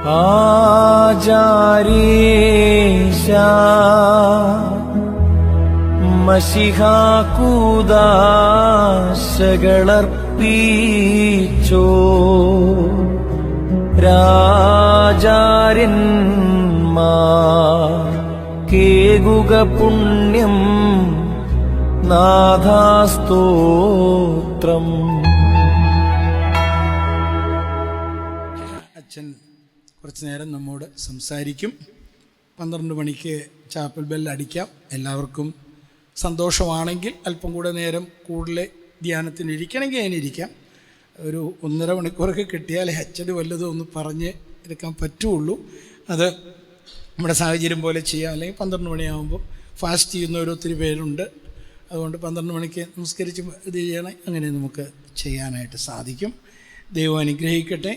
ആചാരീശാ മശിഹാകൂദാശകളർപ്പീച്ചോ രാജാര്യന്മാർ കേകുക പുണ്യം നാഥാസ്തോത്രം. അച്ഛൻ കുറച്ച് നേരം നമ്മോട് സംസാരിക്കും. 12 മണിക്ക് ചാപ്പൽ ബെല്ല് അടിക്കാം. എല്ലാവർക്കും സന്തോഷമാണെങ്കിൽ അല്പം കൂടെ നേരം കൂടുതൽ ധ്യാനത്തിന് ഇരിക്കണമെങ്കിൽ അതിനിരിക്കാം. ഒരു 1.5 മണിക്കൂറൊക്കെ കിട്ടിയാലേ അച്ഛന് വല്ലതും ഒന്ന് പറഞ്ഞ് എടുക്കാൻ പറ്റുള്ളൂ. അത് നമ്മുടെ സാഹചര്യം പോലെ ചെയ്യാം. അല്ലെങ്കിൽ 12 മണിയാകുമ്പോൾ ഫാസ്റ്റ് ചെയ്യുന്നവർ ഒത്തിരി പേരുണ്ട്. അതുകൊണ്ട് 12 മണിക്ക് നമസ്കരിച്ച് ഇത് ചെയ്യണേ, അങ്ങനെ നമുക്ക് ചെയ്യാനായിട്ട് സാധിക്കും. ദൈവം അനുഗ്രഹിക്കട്ടെ.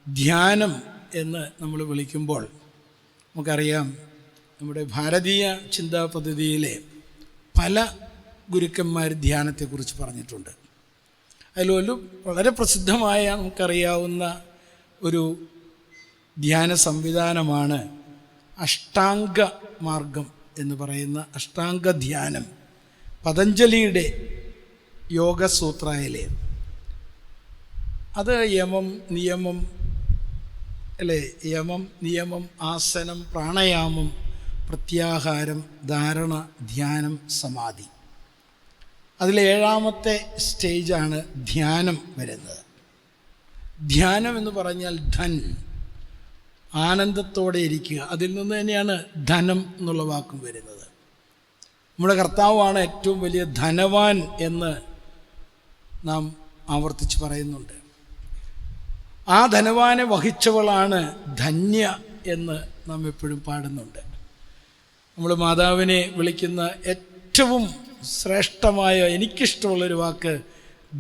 ധ്യാനം എന്ന് നമ്മൾ വിളിക്കുമ്പോൾ നമുക്കറിയാം, നമ്മുടെ ഭാരതീയ ചിന്താ പദ്ധതിയിലെ പല ഗുരുക്കന്മാർ ധ്യാനത്തെക്കുറിച്ച് പറഞ്ഞിട്ടുണ്ട്. അതിലൊരു വളരെ പ്രസിദ്ധമായ നമുക്കറിയാവുന്ന ഒരു ധ്യാന സംവിധാനമാണ് അഷ്ടാംഗ മാർഗം എന്ന് പറയുന്ന അഷ്ടാംഗ ധ്യാനം. പതഞ്ജലിയുടെ യോഗസൂത്രയിലെ അത് യമം നിയമം അല്ലേ, യമം നിയമം ആസനം പ്രാണായാമം പ്രത്യാഹാരം ധാരണ ധ്യാനം സമാധി. അതിൽ 7ാമത്തെ സ്റ്റേജാണ് ധ്യാനം വരുന്നത്. ധ്യാനം എന്ന് പറഞ്ഞാൽ ധൻ, ആനന്ദത്തോടെ ഇരിക്കുക. അതിൽ നിന്ന് തന്നെയാണ് ധനം എന്നുള്ള വാക്കും വരുന്നത്. നമ്മുടെ കർത്താവാണ് ഏറ്റവും വലിയ ധനവാൻ എന്ന് നാം ആവർത്തിച്ച് പറയുന്നുണ്ട്. ആ ധനവാനെ വഹിച്ചവളാണ് ധന്യ എന്ന് നാം എപ്പോഴും പാടുന്നുണ്ട്. നമ്മൾ മാതാവിനെ വിളിക്കുന്ന ഏറ്റവും ശ്രേഷ്ഠമായ, എനിക്കിഷ്ടമുള്ളൊരു വാക്ക്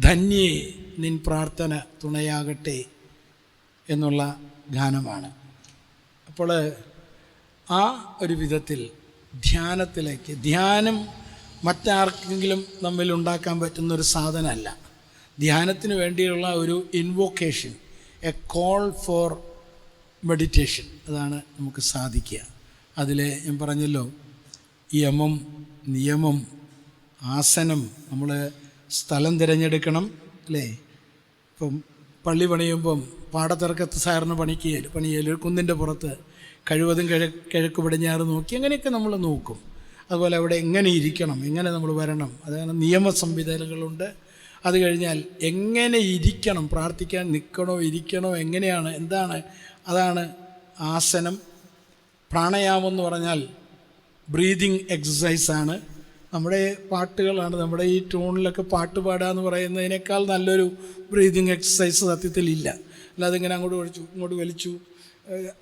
ധന്യേ നിൻ പ്രാർത്ഥന തുണയാകട്ടെ എന്നുള്ള ഗാനമാണ്. അപ്പോൾ ആ ഒരു വിധത്തിൽ ധ്യാനത്തിലേക്ക്, ധ്യാനം മറ്റാർക്കെങ്കിലും നമ്മിൽ ഉണ്ടാക്കാൻ പറ്റുന്നൊരു സാധനമല്ല. ധ്യാനത്തിന് വേണ്ടിയുള്ള ഒരു invocation, a call for meditation, അതാണ് നമുക്ക് സാധിക്കുക. അതിൽ ഞാൻ പറഞ്ഞല്ലോ, യമം നിയമം ആസനം, നമ്മൾ സ്ഥലം തിരഞ്ഞെടുക്കണം അല്ലേ. ഇപ്പം പള്ളി പണിയുമ്പം പാടത്തിറക്കത്ത് സാറിന് പണിയൽ ഒരു കുന്നിൻ്റെ പുറത്ത് കഴിവതും കിഴക്ക് പടിഞ്ഞാറ് നോക്കി അങ്ങനെയൊക്കെ നമ്മൾ നോക്കും. അതുപോലെ അവിടെ എങ്ങനെ ഇരിക്കണം, എങ്ങനെ നമ്മൾ വരണം, അതാണ് നിയമ സംവിധാനങ്ങളുണ്ട്. അത് കഴിഞ്ഞാൽ എങ്ങനെ ഇരിക്കണം, പ്രാർത്ഥിക്കാൻ നിൽക്കണോ ഇരിക്കണോ എങ്ങനെയാണ്, എന്താണ്, അതാണ് ആസനം. പ്രാണായാമം എന്ന് പറഞ്ഞാൽ ബ്രീതിങ് എക്സസൈസാണ്. നമ്മുടെ പാട്ടുകളാണ്, നമ്മുടെ ഈ ട്യൂണിലൊക്കെ പാട്ട് പാടുക എന്ന് പറയുന്നതിനേക്കാൾ നല്ലൊരു ബ്രീതിങ് എക്സസൈസ് സത്യത്തിലില്ല. അല്ലാതെ ഇങ്ങനെ അങ്ങോട്ട് വലിച്ചു ഇങ്ങോട്ട് വലിച്ചു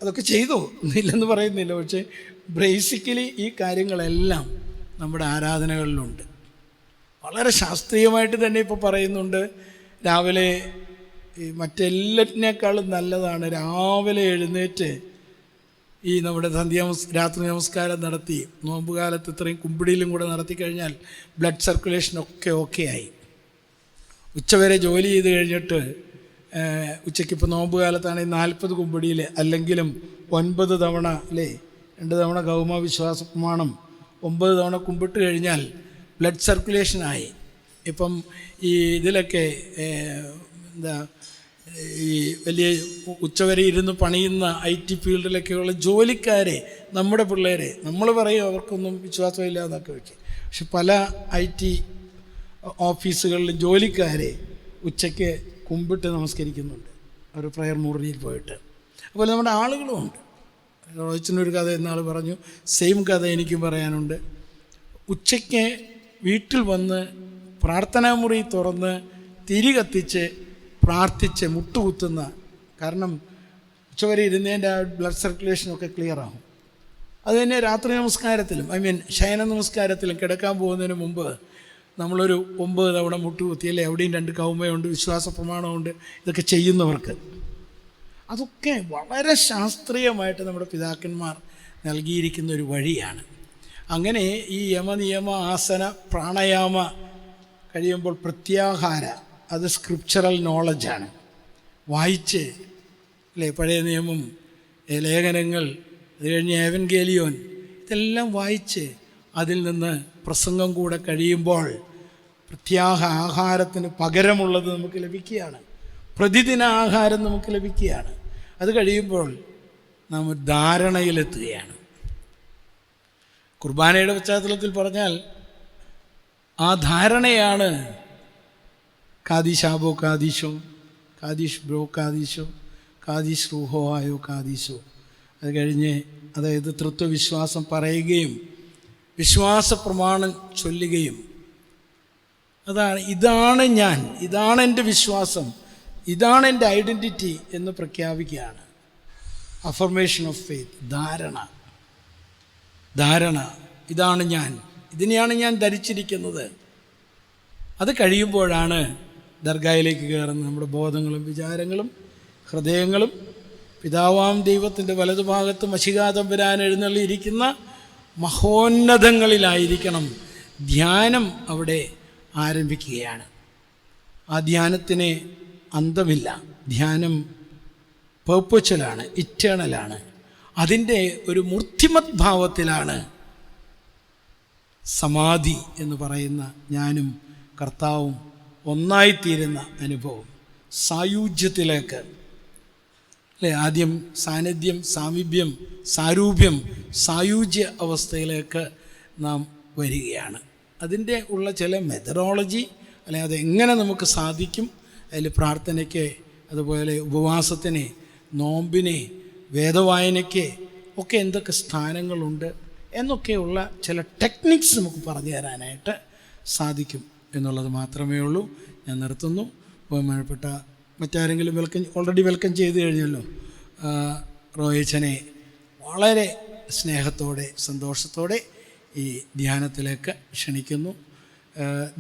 അതൊക്കെ ചെയ്തോ ഇല്ലെന്ന് പറയുന്നില്ല. പക്ഷേ ബേസിക്കലി ഈ കാര്യങ്ങളെല്ലാം നമ്മുടെ ആരാധനകളിലുണ്ട്. വളരെ ശാസ്ത്രീയമായിട്ട് തന്നെ ഇപ്പോൾ പറയുന്നുണ്ട്. രാവിലെ മറ്റെല്ലാറ്റിനേക്കാളും നല്ലതാണ് രാവിലെ എഴുന്നേറ്റ് ഈ നമ്മുടെ രാത്രി നമസ്കാരം നടത്തി, നോമ്പുകാലത്ത് ഇത്രയും കുമ്പിടിയിലും കൂടെ നടത്തി കഴിഞ്ഞാൽ ബ്ലഡ് സർക്കുലേഷനൊക്കെ ഓക്കെ ആയി. ഉച്ചവരെ ജോലി ചെയ്ത് കഴിഞ്ഞിട്ട് ഉച്ചയ്ക്കിപ്പോൾ നോമ്പ് കാലത്താണെങ്കിൽ 40 കുമ്പിടിയിൽ അല്ലെങ്കിലും 9 തവണ അല്ലേ, 2 തവണ കൗമ വിശ്വാസ പ്രമാണം 9 തവണ കുമ്പിട്ട് കഴിഞ്ഞാൽ ബ്ലഡ് സർക്കുലേഷനായി. ഇപ്പം ഈ ഇതിലൊക്കെ എന്താ ഈ വലിയ ഉച്ചവരെ ഇരുന്ന് പണിയുന്ന IT ഫീൽഡിലൊക്കെയുള്ള ജോലിക്കാരെ, നമ്മുടെ പിള്ളേരെ, നമ്മൾ പറയും അവർക്കൊന്നും വിശ്വാസമില്ല എന്നൊക്കെ വെച്ച്, പക്ഷെ പല IT ഓഫീസുകളിലും ജോലിക്കാരെ ഉച്ചയ്ക്ക് കുമ്പിട്ട് നമസ്കരിക്കുന്നുണ്ട്, ഒരു പ്രയർ മുറിയിൽ പോയിട്ട്. അതുപോലെ നമ്മുടെ ആളുകളുമുണ്ട്. റോയിച്ചിനൊരു കഥ എന്നാൾ പറഞ്ഞു, സെയിം കഥ എനിക്കും പറയാനുണ്ട്. ഉച്ചയ്ക്ക് വീട്ടിൽ വന്ന് പ്രാർത്ഥനാ മുറി തുറന്ന് തിരി കത്തിച്ച് പ്രാർത്ഥിച്ച് മുട്ടുകുത്തുന്ന, കാരണം ഉച്ചവരെ ഇരുന്നതിൻ്റെ ആ ബ്ലഡ് സർക്കുലേഷനൊക്കെ ക്ലിയറാകും. അതുതന്നെ രാത്രി നമസ്കാരത്തിലും, ശയന നമസ്കാരത്തിലും കിടക്കാൻ പോകുന്നതിന് മുമ്പ് നമ്മളൊരു 9 തവണ മുട്ടുകുത്തിയല്ലേ, എവിടെയും 2 കൗമയുണ്ട്, വിശ്വാസ പ്രമാണമുണ്ട്. ഇതൊക്കെ ചെയ്യുന്നവർക്ക് അതൊക്കെ വളരെ ശാസ്ത്രീയമായിട്ട് നമ്മുടെ പിതാക്കന്മാർ നൽകിയിരിക്കുന്ന ഒരു വഴിയാണ്. അങ്ങനെ ഈ യമനിയമ ആസന പ്രാണായാമ കഴിയുമ്പോൾ പ്രത്യാഹാര, അത് സ്ക്രിപ്ചറൽ നോളജാണ്. വായിച്ച് അല്ലേ? പഴയ നിയമം, ലേഖനങ്ങൾ, അത് കഴിഞ്ഞ് ഏവൻഗേലിയോൻ, ഇതെല്ലാം വായിച്ച് അതിൽ നിന്ന് പ്രസംഗം കൂടെ കഴിയുമ്പോൾ പ്രത്യാഹ ആഹാരത്തിന് പകരമുള്ളത് നമുക്ക് ലഭിക്കുകയാണ്. പ്രതിദിന ആഹാരം നമുക്ക് ലഭിക്കുകയാണ്. അത് കഴിയുമ്പോൾ നാം ഒരു ധാരണയിലെത്തുകയാണ്. കുർബാനയുടെ പശ്ചാത്തലത്തിൽ പറഞ്ഞാൽ ആ ധാരണയാണ് കാദീശാബോ കാദീശോ, കാദീഷ് ബ്രോ കാദീശോ, കാദീഷ് റൂഹോ ആയോ കാദീശോ. അത് കഴിഞ്ഞ് അതായത് തൃത്വവിശ്വാസം പറയുകയും വിശ്വാസ പ്രമാണം ചൊല്ലുകയും, ഇതാണ് ഞാൻ, ഇതാണ് എൻ്റെ വിശ്വാസം, ഇതാണ് എൻ്റെ ഐഡൻറ്റിറ്റി എന്ന് പ്രഖ്യാപിക്കുകയാണ്. അഫർമേഷൻ ഓഫ് ഫെയ്ത്ത്, ധാരണ, ഇതാണ് ഞാൻ, ഇതിനെയാണ് ഞാൻ ധരിച്ചിരിക്കുന്നത്. അത് കഴിയുമ്പോഴാണ് ദർഗായിലേക്ക് കയറുന്ന നമ്മുടെ ബോധങ്ങളും വിചാരങ്ങളും ഹൃദയങ്ങളും പിതാവാം ദൈവത്തിൻ്റെ വലതുഭാഗത്ത് മശിഹാ തമ്പുരാൻ എഴുന്നള്ളിയിരിക്കുന്ന മഹോന്നതങ്ങളിലായിരിക്കണം. ധ്യാനം അവിടെ ആരംഭിക്കുകയാണ്. ആ ധ്യാനത്തിന് അന്തമില്ല. ധ്യാനം പെർപ്പച്വലാണ്, ഇറ്റേണലാണ്. അതിൻ്റെ ഒരു മൂർത്തിമത് ഭാവത്തിലാണ് സമാധി എന്ന് പറയുന്ന ഞാനും കർത്താവും ഒന്നായിത്തീരുന്ന അനുഭവം. സായുജ്യത്തിലേക്ക്, അല്ലേ? ആദ്യം സാന്നിധ്യം, സാമീപ്യം, സാരൂപ്യം, സായുജ്യ അവസ്ഥയിലേക്ക് നാം വരികയാണ്. അതിൻ്റെ ഉള്ള ചില മെത്തഡോളജി, അല്ലെ, അതെങ്ങനെ നമുക്ക് സാധിക്കും, അതിൽ പ്രാർത്ഥനയ്ക്ക്, അതുപോലെ ഉപവാസത്തിന്, നോമ്പിന്, വേദവായനയ്ക്ക് ഒക്കെ എന്തൊക്കെ സ്ഥാനങ്ങളുണ്ട് എന്നൊക്കെയുള്ള ചില ടെക്നിക്സ് നമുക്ക് പറഞ്ഞു തരാനായിട്ട് സാധിക്കും എന്നുള്ളത് മാത്രമേ ഉള്ളൂ. ഞാൻ നിർത്തുന്നു. ബഹുമാനപ്പെട്ട മറ്റാരെങ്കിലും ഓൾറെഡി വെൽക്കം ചെയ്ത് കഴിഞ്ഞല്ലോ. റോയച്ചനെ വളരെ സ്നേഹത്തോടെ സന്തോഷത്തോടെ ഈ ധ്യാനത്തിലേക്ക് ക്ഷണിക്കുന്നു.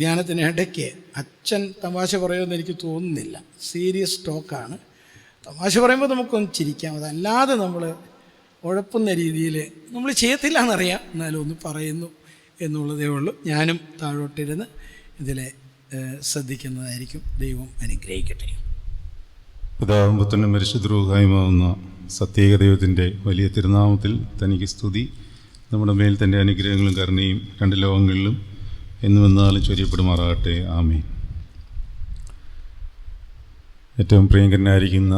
ധ്യാനത്തിനിടയ്ക്ക് അച്ഛൻ തമാശ പറയുമെന്ന് എനിക്ക് തോന്നുന്നില്ല. സീരിയസ് ടോക്കാണ്. തമാശ പറയുമ്പോൾ നമുക്കൊന്ന് ചിരിക്കാം. അതല്ലാതെ നമ്മൾ ഉഴപ്പുന്ന രീതിയിൽ നമ്മൾ ചെയ്യത്തില്ല എന്നറിയാം, എന്നാലും ഒന്ന് പറയുന്നു എന്നുള്ളതേ ഉള്ളൂ. ഞാനും താഴോട്ടിരുന്ന് ഇതിലെ ശ്രദ്ധിക്കുന്നതായിരിക്കും. ദൈവം അനുഗ്രഹിക്കട്ടെ. പിതാവും പുത്രനും പരിശുദ്ധ റൂഹായുമാവുന്ന സത്യേക ദൈവത്തിൻ്റെ വലിയ തിരുനാമത്തിൽ തനിക്ക് സ്തുതി. നമ്മുടെ മേൽ തൻ്റെ അനുഗ്രഹങ്ങളും കരുണയും രണ്ട് ലോകങ്ങളിലും എന്നും എന്നാലും ചൊരിയപ്പെടുമാറാകട്ടെ. ആമേൻ. ഏറ്റവും പ്രിയങ്കരനായിരിക്കുന്ന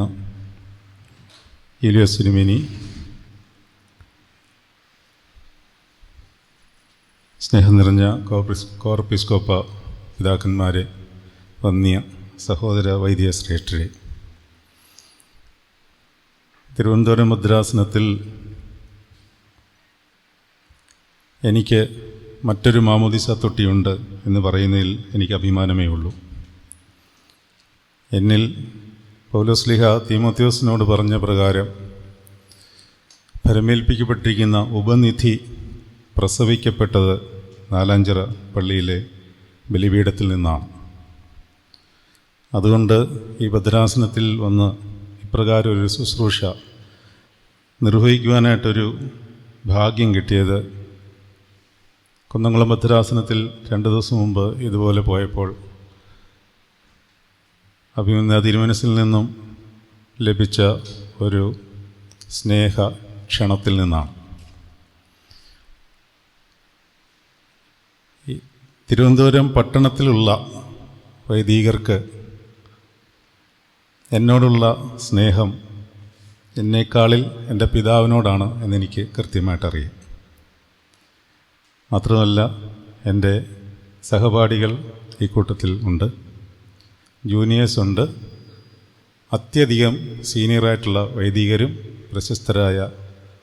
ഏലിയാസ് തിരുമേനി, സ്നേഹം നിറഞ്ഞ കോർപ്പിസ്കോപ്പ പിതാക്കന്മാരെ, വന്യ സഹോദര വൈദിക ശ്രേഷ്ഠരെ, തിരുവനന്തപുരം ഭദ്രാസനത്തിൽ എനിക്ക് മറ്റൊരു മാമോദിസ തൊട്ടിയുണ്ട് എന്ന് പറയുന്നതിൽ എനിക്ക് അഭിമാനമേ ഉള്ളൂ. എന്നിൽ പൗലോസ്ലീഹ തീമോഥെയോസിനോട് പറഞ്ഞ പ്രകാരം ഫലമേൽപ്പിക്കപ്പെട്ടിരിക്കുന്ന ഉപനിധി പ്രസവിക്കപ്പെട്ടത് നാലാഞ്ചിറ പള്ളിയിലെ ബലിപീഠത്തിൽ നിന്നാണ്. അതുകൊണ്ട് ഈ ഭദ്രാസനത്തിൽ വന്ന് ഇപ്രകാരം ഒരു ശുശ്രൂഷ നിർവഹിക്കുവാനായിട്ടൊരു ഭാഗ്യം കിട്ടിയത് കുന്നംകുളം ഭദ്രാസനത്തിൽ 2 ദിവസം മുമ്പ് ഇതുപോലെ പോയപ്പോൾ അഭിമന്യ തിരുമനസ്സിൽ നിന്നും ലഭിച്ച ഒരു സ്നേഹ ക്ഷണത്തിൽ നിന്നാണ്. തിരുവനന്തപുരം പട്ടണത്തിലുള്ള വൈദികർക്ക് എന്നോടുള്ള സ്നേഹം എന്നേക്കാളിൽ എൻ്റെ പിതാവിനോടാണ് എന്നെനിക്ക് കൃത്യമായിട്ടറിയാം. മാത്രമല്ല, എൻ്റെ സഹപാഠികൾ ഈ കൂട്ടത്തിൽ ഉണ്ട്, ജൂനിയേഴ്സ് ഉണ്ട്, അത്യധികം സീനിയറായിട്ടുള്ള വൈദികരും പ്രശസ്തരായ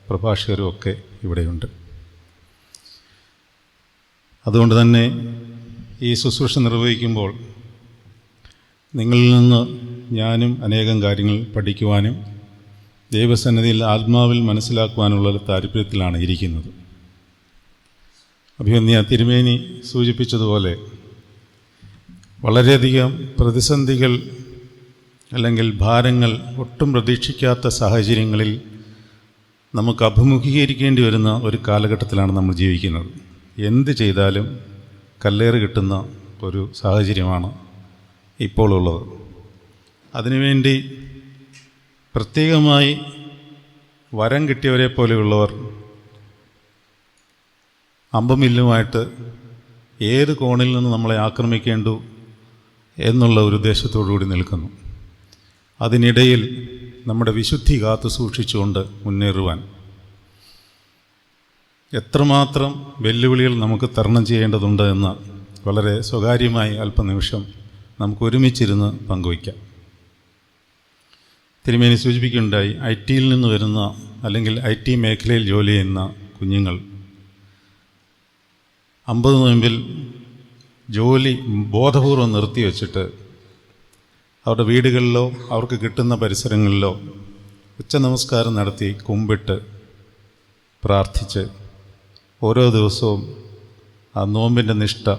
പ്രഭാഷകരും ഒക്കെ ഇവിടെയുണ്ട്. അതുകൊണ്ട് തന്നെ ഈ ശുശ്രൂഷ നിർവഹിക്കുമ്പോൾ നിങ്ങളിൽ നിന്ന് ഞാനും അനേകം കാര്യങ്ങൾ പഠിക്കുവാനും ദൈവസന്നിധിയിൽ ആത്മാവിൽ മനസ്സിലാക്കുവാനുള്ള താല്പര്യത്തിലാണ് ഇരിക്കുന്നത്. അഭിമന്യ തിരുമേനി സൂചിപ്പിച്ചതുപോലെ വളരെയധികം പ്രതിസന്ധികൾ അല്ലെങ്കിൽ ഭാരങ്ങൾ ഒട്ടും പ്രതീക്ഷിക്കാത്ത സാഹചര്യങ്ങളിൽ നമുക്ക് അഭിമുഖീകരിക്കേണ്ടി വരുന്ന ഒരു കാലഘട്ടത്തിലാണ് നമ്മൾ ജീവിക്കുന്നത്. എന്ത് ചെയ്താലും കല്ലേറ് കിട്ടുന്ന ഒരു സാഹചര്യമാണ് ഇപ്പോൾ ഉള്ളത്. അതിനുവേണ്ടി പ്രത്യേകമായി വരം കിട്ടിയവരെ പോലെയുള്ളവർ അമ്പമില്ലുമായിട്ട് ഏത് കോണിൽ നിന്ന് നമ്മളെ ആക്രമിക്കേണ്ടു എന്നുള്ള ഒരു ഉദ്ദേശത്തോടു കൂടി നിൽക്കുന്നു. അതിനിടയിൽ നമ്മുടെ വിശുദ്ധി കാത്തു സൂക്ഷിച്ചുകൊണ്ട് മുന്നേറുവാൻ എത്രമാത്രം വെല്ലുവിളികൾ നമുക്ക് തരണം ചെയ്യേണ്ടതുണ്ട് എന്ന് വളരെ സ്വകാര്യമായി അല്പനിമിഷം നമുക്ക് ഒരുമിച്ചിരുന്ന് പങ്കുവയ്ക്കാം. തിരുമേനി സൂചിപ്പിക്കുകയുണ്ടായി, IT-യിൽ നിന്ന് വരുന്ന അല്ലെങ്കിൽ IT മേഖലയിൽ ജോലി ചെയ്യുന്ന കുഞ്ഞുങ്ങൾ 50 നോയമ്പിൽ ജോലി ബോധപൂർവം നിർത്തിവെച്ചിട്ട് അവരുടെ വീടുകളിലോ അവർക്ക് കിട്ടുന്ന പരിസരങ്ങളിലോ ഉച്ചനമസ്കാരം നടത്തി കുമ്പിട്ട് പ്രാർത്ഥിച്ച് ഓരോ ദിവസവും ആ നോമ്പിൻ്റെ നിഷ്ഠ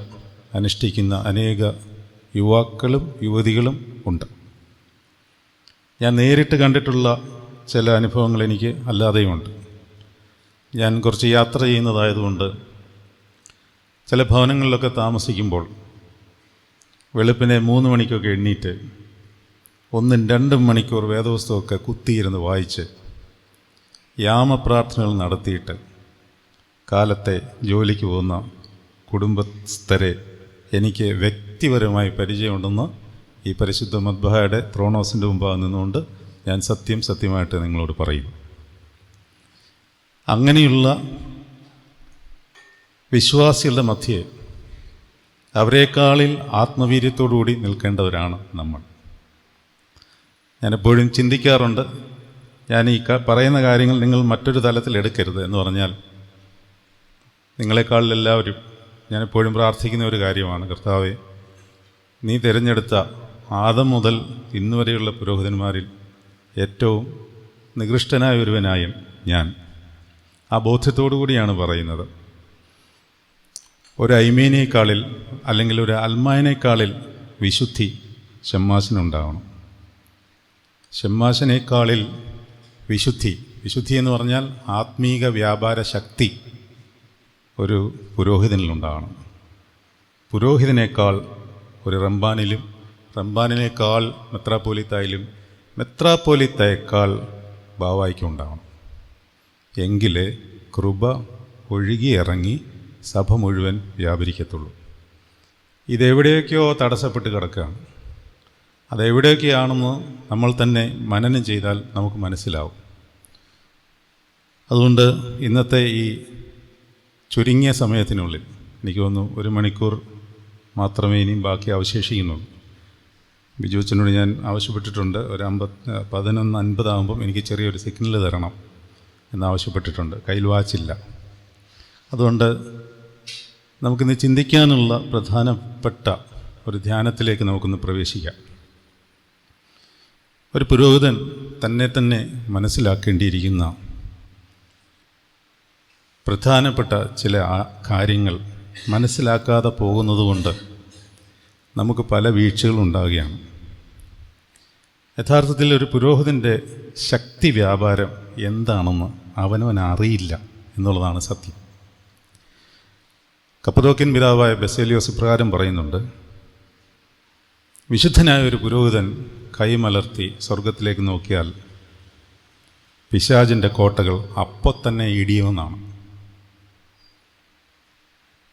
അനുഷ്ഠിക്കുന്ന അനേക യുവാക്കളും യുവതികളും ഉണ്ട്. ഞാൻ നേരിട്ട് കണ്ടിട്ടുള്ള ചില അനുഭവങ്ങൾ എനിക്ക് അല്ലാതെയുമുണ്ട്. ഞാൻ കുറച്ച് യാത്ര ചെയ്യുന്നതായതുകൊണ്ട് ചില ഭവനങ്ങളിലൊക്കെ താമസിക്കുമ്പോൾ വെളുപ്പിനെ 3 മണിക്കൊക്കെ എണ്ണീറ്റ് 1-2 മണിക്കൂർ വേദപുസ്തകമൊക്കെ കുത്തിയിരുന്ന് വായിച്ച് യാമപ്രാർത്ഥനകൾ നടത്തിയിട്ട് കാലത്തെ ജോലിക്ക് പോകുന്ന കുടുംബസ്ഥരെ എനിക്ക് വ്യക്തിപരമായി പരിചയമുണ്ടെന്ന് ഈ പരിശുദ്ധ മദ്ബഹയുടെ ത്രോണോസിൻ്റെ മുമ്പാകെ നിന്നുകൊണ്ട് ഞാൻ സത്യമായിട്ട് നിങ്ങളോട് പറയും. അങ്ങനെയുള്ള വിശ്വാസികളുടെ മധ്യേ അവരെക്കാളിൽ ആത്മവീര്യത്തോടുകൂടി നിൽക്കേണ്ടവരാണ് നമ്മൾ. ഞാനെപ്പോഴും ചിന്തിക്കാറുണ്ട്, ഞാൻ ഈ പറയുന്ന കാര്യങ്ങൾ നിങ്ങൾ മറ്റൊരു തലത്തിൽ എടുക്കരുത് എന്ന് പറഞ്ഞാൽ, നിങ്ങളെക്കാളിലെല്ലാവരും ഞാനെപ്പോഴും പ്രാർത്ഥിക്കുന്ന ഒരു കാര്യമാണ്, കർത്താവേ, നീ തിരഞ്ഞെടുത്ത ആദം മുതൽ ഇന്നുവരെയുള്ള പുരോഹിതന്മാരിൽ ഏറ്റവും നികൃഷ്ടനായ ഒരുവനായും ഞാൻ ആ ബോധ്യത്തോടു കൂടിയാണ് പറയുന്നത്. ഒരു ഐമേനേക്കാളിൽ അല്ലെങ്കിൽ ഒരു അൽമായനേക്കാളിൽ വിശുദ്ധി ഷമ്മാശനുണ്ടാവണം. ഷമ്മാശനേക്കാളിൽ വിശുദ്ധി എന്ന് പറഞ്ഞാൽ ആത്മീക വ്യാപാര ശക്തി ഒരു പുരോഹിതനിലുണ്ടാകണം. പുരോഹിതനേക്കാൾ ഒരു റമ്പാനിനേക്കാൾ മെത്രാപ്പോലിത്തായാലും മെത്രാപ്പോലിത്തയേക്കാൾ ബാവായിക്കും ഉണ്ടാവണം. എങ്കിലേ കൃപ ഒഴുകിയിറങ്ങി സഭ മുഴുവൻ വ്യാപരിക്കത്തുള്ളൂ. ഇതെവിടെയൊക്കെയോ തടസ്സപ്പെട്ട് കിടക്കുകയാണ്. അതെവിടെയൊക്കെയാണെന്ന് നമ്മൾ തന്നെ മനനം ചെയ്താൽ നമുക്ക് മനസ്സിലാവും. അതുകൊണ്ട് ഇന്നത്തെ ഈ ചുരുങ്ങിയ സമയത്തിനുള്ളിൽ, എനിക്ക് തോന്നുന്നു 1 മണിക്കൂർ മാത്രമേ ഇനിയും ബാക്കി അവശേഷിക്കുന്നുള്ളൂ. ബിജുച്ചനോട് ഞാൻ ആവശ്യപ്പെട്ടിട്ടുണ്ട്, ഒരു 11:50 ആകുമ്പം എനിക്ക് ചെറിയൊരു സിഗ്നൽ തരണം എന്നാവശ്യപ്പെട്ടിട്ടുണ്ട്. കയ്യിൽ വാച്ചില്ല. അതുകൊണ്ട് നമുക്കിന്ന് ചിന്തിക്കാനുള്ള പ്രധാനപ്പെട്ട ഒരു ധ്യാനത്തിലേക്ക് നമുക്കൊന്ന് പ്രവേശിക്കാം. ഒരു പുരോഹിതൻ തന്നെ മനസ്സിലാക്കേണ്ടിയിരിക്കുന്ന പ്രധാനപ്പെട്ട ചില കാര്യങ്ങൾ മനസ്സിലാക്കാതെ പോകുന്നതുകൊണ്ട് നമുക്ക് പല വീഴ്ചകളും ഉണ്ടാവുകയാണ്. യഥാർത്ഥത്തിൽ ഒരു പുരോഹിതൻ്റെ ശക്തി വ്യാപാരം എന്താണെന്ന് അവനറിയില്ല എന്നുള്ളതാണ് സത്യം. കപ്പദോക്യൻ പിതാവായ ബസേലിയോസ് ഇപ്രകാരം പറയുന്നുണ്ട്, വിശുദ്ധനായ ഒരു പുരോഹിതൻ കൈമലർത്തി സ്വർഗത്തിലേക്ക് നോക്കിയാൽ പിശാചിൻ്റെ കോട്ടകൾ അപ്പോൾ തന്നെ ഇടിയുമെന്നാണ്.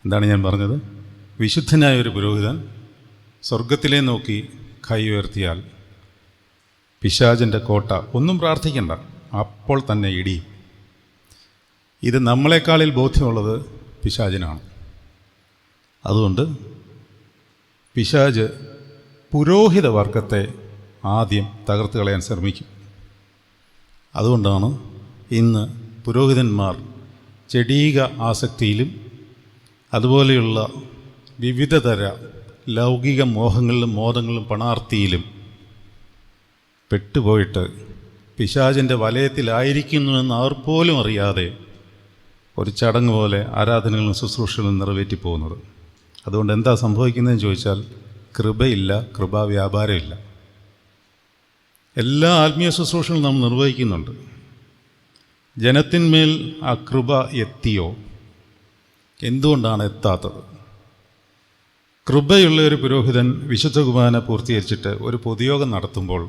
എന്താണ് ഞാൻ പറഞ്ഞത്? വിശുദ്ധനായ ഒരു പുരോഹിതൻ സ്വർഗത്തിലേ നോക്കി കൈ ഉയർത്തിയാൽ പിശാചിൻ്റെ കോട്ട, ഒന്നും പ്രാർത്ഥിക്കണ്ട, അപ്പോൾ തന്നെ ഇടിയും. ഇത് നമ്മളെക്കാളിൽ ബോധ്യമുള്ളത് പിശാചിനാണ്. അതുകൊണ്ട് പിശാച് പുരോഹിത വർഗത്തെ ആദ്യം തകർത്ത് കളയാൻ ശ്രമിക്കും. അതുകൊണ്ടാണ് ഇന്ന് പുരോഹിതന്മാർ ജഡീക ആസക്തിയിലും അതുപോലെയുള്ള വിവിധതര ലൗകിക മോഹങ്ങളിലും മോദങ്ങളിലും പണാർത്തിയിലും പെട്ടുപോയിട്ട് പിശാചിൻ്റെ വലയത്തിലായിരിക്കുന്നുവെന്ന് അവർ പോലും അറിയാതെ ഒരു ചടങ്ങ് പോലെ ആരാധനകളും ശുശ്രൂഷകളും നിറവേറ്റി പോകുന്നത്. അതുകൊണ്ട് എന്താ സംഭവിക്കുന്നതെന്ന് ചോദിച്ചാൽ, കൃപയില്ല, കൃപാവ്യാപാരമില്ല. എല്ലാ ആത്മീയ ശുശ്രൂഷകളും നാം നിർവഹിക്കുന്നുണ്ട്. ജനത്തിന്മേൽ ആ കൃപ എത്തിയോ? എന്തുകൊണ്ടാണ് എത്താത്തത്? കൃപയുള്ള ഒരു പുരോഹിതൻ വിശുദ്ധ കുർബാന പൂർത്തീകരിച്ചിട്ട് ഒരു പൊതുയോഗം നടത്തുമ്പോൾ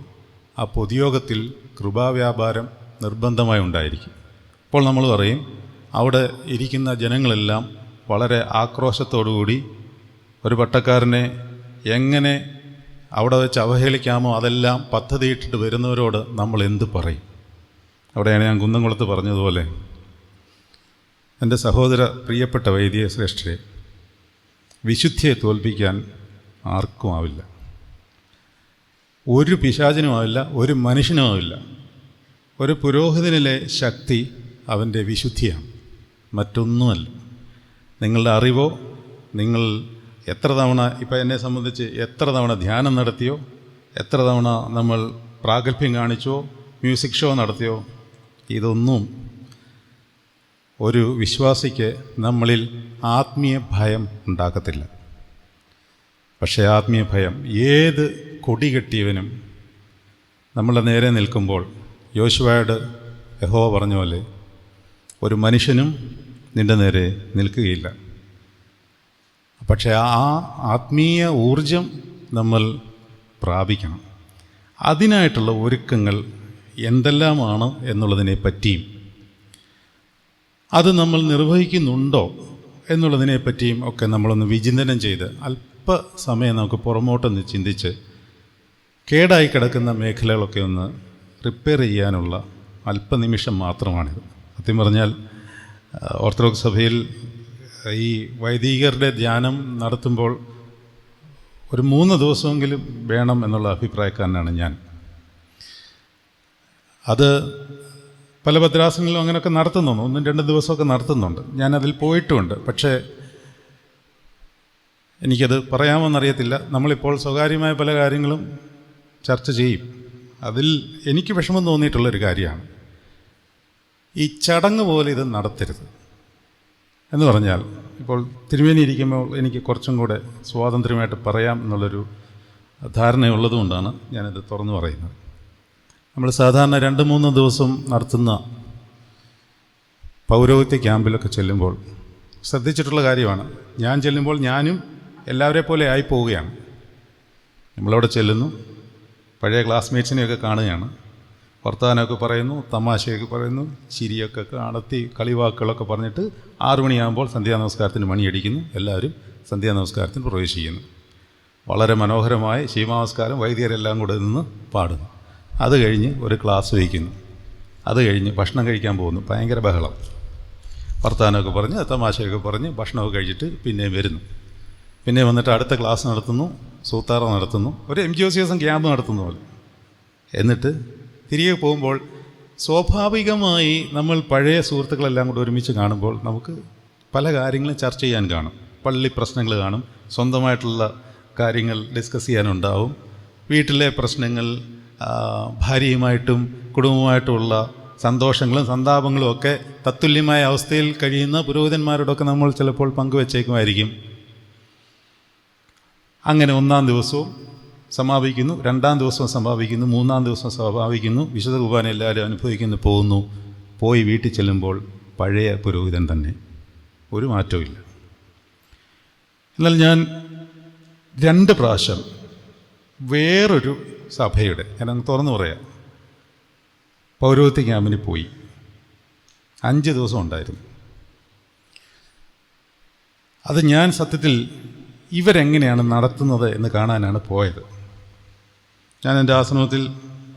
ആ പൊതുയോഗത്തിൽ കൃപാവ്യാപാരം നിർബന്ധമായി ഉണ്ടായിരിക്കും. അപ്പോൾ നമ്മൾ പറയും അവിടെ ഇരിക്കുന്ന ജനങ്ങളെല്ലാം വളരെ ആക്രോശത്തോടുകൂടി ഒരു പട്ടക്കാരനെ എങ്ങനെ അവിടെ വെച്ച് അവഹേളിക്കാമോ അതെല്ലാം പദ്ധതിയിട്ടിട്ട് വരുന്നവരോട് നമ്മൾ എന്ത് പറയും? അവിടെയാണ് ഞാൻ കുന്നംകുളത്ത് പറഞ്ഞതുപോലെ, എൻ്റെ സഹോദര പ്രിയപ്പെട്ട വൈദിക ശ്രേഷ്ഠരെ, വിശുദ്ധിയെ തോൽപ്പിക്കാൻ ആർക്കും ആവില്ല. ഒരു പിശാചിനുമാവില്ല, ഒരു മനുഷ്യനുമാവില്ല. ഒരു പുരോഹിതനിലെ ശക്തി അവൻ്റെ വിശുദ്ധിയാണ്, മറ്റൊന്നുമല്ല. നിങ്ങളുടെ അറിവോ, നിങ്ങൾ എത്ര തവണ, ഇപ്പം എന്നെ സംബന്ധിച്ച് എത്ര തവണ ധ്യാനം നടത്തിയോ, എത്ര തവണ നമ്മൾ പ്രാഗൽഭ്യം കാണിച്ചോ, മ്യൂസിക് ഷോ നടത്തിയോ, ഇതൊന്നും ഒരു വിശ്വാസിക്ക് നമ്മളിൽ ആത്മീയ ഭയം ഉണ്ടാക്കത്തില്ല. പക്ഷേ ആത്മീയ ഭയം ഏത് കൊടി കെട്ടിയവനും നമ്മളുടെ നേരെ നിൽക്കുമ്പോൾ യോശുവയോട് യഹോവ പറഞ്ഞ പോലെ ഒരു മനുഷ്യനും നിൻ്റെ നേരെ നിൽക്കുകയില്ല. പക്ഷേ ആ ആത്മീയ ഊർജം നമ്മൾ പ്രാപിക്കണം. അതിനായിട്ടുള്ള ഒരുക്കങ്ങൾ എന്തെല്ലാമാണ് എന്നുള്ളതിനെ പറ്റിയും അത് നമ്മൾ നിർവഹിക്കുന്നുണ്ടോ എന്നുള്ളതിനെ പറ്റിയും ഒക്കെ നമ്മളൊന്ന് വിചിന്തനം ചെയ്ത് അല്പസമയം നമുക്ക് പുറമോട്ടൊന്ന് ചിന്തിച്ച് കേടായി കിടക്കുന്ന മേഖലകളൊക്കെ ഒന്ന് റിപ്പയർ ചെയ്യാനുള്ള അല്പനിമിഷം മാത്രമാണിത്. സത്യം പറഞ്ഞാൽ ഓർത്തഡോക്സ് സഭയിൽ ഈ വൈദികരുടെ ധ്യാനം നടത്തുമ്പോൾ ഒരു 3 ദിവസമെങ്കിലും വേണം എന്നുള്ള അഭിപ്രായക്കാരനാണ് ഞാൻ. അത് പല ഭദ്രാസനങ്ങളിലും അങ്ങനെയൊക്കെ നടത്തുന്നുണ്ട്, 1-2 ദിവസമൊക്കെ നടത്തുന്നുണ്ട്. ഞാനതിൽ പോയിട്ടുമുണ്ട്. പക്ഷേ എനിക്കത് പറയാമെന്നറിയത്തില്ല. നമ്മളിപ്പോൾ സ്വകാര്യമായ പല കാര്യങ്ങളും ചർച്ച ചെയ്യും. അതിൽ എനിക്ക് വിഷമം തോന്നിയിട്ടുള്ളൊരു കാര്യമാണ് ഈ ചടങ്ങ് പോലെ ഇത് നടത്തരുത് എന്ന് പറഞ്ഞാൽ, ഇപ്പോൾ തിരുമേനി ഇരിക്കുമ്പോൾ എനിക്ക് കുറച്ചും കൂടെ സ്വാതന്ത്ര്യമായിട്ട് പറയാം എന്നുള്ളൊരു ധാരണയുള്ളതുകൊണ്ടാണ് ഞാനിത് തുറന്നു പറയുന്നത്. നമ്മൾ സാധാരണ 2-3 ദിവസം നടത്തുന്ന പൗരോഹിത്യ ക്യാമ്പിലൊക്കെ ചെല്ലുമ്പോൾ ശ്രദ്ധിച്ചിട്ടുള്ള കാര്യമാണ്. ഞാൻ ചെല്ലുമ്പോൾ ഞാനും എല്ലാവരെ പോലെ ആയി പോവുകയാണ്. നമ്മളവിടെ ചെല്ലുന്നു, പഴയ ക്ലാസ്മേറ്റ്സിനെയൊക്കെ കാണുകയാണ്, വർത്തമാനമൊക്കെ പറയുന്നു, തമാശയൊക്കെ പറയുന്നു, ചിരിയൊക്കെ നടത്തി കളിവാക്കുകളൊക്കെ പറഞ്ഞിട്ട് 6 മണിയാകുമ്പോൾ സന്ധ്യാനമസ്കാരത്തിന് മണിയടിക്കുന്നു. എല്ലാവരും സന്ധ്യാനമസ്കാരത്തിന് പ്രവേശിക്കുന്നു. വളരെ മനോഹരമായ ശീമാനമസ്കാരം വൈദികരെല്ലാം കൂടെ നിന്ന് പാടുന്നു. അത് കഴിഞ്ഞ് ഒരു ക്ലാസ് വയ്ക്കുന്നു. അത് കഴിഞ്ഞ് ഭക്ഷണം കഴിക്കാൻ പോകുന്നു. ഭയങ്കര ബഹളം, വർത്തമാനമൊക്കെ പറഞ്ഞ് തമാശയൊക്കെ പറഞ്ഞ് ഭക്ഷണമൊക്കെ കഴിച്ചിട്ട് പിന്നെയും വരുന്നു. പിന്നെ വന്നിട്ട് അടുത്ത ക്ലാസ് നടത്തുന്നു, സൂത്താറ നടത്തുന്നു, ഒരു MGOCS ക്യാമ്പ് നടത്തുന്ന പോലെ. എന്നിട്ട് തിരികെ പോകുമ്പോൾ സ്വാഭാവികമായി നമ്മൾ പഴയ സുഹൃത്തുക്കളെല്ലാം കൂടെ ഒരുമിച്ച് കാണുമ്പോൾ നമുക്ക് പല കാര്യങ്ങളും ചർച്ച ചെയ്യാൻ കാണും. പള്ളി പ്രശ്നങ്ങൾ കാണും, സ്വന്തമായിട്ടുള്ള കാര്യങ്ങൾ ഡിസ്കസ് ചെയ്യാനുണ്ടാവും, വീട്ടിലെ പ്രശ്നങ്ങൾ, ഭാര്യയുമായിട്ടും കുടുംബവുമായിട്ടുമുള്ള സന്തോഷങ്ങളും സന്താപങ്ങളും ഒക്കെ തത്തുല്യമായ അവസ്ഥയിൽ കഴിയുന്ന പുരോഹിതന്മാരോടൊക്കെ നമ്മൾ ചിലപ്പോൾ പങ്കുവച്ചേക്കുമായിരിക്കും. അങ്ങനെ 1-ാം ദിവസവും സമാപിക്കുന്നു, 2-ാം ദിവസവും സമാപിക്കുന്നു, 3-ാം ദിവസവും സമാപിക്കുന്നു. വിശുദ്ധ കുർബാന എല്ലാവരും അനുഭവിക്കുന്നു, പോകുന്നു. പോയി വീട്ടിൽ ചെല്ലുമ്പോൾ പഴയ പുരോഹിതൻ തന്നെ, ഒരു മാറ്റവും ഇല്ല. എന്നാൽ ഞാൻ 2 പ്രാവശ്യം വേറൊരു സഭയുടെ, ഞാനങ്ങ് തുറന്നു പറയാം, പൗരോഹിത്യ ക്യാമ്പിന് പോയി. 5 ദിവസം ഉണ്ടായിരുന്നു. അത് ഞാൻ സത്യത്തിൽ ഇവരെങ്ങനെയാണ് നടത്തുന്നത് എന്ന് കാണാനാണ് പോയത്. ഞാൻ എൻ്റെ ആശ്രമത്തിൽ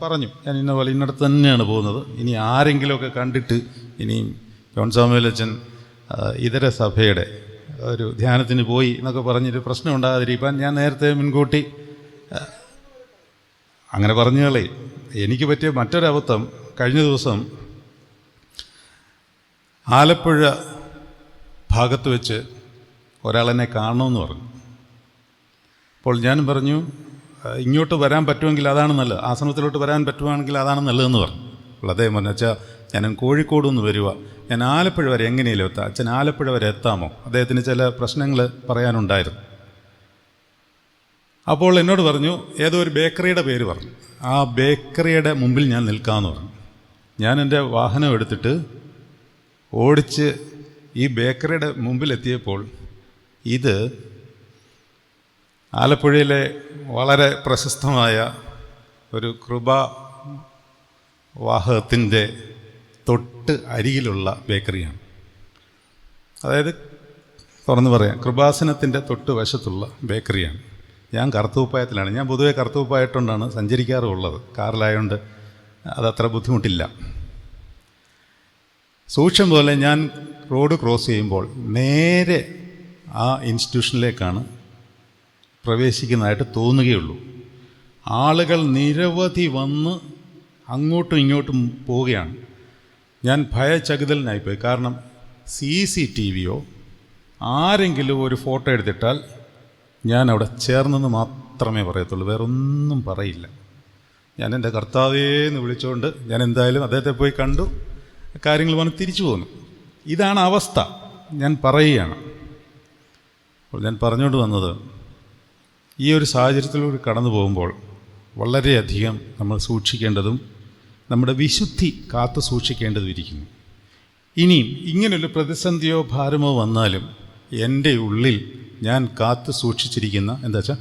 പറഞ്ഞു, ഞാൻ ഇന്ന പോലെ ഇന്നടത്ത് തന്നെയാണ് പോകുന്നത്. ഇനി ആരെങ്കിലുമൊക്കെ കണ്ടിട്ട് ഇനിയും ജോൺ സാമുവേൽ അച്ഛൻ ഇതര സഭയുടെ ഒരു ധ്യാനത്തിന് പോയി എന്നൊക്കെ പറഞ്ഞൊരു പ്രശ്നം ഉണ്ടാകാതിരിക്കാൻ ഞാൻ നേരത്തെ മുൻകൂട്ടി അങ്ങനെ പറഞ്ഞുകളേ. എനിക്ക് പറ്റിയ മറ്റൊരബദ്ധം, കഴിഞ്ഞ ദിവസം ആലപ്പുഴ ഭാഗത്ത് വെച്ച് ഒരാളെന്നെ കാണണമെന്ന് പറഞ്ഞു. അപ്പോൾ ഞാൻ പറഞ്ഞു, ഇങ്ങോട്ട് വരാൻ പറ്റുമെങ്കിൽ അതാണ് നല്ലത്, ആശ്രമത്തിലോട്ട് വരാൻ പറ്റുവാണെങ്കിൽ അതാണ് നല്ലതെന്ന് പറഞ്ഞു. അപ്പോൾ അദ്ദേഹം പറഞ്ഞു, അച്ഛാ ഞാൻ കോഴിക്കോട് നിന്ന് വരിക, ഞാൻ ആലപ്പുഴ വരെ എങ്ങനെയല്ലോ എത്താം, അച്ഛൻ ആലപ്പുഴ വരെ എത്താമോ? അദ്ദേഹത്തിന് ചില പ്രശ്നങ്ങൾ പറയാനുണ്ടായിരുന്നു. അപ്പോൾ എന്നോട് പറഞ്ഞു, ഏതോ ഒരു ബേക്കറിയുടെ പേര് പറഞ്ഞു. ആ ബേക്കറിയുടെ മുമ്പിൽ ഞാൻ നിൽക്കാമെന്ന് പറഞ്ഞു. ഞാൻ എൻ്റെ വാഹനം എടുത്തിട്ട് ഓടിച്ച് ഈ ബേക്കറിയുടെ മുമ്പിലെത്തിയപ്പോൾ ഇത് ആലപ്പുഴയിലെ വളരെ പ്രശസ്തമായ ഒരു കൃപ വാഹകത്തിൻ്റെ തൊട്ട് അരികിലുള്ള ബേക്കറിയാണ്. അതായത് തുറന്നു പറയാം, കൃപാസനത്തിൻ്റെ തൊട്ട് വശത്തുള്ള ബേക്കറിയാണ്. ഞാൻ കറുത്തൂപ്പായത്തിലാണ്. ഞാൻ പൊതുവെ കറുത്തൂപ്പായിട്ടുകൊണ്ടാണ് സഞ്ചരിക്കാറുള്ളത്. കാറിലായതുകൊണ്ട് അതത്ര ബുദ്ധിമുട്ടില്ല. സൂക്ഷ്മം പോലെ ഞാൻ റോഡ് ക്രോസ് ചെയ്യുമ്പോൾ നേരെ ആ ഇൻസ്റ്റിറ്റ്യൂഷനിലേക്കാണ് പ്രവേശിക്കുന്നതായിട്ട് തോന്നുകയുള്ളൂ. ആളുകൾ നിരവധി വന്ന് അങ്ങോട്ടും ഇങ്ങോട്ടും പോവുകയാണ്. ഞാൻ ഭയചകിതനായിപ്പോയി. കാരണം CCTVയോ ആരെങ്കിലും ഒരു ഫോട്ടോ എടുത്തിട്ടാൽ ഞാൻ അവിടെ ചേർന്നെന്ന് മാത്രമേ പറയത്തുള്ളൂ, വേറൊന്നും പറയില്ല. ഞാൻ എൻ്റെ കർത്താവേന്ന് വിളിച്ചുകൊണ്ട് ഞാൻ എന്തായാലും അദ്ദേഹത്തെ പോയി കണ്ടു, കാര്യങ്ങൾ പറഞ്ഞ് തിരിച്ചു പോന്നു. ഇതാണ് അവസ്ഥ. ഞാൻ പറയുകയാണ്. അപ്പോൾ ഞാൻ പറഞ്ഞുകൊണ്ട് വന്നത്, ഈ ഒരു സാഹചര്യത്തിലൂടെ കടന്നു പോകുമ്പോൾ വളരെയധികം നമ്മൾ സൂക്ഷിക്കേണ്ടതും നമ്മുടെ വിശുദ്ധി കാത്തു സൂക്ഷിക്കേണ്ടതും ഇരിക്കുന്നു. ഇനിയും ഇങ്ങനൊരു പ്രതിസന്ധിയോ ഭാരമോ വന്നാലും എൻ്റെ ഉള്ളിൽ ഞാൻ കാത്തു സൂക്ഷിച്ചിരിക്കുന്ന എന്താ വെച്ചാൽ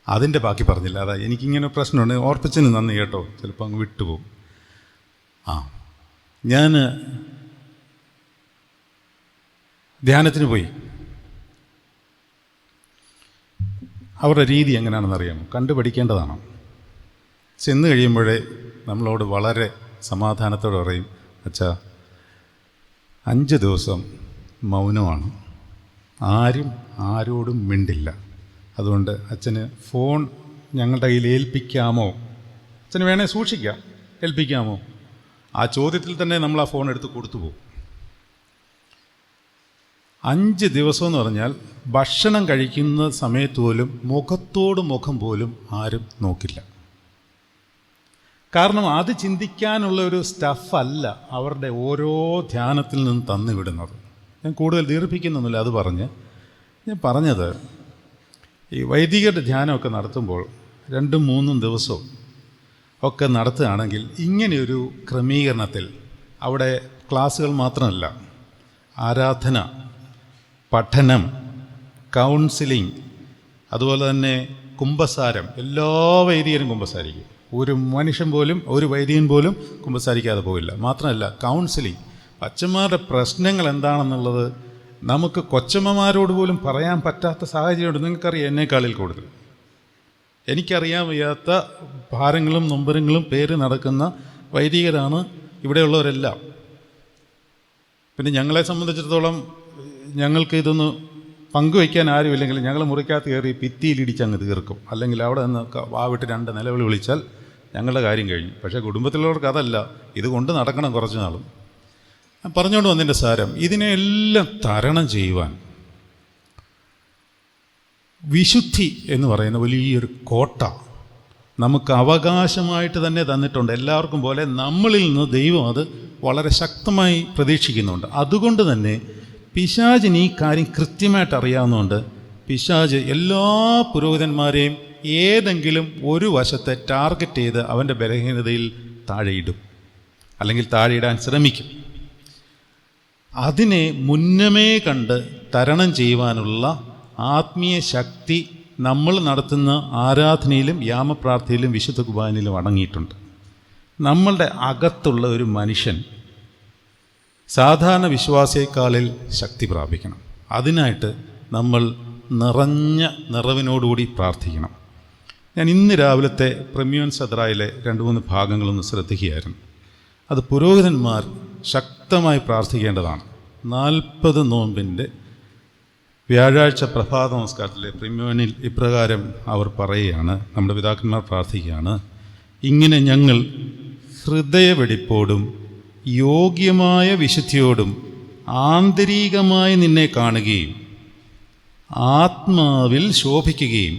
അതിൻ്റെ ബാക്കി പറഞ്ഞില്ല. അതാ എനിക്കിങ്ങനെ പ്രശ്നമുണ്ട്. ഓർപ്പിച്ചതിന് നന്ദി കേട്ടോ, ചിലപ്പോൾ അങ്ങ് വിട്ടുപോകും. ഞാൻ ധ്യാനത്തിന് പോയി. അവരുടെ രീതി എങ്ങനെയാണെന്ന് അറിയാമോ? കണ്ടുപഠിക്കേണ്ടതാണ്. ചെന്ന് കഴിയുമ്പോഴേ നമ്മളോട് വളരെ സമാധാനത്തോടെ പറയും, അച്ഛാ 5 ദിവസം മൗനമാണ്, ആരും ആരോടും മിണ്ടില്ല. അതുകൊണ്ട് അച്ഛന് ഫോൺ ഞങ്ങളുടെ കയ്യിൽ ഏൽപ്പിക്കാമോ? അച്ഛന് വേണേൽ സൂക്ഷിക്കാം, ഏൽപ്പിക്കാമോ? ആ ചോദ്യത്തിൽ തന്നെ നമ്മൾ ആ ഫോൺ എടുത്ത് കൊടുത്തു പോകും. 5 ദിവസം എന്ന് പറഞ്ഞാൽ ഭക്ഷണം കഴിക്കുന്ന സമയത്ത് പോലും മുഖത്തോട് മുഖം പോലും ആരും നോക്കില്ല. കാരണം അത് ചിന്തിക്കാനുള്ള ഒരു സ്റ്റഫല്ല അവരുടെ ഓരോ ധ്യാനത്തിൽ നിന്ന് തന്നു വിടുന്നത്. ഞാൻ കൂടുതൽ ദീർഘിപ്പിക്കുന്നൊന്നുമില്ല. അത് പറഞ്ഞ് ഞാൻ പറഞ്ഞത്, ഈ വൈദികരുടെ ധ്യാനമൊക്കെ നടത്തുമ്പോൾ 2-3 ദിവസവും ഒക്കെ നടത്തുകയാണെങ്കിൽ ഇങ്ങനെയൊരു ക്രമീകരണത്തിൽ അവിടെ ക്ലാസ്സുകൾ മാത്രമല്ല, ആരാധന, പഠനം, കൗൺസിലിംഗ്, അതുപോലെ തന്നെ കുമ്പസാരം, എല്ലാ വൈദികരും കുമ്പസാരിക്കും. ഒരു മനുഷ്യൻ പോലും, ഒരു വൈദികൻ പോലും കുമ്പസാരിക്കാതെ പോവില്ല. മാത്രമല്ല കൗൺസിലിംഗ്, അച്ഛന്മാരുടെ പ്രശ്നങ്ങൾ എന്താണെന്നുള്ളത് നമുക്ക് കൊച്ചമ്മമാരോട് പോലും പറയാൻ പറ്റാത്ത സാഹചര്യമുണ്ട്. നിങ്ങൾക്കറിയാം, എന്നേക്കാളിൽ കൂടുതൽ എനിക്കറിയാൻ വയ്യാത്ത ഭാരങ്ങളും നൊമ്പരങ്ങളും പേര് നടക്കുന്ന വൈദികരാണ് ഇവിടെയുള്ളവരെല്ലാം. പിന്നെ ഞങ്ങളെ സംബന്ധിച്ചിടത്തോളം ഞങ്ങൾക്ക് ഇതൊന്ന് പങ്കുവയ്ക്കാൻ ആരുമില്ലെങ്കിൽ ഞങ്ങൾ മുറിക്കകത്ത് കയറി ഭിത്തിയിലിടിച്ചങ്ങ് തീർക്കും. അല്ലെങ്കിൽ അവിടെ നിന്ന് വാവിട്ട് 2 നിലവിളി വിളിച്ചാൽ ഞങ്ങളുടെ കാര്യം കഴിഞ്ഞു. പക്ഷേ കുടുംബത്തിലുള്ളവർക്ക് അതല്ല, ഇത് കൊണ്ട് നടക്കണം കുറച്ച് നാളും. പറഞ്ഞുകൊണ്ട് വന്നതിൻ്റെ സാരം, ഇതിനെല്ലാം തരണം ചെയ്യുവാൻ വിശുദ്ധി എന്ന് പറയുന്ന വലിയൊരു കോട്ട നമുക്ക് അവകാശമായിട്ട് തന്നെ തന്നിട്ടുണ്ട്. എല്ലാവർക്കും പോലെ നമ്മളിൽ നിന്ന് ദൈവം അത് വളരെ ശക്തമായി പ്രതീക്ഷിക്കുന്നുണ്ട്. അതുകൊണ്ട് തന്നെ പിശാചിന് ഈ കാര്യം കൃത്യമായിട്ട് അറിയാവുന്നതുകൊണ്ട് പിശാച് എല്ലാ പുരോഹിതന്മാരെയും ഏതെങ്കിലും ഒരു വശത്തെ ടാർഗറ്റ് ചെയ്ത് അവൻ്റെ ബലഹീനതയിൽ താഴെയിടും, അല്ലെങ്കിൽ താഴെയിടാൻ ശ്രമിക്കും. അതിനെ മുന്നമേ കണ്ട് തരണം ചെയ്യുവാനുള്ള ആത്മീയ ശക്തി നമ്മൾ നടത്തുന്ന ആരാധനയിലും യാമപ്രാർത്ഥനയിലും വിശുദ്ധ കുർബാനയിലും അടങ്ങിയിട്ടുണ്ട്. നമ്മളുടെ അകത്തുള്ള ഒരു മനുഷ്യൻ സാധാരണ വിശ്വാസിയേക്കാളിൽ ശക്തി പ്രാപിക്കണം. അതിനായിട്ട് നമ്മൾ നിറഞ്ഞ നിറവിനോടുകൂടി പ്രാർത്ഥിക്കണം. ഞാൻ ഇന്ന് രാവിലത്തെ പ്രമ്യൂൺ സദ്രായിലെ 2-3 ഭാഗങ്ങളൊന്ന് ശ്രദ്ധിക്കുകയായിരുന്നു. അത് പുരോഹിതന്മാർ ശക്തമായി പ്രാർത്ഥിക്കേണ്ടതാണ്. 40 നോമ്പിൻ്റെ വ്യാഴാഴ്ച പ്രഭാത നമസ്കാരത്തിലെ പ്രമ്യൂണിൽ ഇപ്രകാരം അവർ പറയുകയാണ്, നമ്മുടെ പിതാക്കന്മാർ പ്രാർത്ഥിക്കുകയാണ്, ഇങ്ങനെ ഞങ്ങൾ ഹൃദയവെടിപ്പോടും യോഗ്യമായ വിശുദ്ധിയോടും ആന്തരികമായി നിന്നെ കാണുകയും ആത്മാവിൽ ശോഭിക്കുകയും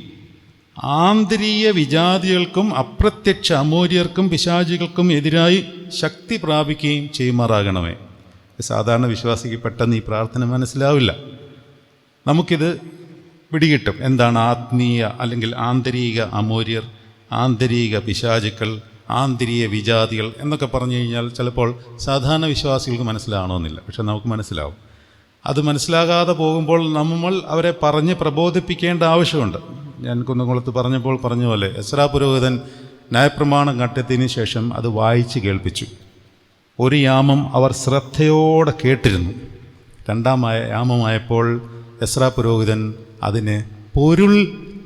ആന്തരീയ വിജാതികൾക്കും അപ്രത്യക്ഷ അമൂര്യർക്കും പിശാചികൾക്കും എതിരായി ശക്തി പ്രാപിക്കുകയും ചെയ്യുമാറാകണമേ. സാധാരണ വിശ്വാസിക്ക് പെട്ടെന്ന് ഈ പ്രാർത്ഥന മനസ്സിലാവില്ല. നമുക്കിത് പിടികിട്ടും, എന്താണ് ആത്മീയ അല്ലെങ്കിൽ ആന്തരിക അമൂര്യർ, ആന്തരിക പിശാചുക്കൾ, ആന്തരിക വിജാതികൾ എന്നൊക്കെ പറഞ്ഞു കഴിഞ്ഞാൽ ചിലപ്പോൾ സാധാരണ വിശ്വാസികൾക്ക് മനസ്സിലാവണമെന്നില്ല. പക്ഷെ നമുക്ക് മനസ്സിലാവും. അത് മനസ്സിലാകാതെ പോകുമ്പോൾ നമ്മൾ അവരെ പറഞ്ഞ് പ്രബോധിപ്പിക്കേണ്ട ആവശ്യമുണ്ട്. ഞാൻ കുന്നംകുളത്ത് പറഞ്ഞപ്പോൾ പറഞ്ഞ പോലെ എസ്രാ പുരോഹിതൻ ന്യായപ്രമാണം കണ്ടെത്തിയതിന് ശേഷം അത് വായിച്ച് കേൾപ്പിച്ചു. ഒരു യാമം അവർ ശ്രദ്ധയോടെ കേട്ടിരുന്നു. രണ്ടാം യാമമായപ്പോൾ എസ്രാ പുരോഹിതൻ അതിന് പൊരുൾ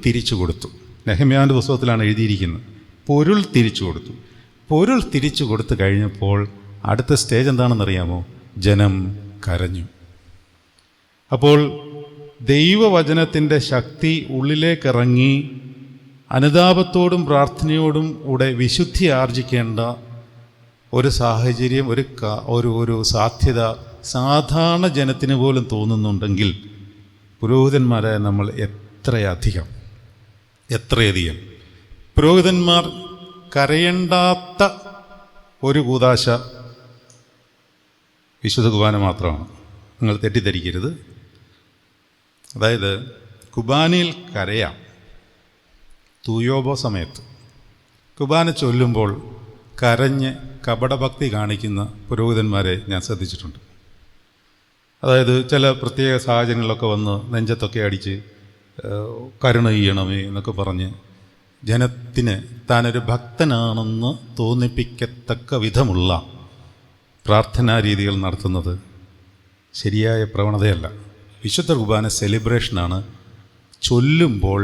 തിരിച്ചു കൊടുത്തു. നെഹമ്യാവിൻ്റെ പുസ്തകത്തിലാണ് എഴുതിയിരിക്കുന്നത്. പൊരുൾ തിരിച്ചു കൊടുത്തു. പൊരുൾ തിരിച്ചു കൊടുത്തു കഴിഞ്ഞപ്പോൾ അടുത്ത സ്റ്റേജ് എന്താണെന്നറിയാമോ? ജനം കരഞ്ഞു. അപ്പോൾ ദൈവവചനത്തിൻ്റെ ശക്തി ഉള്ളിലേക്കിറങ്ങി അനുതാപത്തോടും പ്രാർത്ഥനയോടും കൂടെ വിശുദ്ധി ആർജിക്കേണ്ട ഒരു സാഹചര്യം, ഒരു സാധ്യത സാധാരണ ജനത്തിന് പോലും തോന്നുന്നുണ്ടെങ്കിൽ പുരോഹിതന്മാരായ നമ്മൾ എത്രയധികം പുരോഹിതന്മാർ കരയേണ്ടാത്ത ഒരു കൂദാശ വിശുദ്ധ കുർബാന മാത്രമാണ്. നിങ്ങൾ തെറ്റിദ്ധരിക്കരുത്. അതായത് കുർബാനയിൽ കരയാം. തൂയോബോ സമയത്ത് കുർബാന ചൊല്ലുമ്പോൾ കരഞ്ഞ് കപടഭക്തി കാണിക്കുന്ന പുരോഹിതന്മാരെ ഞാൻ ശ്രദ്ധിച്ചിട്ടുണ്ട്. അതായത് ചില പ്രത്യേക സാഹചര്യങ്ങളിലൊക്കെ വന്ന് നെഞ്ചത്തൊക്കെ അടിച്ച് കരുണ ചെയ്യണമേ എന്നൊക്കെ പറഞ്ഞ് ജനത്തിന് താനൊരു ഭക്തനാണെന്ന് തോന്നിപ്പിക്കത്തക്ക വിധമുള്ള പ്രാർത്ഥനാ രീതികൾ നടത്തുന്നത് ശരിയായ പ്രവണതയല്ല. വിശുദ്ധ കുർബാന സെലിബ്രേഷനാണ്. ചൊല്ലുമ്പോൾ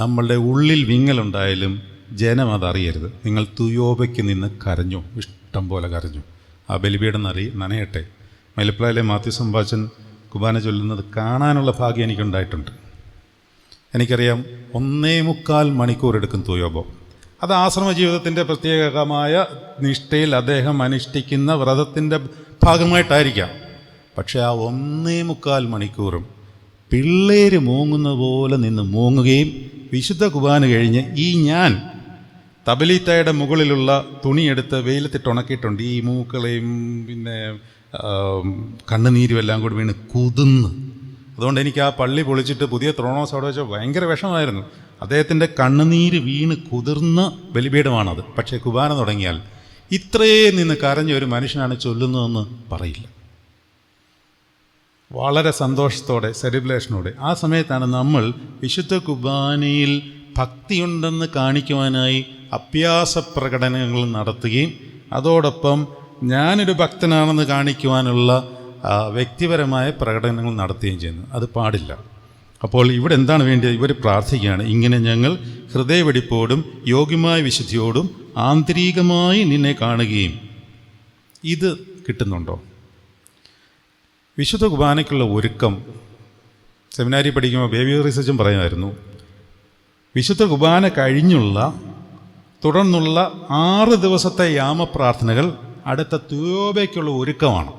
നമ്മളുടെ ഉള്ളിൽ വിങ്ങലുണ്ടായാലും ജനം അതറിയരുത്. നിങ്ങൾ തുയോബയ്ക്ക് നിന്ന് കരഞ്ഞു, ഇഷ്ടം പോലെ കരഞ്ഞു. ആ ബലിപീഠം നനയട്ടെ. മലപ്പുറയിലെ മാത്യു സമ്പാച്ചൻ കുർബാന ചൊല്ലുന്നത് കാണാനുള്ള ഭാഗ്യം എനിക്കുണ്ടായിട്ടുണ്ട്. എനിക്കറിയാം 1.25 മണിക്കൂർ എടുക്കും തുയോബോ. അത് ആശ്രമ ജീവിതത്തിൻ്റെ പ്രത്യേകമായ നിഷ്ഠയിൽ അദ്ദേഹം അനുഷ്ഠിക്കുന്ന വ്രതത്തിൻ്റെ ഭാഗമായിട്ടായിരിക്കാം. പക്ഷേ ആ 1.25 മണിക്കൂറും പിള്ളേര് മൂങ്ങുന്ന പോലെ നിന്ന് മൂങ്ങുകയും വിശുദ്ധ കുർബാന കഴിഞ്ഞ് ഞാൻ തബലീത്തയുടെ മുകളിലുള്ള തുണിയെടുത്ത് വെയിലത്തിട്ട് ഉണക്കിയിട്ടുണ്ട്. ഈ മൂക്കളെയും പിന്നെ കണ്ണുനീരും എല്ലാം കൂടി വീണ് കുതിർന്ന്. അതുകൊണ്ട് എനിക്ക് ആ പള്ളി പൊളിച്ചിട്ട് പുതിയ ത്രോണോസ് അവിടെ വെച്ചാൽ ഭയങ്കര വിഷമായിരുന്നു. അദ്ദേഹത്തിൻ്റെ കണ്ണുനീര് വീണ് കുതിർന്ന ബലിപീഠമാണത്. പക്ഷേ കുർബാന തുടങ്ങിയാൽ ഇത്രയും നിന്ന് കരഞ്ഞ ഒരു മനുഷ്യനാണ് ചൊല്ലുന്നതെന്ന് പറയില്ല. വളരെ സന്തോഷത്തോടെ സെലിബ്രേഷനോടെ ആ സമയത്താണ് നമ്മൾ വിശുദ്ധ കുർബാനയിൽ ഭക്തിയുണ്ടെന്ന് കാണിക്കുവാനായി അഭ്യാസ പ്രകടനങ്ങൾ നടത്തുകയും അതോടൊപ്പം ഞാനൊരു ഭക്തനാണെന്ന് കാണിക്കുവാനുള്ള വ്യക്തിപരമായ പ്രകടനങ്ങൾ നടത്തുകയും ചെയ്യുന്നു. അത് പാടില്ല. അപ്പോൾ ഇവിടെ എന്താണ് വേണ്ടത്? ഇവർ പ്രാർത്ഥിക്കുകയാണ്, ഇങ്ങനെ ഞങ്ങൾ ഹൃദയവെടിപ്പോടും യോഗ്യമായ വിശുദ്ധിയോടും ആന്തരികമായി നിന്നെ കാണുകയും. ഇത് കിട്ടുന്നുണ്ടോ? വിശുദ്ധ കുർബാനയ്ക്കുള്ള ഒരുക്കം സെമിനാരി പഠിക്കുമ്പോൾ ബേബി റിസർച്ചും പറയുമായിരുന്നു. വിശുദ്ധ കുർബാന കഴിഞ്ഞുള്ള തുടർന്നുള്ള 6 ദിവസത്തെ യാമപ്രാർത്ഥനകൾ അടുത്ത തുയോബയ്ക്കുള്ള ഒരുക്കമാണ്.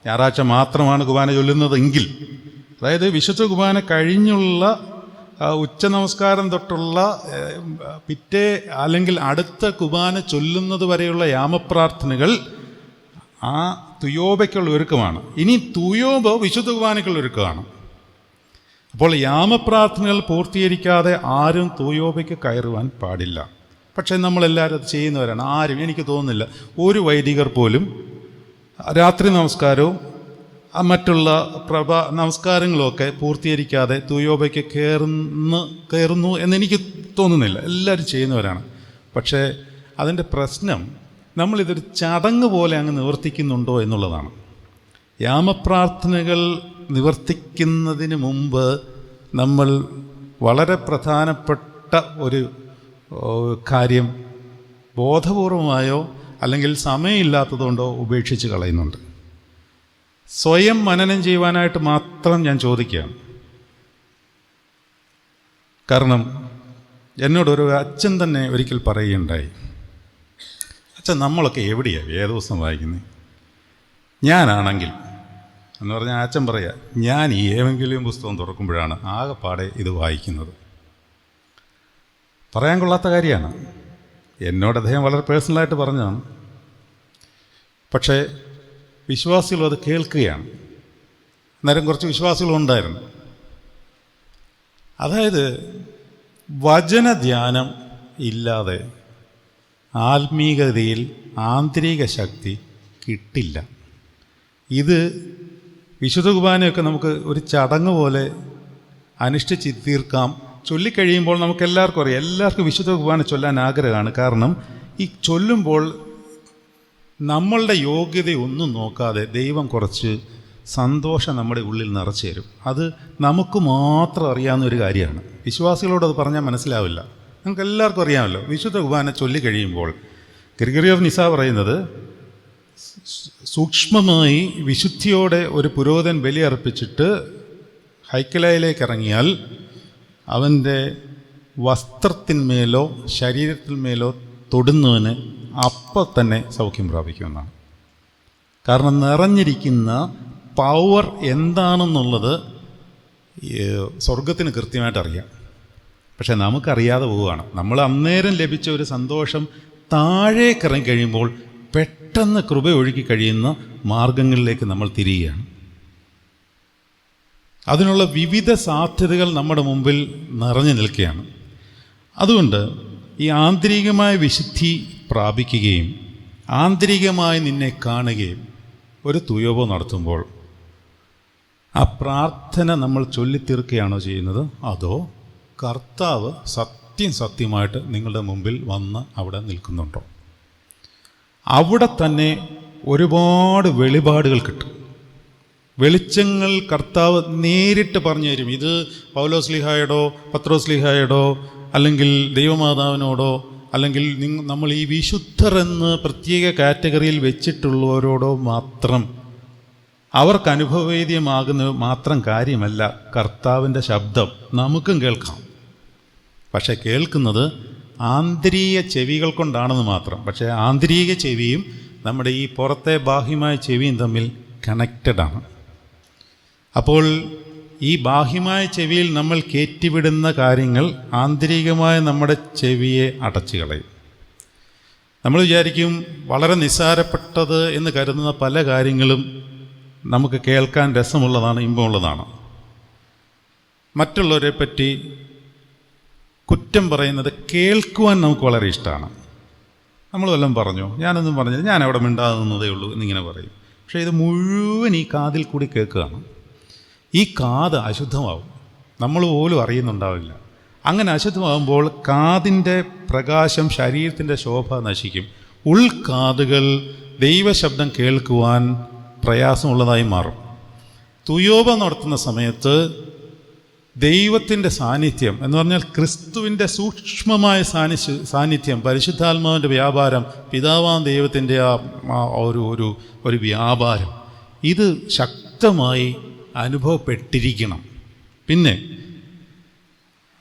ഞായറാഴ്ച മാത്രമാണ് കുർബാന ചൊല്ലുന്നതെങ്കിൽ, അതായത് വിശുദ്ധ കുർബാന കഴിഞ്ഞുള്ള ഉച്ച നമസ്കാരം തൊട്ടുള്ള പിറ്റേ അല്ലെങ്കിൽ അടുത്ത കുർബാന ചൊല്ലുന്നത് വരെയുള്ള യാമപ്രാർത്ഥനകൾ ആ തുയോബയ്ക്കുള്ള ഒരുക്കമാണ്. ഇനി തുയോബ് വിശുദ്ധ കുർബാനയ്ക്കുള്ള ഒരുക്കമാണ്. അപ്പോൾ യാമപ്രാർത്ഥനകൾ പൂർത്തീകരിക്കാതെ ആരും തുയോബയ്ക്ക് കയറുവാൻ പാടില്ല. പക്ഷേ നമ്മളെല്ലാവരും അത് ചെയ്യുന്നവരാണ്. ആരും, എനിക്ക് തോന്നുന്നില്ല ഒരു വൈദികർ പോലും രാത്രി നമസ്കാരവും മറ്റുള്ള നമസ്കാരങ്ങളുമൊക്കെ പൂർത്തീകരിക്കാതെ തുയോബയ്ക്ക് കയറുന്നു എന്നെനിക്ക് തോന്നുന്നില്ല. എല്ലാവരും ചെയ്യുന്നവരാണ്. പക്ഷേ അതിൻ്റെ പ്രശ്നം നമ്മളിതൊരു ചടങ്ങ് പോലെ അങ്ങ് നിവർത്തിക്കുന്നുണ്ടോ എന്നുള്ളതാണ്. യാമപ്രാർത്ഥനകൾ നിവർത്തിക്കുന്നതിന് മുമ്പ് നമ്മൾ വളരെ പ്രധാനപ്പെട്ട ഒരു കാര്യം ബോധപൂർവമായോ അല്ലെങ്കിൽ സമയമില്ലാത്തതുകൊണ്ടോ ഉപേക്ഷിച്ച് കളയുന്നുണ്ട്. സ്വയം മനനം ചെയ്യുവാനായിട്ട് മാത്രം ഞാൻ ചോദിക്കുകയാണ്. കാരണം എന്നോടൊരു അച്ഛൻ തന്നെ ഒരിക്കൽ പറയുകയുണ്ടായി, അച്ഛൻ നമ്മളൊക്കെ എവിടെയാണ് വേദപുസ്തകം വായിക്കുന്നത്? ഞാനാണെങ്കിൽ എന്ന് പറഞ്ഞാൽ അച്ഛൻ പറയുക, ഞാൻ ഈ ഏവെങ്കിലും പുസ്തകം തുറക്കുമ്പോഴാണ് ആകെപ്പാടെ ഇത് വായിക്കുന്നത്. പറയാൻ കൊള്ളാത്ത കാര്യമാണ്. എന്നോട് അദ്ദേഹം വളരെ പേഴ്സണലായിട്ട് പറഞ്ഞതാണ്. പക്ഷേ വിശ്വാസികൾ അത് കേൾക്കുകയാണ്. അന്നേരം കുറച്ച് വിശ്വാസികളുണ്ടായിരുന്നു. അതായത് വചനധ്യാനം ഇല്ലാതെ ആത്മീകതയിൽ ആന്തരിക ശക്തി കിട്ടില്ല. ഇത് വിശുദ്ധ കുർബാനയൊക്കെ നമുക്ക് ഒരു ചടങ്ങ് പോലെ അനുഷ്ഠിച്ച് തീർക്കാം ചൊല്ലിക്കഴിയുമ്പോൾ നമുക്കെല്ലാവർക്കും അറിയാം, എല്ലാവർക്കും വിശുദ്ധ കുർബാന ചൊല്ലാൻ ആഗ്രഹമാണ്. കാരണം ഈ ചൊല്ലുമ്പോൾ നമ്മളുടെ യോഗ്യതയൊന്നും നോക്കാതെ ദൈവം കുറച്ച് സന്തോഷം നമ്മുടെ ഉള്ളിൽ നിറച്ചു തരും. അത് നമുക്ക് മാത്രം അറിയാവുന്ന ഒരു കാര്യമാണ്. വിശ്വാസികളോട് അത് പറഞ്ഞാൽ മനസ്സിലാവില്ല. നമുക്ക് എല്ലാവർക്കും അറിയാമല്ലോ, വിശുദ്ധ കുർബാന ചൊല്ലിക്കഴിയുമ്പോൾ ഗ്രിഗറി ഓഫ് നിസ പറയുന്നത്, സൂക്ഷ്മമായി വിശുദ്ധിയോടെ ഒരു പുരോഹിതൻ ബലിയർപ്പിച്ചിട്ട് ഹൈക്കലായിലേക്ക് ഇറങ്ങിയാൽ അവൻ്റെ വസ്ത്രത്തിന്മേലോ ശരീരത്തിന്മേലോ തൊടുന്നവന് അപ്പം തന്നെ സൗഖ്യം പ്രാപിക്കുമെന്നാണ്. കാരണം നിറഞ്ഞിരിക്കുന്ന പവർ എന്താണെന്നുള്ളത് സ്വർഗത്തിന് കൃത്യമായിട്ട് അറിയാം. പക്ഷെ നമുക്കറിയാതെ പോവുകയാണ്. നമ്മൾ അന്നേരം ലഭിച്ച ഒരു സന്തോഷം താഴേക്കിറങ്ങി കഴിയുമ്പോൾ പെട്ടെന്ന് കൃപ ഒഴുകി കഴിയുന്ന മാർഗങ്ങളിലേക്ക് നമ്മൾ തിരിയുകയാണ്. അതിനുള്ള വിവിധ സാധ്യതകൾ നമ്മുടെ മുമ്പിൽ നിറഞ്ഞു നിൽക്കുകയാണ്. അതുകൊണ്ട് ഈ ആന്തരികമായ വിശുദ്ധി പ്രാപിക്കുകയും ആന്തരികമായി നിന്നെ കാണുകയും ഒരു തുയോബോ നടത്തുമ്പോൾ ആ പ്രാർത്ഥന നമ്മൾ ചൊല്ലിത്തീർക്കുകയാണോ ചെയ്യുന്നത്, അതോ കർത്താവ് സത്യമായിട്ട് നിങ്ങളുടെ മുമ്പിൽ വന്ന് അവിടെ നിൽക്കുന്നുണ്ടോ? അവിടെ തന്നെ ഒരുപാട് വെളിപാടുകൾ കിട്ടും. വെളിച്ചങ്ങൾ കർത്താവ് നേരിട്ട് പറഞ്ഞു തരും. ഇത് പൗലോസ്ലീഹായോടോ പത്രോസ്ലീഹായോടോ അല്ലെങ്കിൽ ദൈവമാതാവിനോടോ അല്ലെങ്കിൽ നമ്മൾ ഈ വിശുദ്ധർ എന്ന് പ്രത്യേക കാറ്റഗറിയിൽ വെച്ചിട്ടുള്ളവരോടോ മാത്രം അവർക്ക് അനുഭവവേദ്യമാകുന്ന മാത്രം കാര്യമല്ല കർത്താവിൻ്റെ ശബ്ദം നമുക്കും കേൾക്കാം. പക്ഷെ കേൾക്കുന്നത് ആന്തരിക ചെവികൾ കൊണ്ടാണെന്ന് മാത്രം. പക്ഷേ ആന്തരിക ചെവിയും നമ്മുടെ ഈ പുറത്തെ ബാഹ്യമായ ചെവിയും തമ്മിൽ കണക്റ്റഡാണ്. അപ്പോൾ ഈ ബാഹ്യമായ ചെവിയിൽ നമ്മൾ കയറ്റിവിടുന്ന കാര്യങ്ങൾ ആന്തരികമായ നമ്മുടെ ചെവിയെ അടച്ചു കളയും. നമ്മൾ വിചാരിക്കും വളരെ നിസ്സാരപ്പെട്ടത് എന്ന് കരുതുന്ന പല കാര്യങ്ങളും നമുക്ക് കേൾക്കാൻ രസമുള്ളതാണ്, ഇമ്പമുള്ളതാണ്. മറ്റുള്ളവരെ പറ്റി കുറ്റം പറയുന്നത് കേൾക്കുവാൻ നമുക്ക് വളരെ ഇഷ്ടമാണ്. നമ്മൾ വല്ലതും പറഞ്ഞു, ഞാനൊന്നും പറഞ്ഞില്ല, ഞാൻ അവിടെ മിണ്ടാതെ നിന്നതേ ഉള്ളൂ എന്നിങ്ങനെ പറയും. പക്ഷേ ഇത് മുഴുവൻ ഈ കാതിൽ കൂടി കേൾക്കുകയാണ്. ഈ കാത് അശുദ്ധമാവും, നമ്മൾ പോലും അറിയുന്നുണ്ടാവില്ല. അങ്ങനെ അശുദ്ധമാകുമ്പോൾ കാതിൻ്റെ പ്രകാശം, ശരീരത്തിൻ്റെ ശോഭ നശിക്കും. ഉൾക്കാതുകൾ ദൈവശബ്ദം കേൾക്കുവാൻ പ്രയാസമുള്ളതായി മാറും. തുയോബ നടത്തുന്ന സമയത്ത് ദൈവത്തിൻ്റെ സാന്നിധ്യം എന്ന് പറഞ്ഞാൽ ക്രിസ്തുവിൻ്റെ സൂക്ഷ്മമായ സാന്നിധ്യം, പരിശുദ്ധാത്മാവിൻ്റെ വ്യാപാരം, പിതാവാം ദൈവത്തിൻ്റെ ഒരു വ്യാപാരം, ഇത് ശക്തമായി അനുഭവപ്പെട്ടിരിക്കണം. പിന്നെ